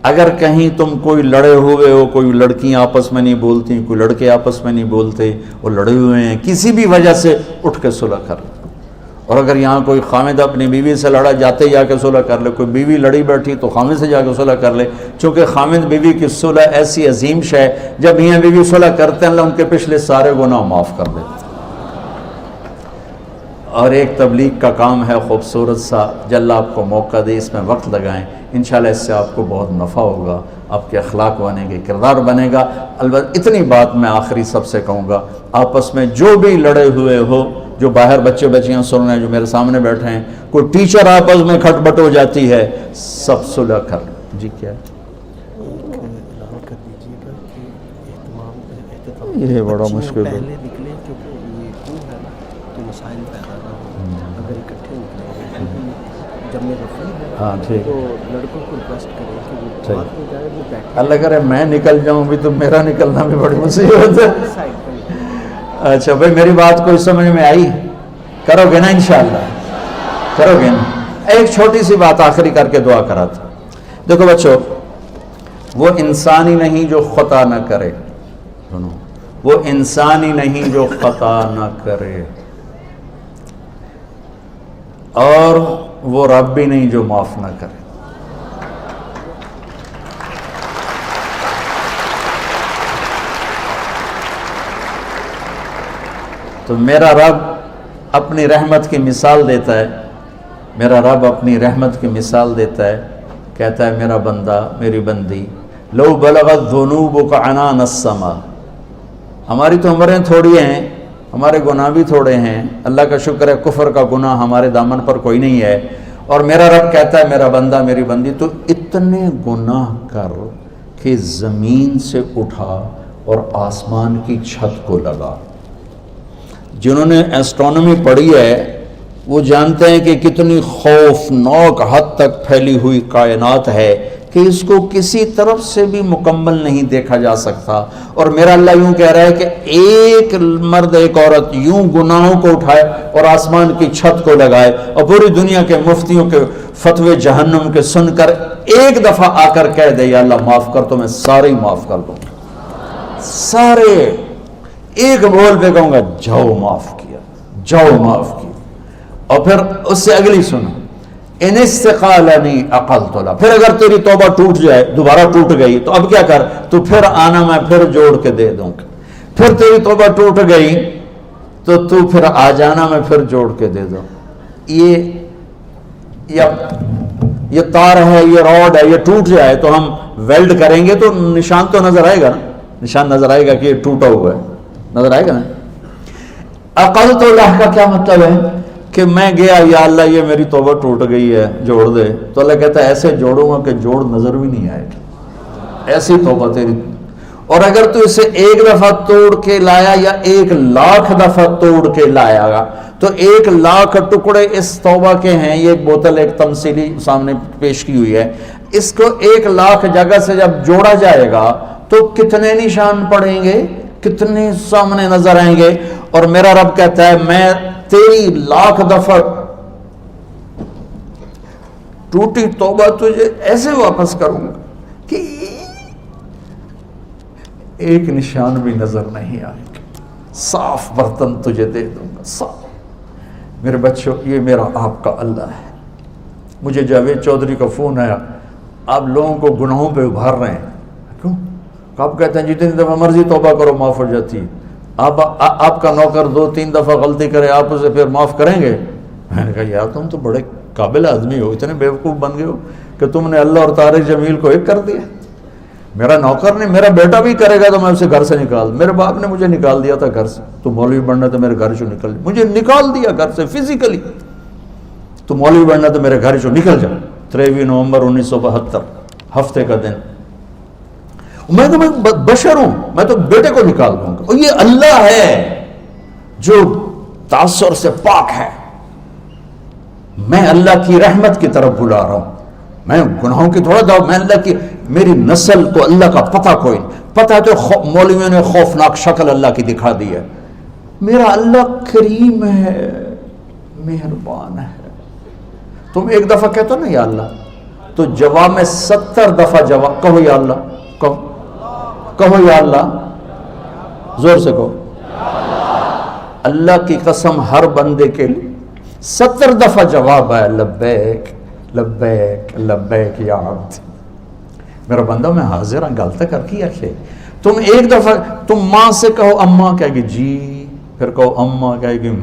اگر کہیں تم کوئی لڑے ہوئے ہو، کوئی لڑکیاں آپس میں نہیں بولتی، کوئی لڑکے آپس میں نہیں بولتے، وہ لڑے ہوئے ہیں، کسی بھی وجہ سے اٹھ کے صلح کر لو۔ اور اگر یہاں کوئی خامد اپنی بیوی سے لڑا، جاتے جا کے صلح کر لے، کوئی بیوی لڑی بیٹھی تو خامد سے جا کے صلح کر لے، چونکہ خامد بیوی کی صلح ایسی عظیم شے ہے، جب میاں بیوی صلح کرتے ہیں اللہ ان کے پچھلے سارے گناہ معاف کر دیتے ہیں۔ اور ایک تبلیغ کا کام ہے خوبصورت سا، جو اللہ آپ کو موقع دے اس میں وقت لگائیں، انشاءاللہ اس سے آپ کو بہت نفع ہوگا، آپ کے اخلاق بنے گے، کردار بنے گا۔ البتہ اتنی بات میں آخری سب سے کہوں گا، آپس میں جو بھی لڑے ہوئے ہو، جو باہر بچے بچیاں سن رہے ہیں، جو میرے سامنے بیٹھے ہیں، کوئی ٹیچر آپس میں کھٹ بٹ ہو جاتی ہے، سب صلح کر لیں۔ جی کیا یہ بڑا مشکل ہے، ہاں ٹھیک، اللہ کرے میں نکل جاؤں بھی تو میرا نکلنا بھی بڑی مصیبت ہے۔ اچھا بھائی میری بات کوئی سمجھ میں آئی؟ کرو گے نا انشاءاللہ؟ کرو گے نا؟ ایک چھوٹی سی بات آخری کر کے دعا کرا تھا. دیکھو بچوں، وہ انسان ہی نہیں جو خطا نہ کرے، سنو، وہ انسان ہی نہیں جو خطا نہ کرے، اور وہ رب بھی نہیں جو معاف نہ کرے. تو میرا رب اپنی رحمت کی مثال دیتا ہے، میرا رب اپنی رحمت کی مثال دیتا ہے، کہتا ہے میرا بندہ، میری بندی، لو بلغت ذنوبک عنان السما. ہماری تو عمریں تھوڑی ہیں، ہمارے گناہ بھی تھوڑے ہیں، اللہ کا شکر ہے کفر کا گناہ ہمارے دامن پر کوئی نہیں ہے، اور میرا رب کہتا ہے میرا بندہ، میری بندی، تو اتنے گناہ کر کہ زمین سے اٹھا اور آسمان کی چھت کو لگا. جنہوں نے ایسٹرونومی پڑھی ہے وہ جانتے ہیں کہ کتنی خوفناک حد تک پھیلی ہوئی کائنات ہے کہ اس کو کسی طرف سے بھی مکمل نہیں دیکھا جا سکتا. اور میرا اللہ یوں کہہ رہا ہے کہ ایک مرد ایک عورت یوں گناہوں کو اٹھائے اور آسمان کی چھت کو لگائے اور پوری دنیا کے مفتیوں کے فتوے جہنم کے سن کر ایک دفعہ آ کر کہہ دے یا اللہ معاف کر، تو میں سارے ہی معاف کر دوں، سارے ایک بول پہ کہوں گا جاؤ معاف کیا، جاؤ معاف کیا. اور پھر اس سے اگلی سنو، ان استقالنی عقلت لہ، پھر اگر تیری توبہ ٹوٹ جائے، دوبارہ ٹوٹ گئی، تو اب کیا کر، تو پھر آنا، میں پھر جوڑ کے دے دوں گا. پھر تیری توبہ ٹوٹ گئی تو پھر آ جانا، میں پھر جوڑ کے دے دوں. یہ تار ہے، یہ راڈ ہے، یہ ٹوٹ جائے تو ہم ویلڈ کریں گے تو نشان تو نظر آئے گا نا، نشان نظر آئے گا کہ یہ ٹوٹا ہوا ہے، نظر آئے گا نا. عقلت لہ کا کیا مطلب ہے کہ میں گیا، یا اللہ یہ میری توبہ ٹوٹ گئی ہے، جوڑ دے. تو اللہ کہتا ہے ایسے جوڑوں گا کہ جوڑ نظر بھی نہیں آئے گا، ایسی توبہ تیری. اور اگر تو اسے ایک دفعہ توڑ کے لایا یا 1,00,000 دفعہ توڑ کے لایا گا، تو 1,00,000 ٹکڑے اس توبہ کے ہیں. یہ ایک بوتل ایک تمثیلی سامنے پیش کی ہوئی ہے، اس کو 1,00,000 جگہ سے جب جوڑا جائے گا تو کتنے نشان پڑیں گے، کتنے سامنے نظر آئیں گے. اور میرا رب کہتا ہے میں تیری 1,00,000 دفعہ ٹوٹی توبہ تجھے ایسے واپس کروں گا کہ ایک نشان بھی نظر نہیں آئے گا، صاف برتن تجھے دے دوں گا، صاف. میرے بچوں، یہ میرا آپ کا اللہ ہے. مجھے جاوید چودھری کا فون آیا، آپ لوگوں کو گناہوں پہ ابھار رہے ہیں. کیوں؟ آپ کہتے ہیں جتنی دفعہ مرضی توبہ کرو معاف ہو جاتی ہے. آپ کا نوکر 2-3 دفعہ غلطی کرے، آپ اسے پھر معاف کریں گے؟ میں نے کہا یار تم تو بڑے قابل آدمی ہو، اتنے بیوقوف بن گئے ہو کہ تم نے اللہ اور طارق جمیل کو ایک کر دیا. میرا نوکر نے، میرا بیٹا بھی کرے گا تو میں اسے گھر سے نکال، میرے باپ نے مجھے نکال دیا تھا گھر سے، تو مولوی بننا تو میرے گھر سے نکل، مجھے نکال دیا گھر سے فزیکلی، تو مولوی بننا تو میرے گھر سے نکل جا. 23 نومبر 1972 ہفتے کا دن. میں تو بشر ہوں، میں تو بیٹے کو نکال دوں گا. اور یہ اللہ ہے جو تعصر سے پاک ہے. میں اللہ کی رحمت کی طرف بلا رہا ہوں، میں گناہوں کی تھوڑا دعوت. میں اللہ کی، میری نسل کو اللہ کا پتہ کوئی نہیں پتہ، تو مولویوں نے خوفناک شکل اللہ کی دکھا دی ہے. میرا اللہ کریم ہے، مہربان ہے. تم ایک دفعہ کہتے ہو نا یا اللہ، تو جواب میں 70 دفعہ جواب کہو یا اللہ، کہو یا اللہ، زور سے کہو. اللہ کی قسم ہر بندے کے لیے 70 دفعہ جواب ہے لبیک لبیک لبیک یا عبد. میرا بندہ میں حاضر ہوں، غلط کر کی ہے. تم ایک دفعہ تم ماں سے کہو اماں کہے گی جی، پھر کہو اماں کہے گی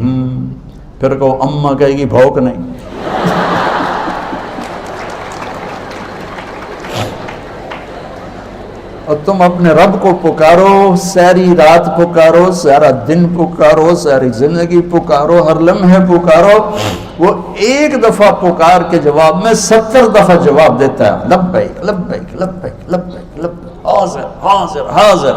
پھر کہو اماں کہے گی بھوک نہیں. اور تم اپنے رب کو پکارو، ساری رات پکارو، سارا دن پکارو، ساری زندگی پکارو، ہر لمحے پکارو. وہ ایک دفعہ پکار کے جواب میں 70 دفعہ جواب دیتا ہے لبیک لبیک لبیک لبیک لبیک، حاضر حاضر حاضر.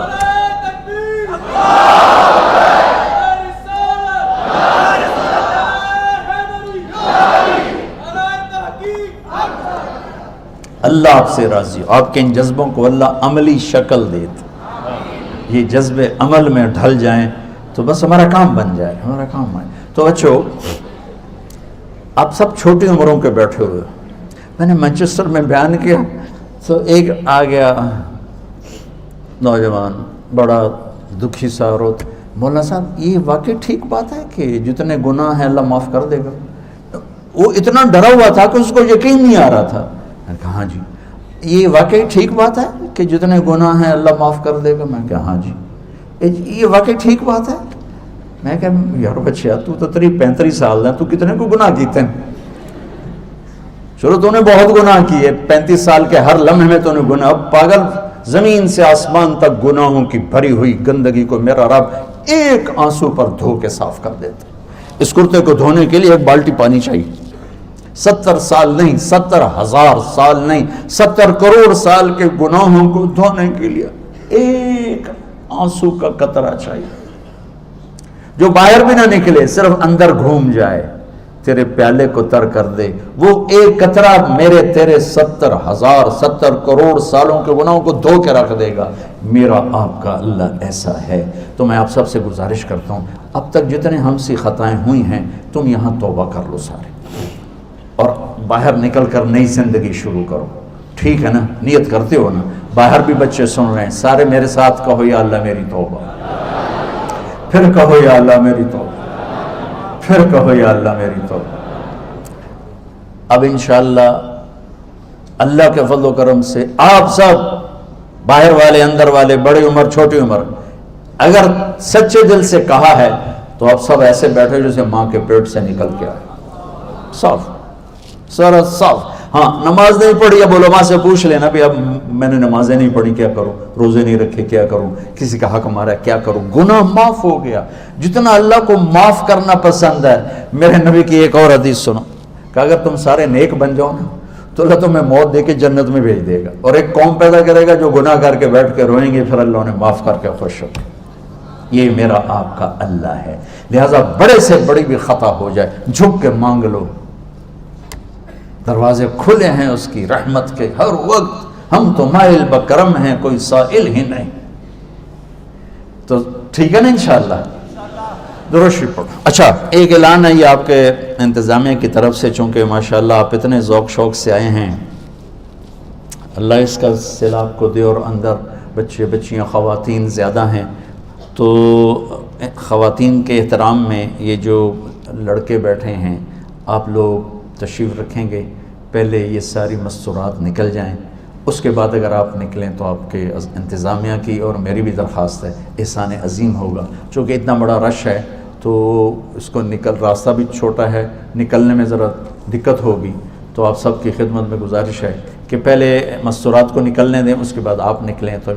اللہ آپ سے راضی ہو. آپ کے ان جذبوں کو اللہ عملی شکل دیتے، یہ جذبے عمل میں ڈھل جائیں تو بس ہمارا کام بن جائے، ہمارا کام آئے. تو بچوں آپ سب چھوٹی عمروں کے بیٹھے ہوئے، میں نے مانچسٹر میں بیان کیا تو ایک آ گیا نوجوان بڑا دکھی سا روت، مولانا صاحب یہ واقعی ٹھیک بات ہے کہ جتنے گناہ ہیں اللہ معاف کر دے گا؟ وہ اتنا ڈرا ہوا تھا کہ اس کو یقین نہیں آ رہا تھا. میں نے کہا ہاں جی. یہ واقعی ٹھیک بات ہے کہ جتنے گناہ ہیں اللہ معاف کر دے گا؟ میں نے کہا ہاں جی. یہ واقعی ٹھیک بات ہے؟ میں کہا یار بچہ تو 35 سال ہے، تو کتنے کو گناہ کیتے ہیں؟ چلو تو نے بہت گناہ کیے، 35 سال کے ہر لمحے میں تو نے گناہ. اب پاگل، زمین سے آسمان تک گناہوں کی بھری ہوئی گندگی کو میرا رب ایک آنسو پر دھو کے صاف کر دیتا. اس کرتے کو دھونے کے لیے ایک بالٹی پانی چاہیے. 70 سال نہیں، 70,000 سال نہیں، 70 کروڑ سال کے گناہوں کو دھونے کے لیے ایک آنسو کا قطرہ چاہیے، جو باہر بھی نہ نکلے، صرف اندر گھوم جائے، تیرے پیالے کو تر کر دے. وہ ایک قطرہ میرے تیرے 70,000 70 کروڑ سالوں کے گناہوں کو دھو کے رکھ دے گا. میرا آپ کا اللہ ایسا ہے. تو میں آپ سب سے گزارش کرتا ہوں، اب تک جتنے ہم سے خطائیں ہوئی ہیں تم یہاں توبہ کر لو سارے، اور باہر نکل کر نئی زندگی شروع کرو. ٹھیک ہے نا؟ نیت کرتے ہو نا؟ باہر بھی بچے سن رہے ہیں، سارے میرے ساتھ کہو یا اللہ میری توبہ، پھر کہو یا اللہ میری توبہ، پھر کہو یا اللہ میری توبہ. اب انشاءاللہ اللہ کے فضل و کرم سے آپ سب باہر والے، اندر والے، بڑی عمر، چھوٹی عمر، اگر سچے دل سے کہا ہے تو آپ سب ایسے بیٹھے جیسے ماں کے پیٹ سے نکل کے آئے، صاف سارا صاف. ہاں نماز نہیں پڑھی، اب علماء سے پوچھ لینا بھی اب میں نے نمازیں نہیں پڑھی کیا کروں، روزے نہیں رکھے کیا کروں، کسی کا حق مارا کیا کروں. گناہ معاف ہو گیا. جتنا اللہ کو معاف کرنا پسند ہے، میرے نبی کی ایک اور حدیث سنو کہ اگر تم سارے نیک بن جاؤ نا تو اللہ تمہیں موت دے کے جنت میں بھیج دے گا، اور ایک قوم پیدا کرے گا جو گناہ کر کے بیٹھ کے روئیں گے، پھر اللہ انہیں معاف کر کے خوش ہو. یہ میرا آپ کا اللہ ہے. لہٰذا بڑے سے بڑی بھی خطا ہو جائے جھک کے مانگ لو، دروازے کھلے ہیں اس کی رحمت کے ہر وقت. ہم تو مائل بکرم ہیں، کوئی سائل ہی نہیں. تو ٹھیک ہے نا انشاءاللہ؟ درود شریف پڑھو. اچھا ایک اعلان ہے یہ آپ کے انتظامیہ کی طرف سے، چونکہ ماشاءاللہ آپ اتنے ذوق شوق سے آئے ہیں، اللہ اس کا صلہ آپ کو دے. اور اندر بچے بچیاں خواتین زیادہ ہیں، تو خواتین کے احترام میں یہ جو لڑکے بیٹھے ہیں آپ لوگ تشریف رکھیں گے. پہلے یہ ساری مستورات نکل جائیں، اس کے بعد اگر آپ نکلیں تو آپ کے انتظامیہ کی اور میری بھی درخواست ہے، احسان عظیم ہوگا. چونکہ اتنا بڑا رش ہے تو اس کو راستہ بھی چھوٹا ہے، نکلنے میں ذرا دقت ہوگی. تو آپ سب کی خدمت میں گزارش ہے کہ پہلے مستورات کو نکلنے دیں، اس کے بعد آپ نکلیں تو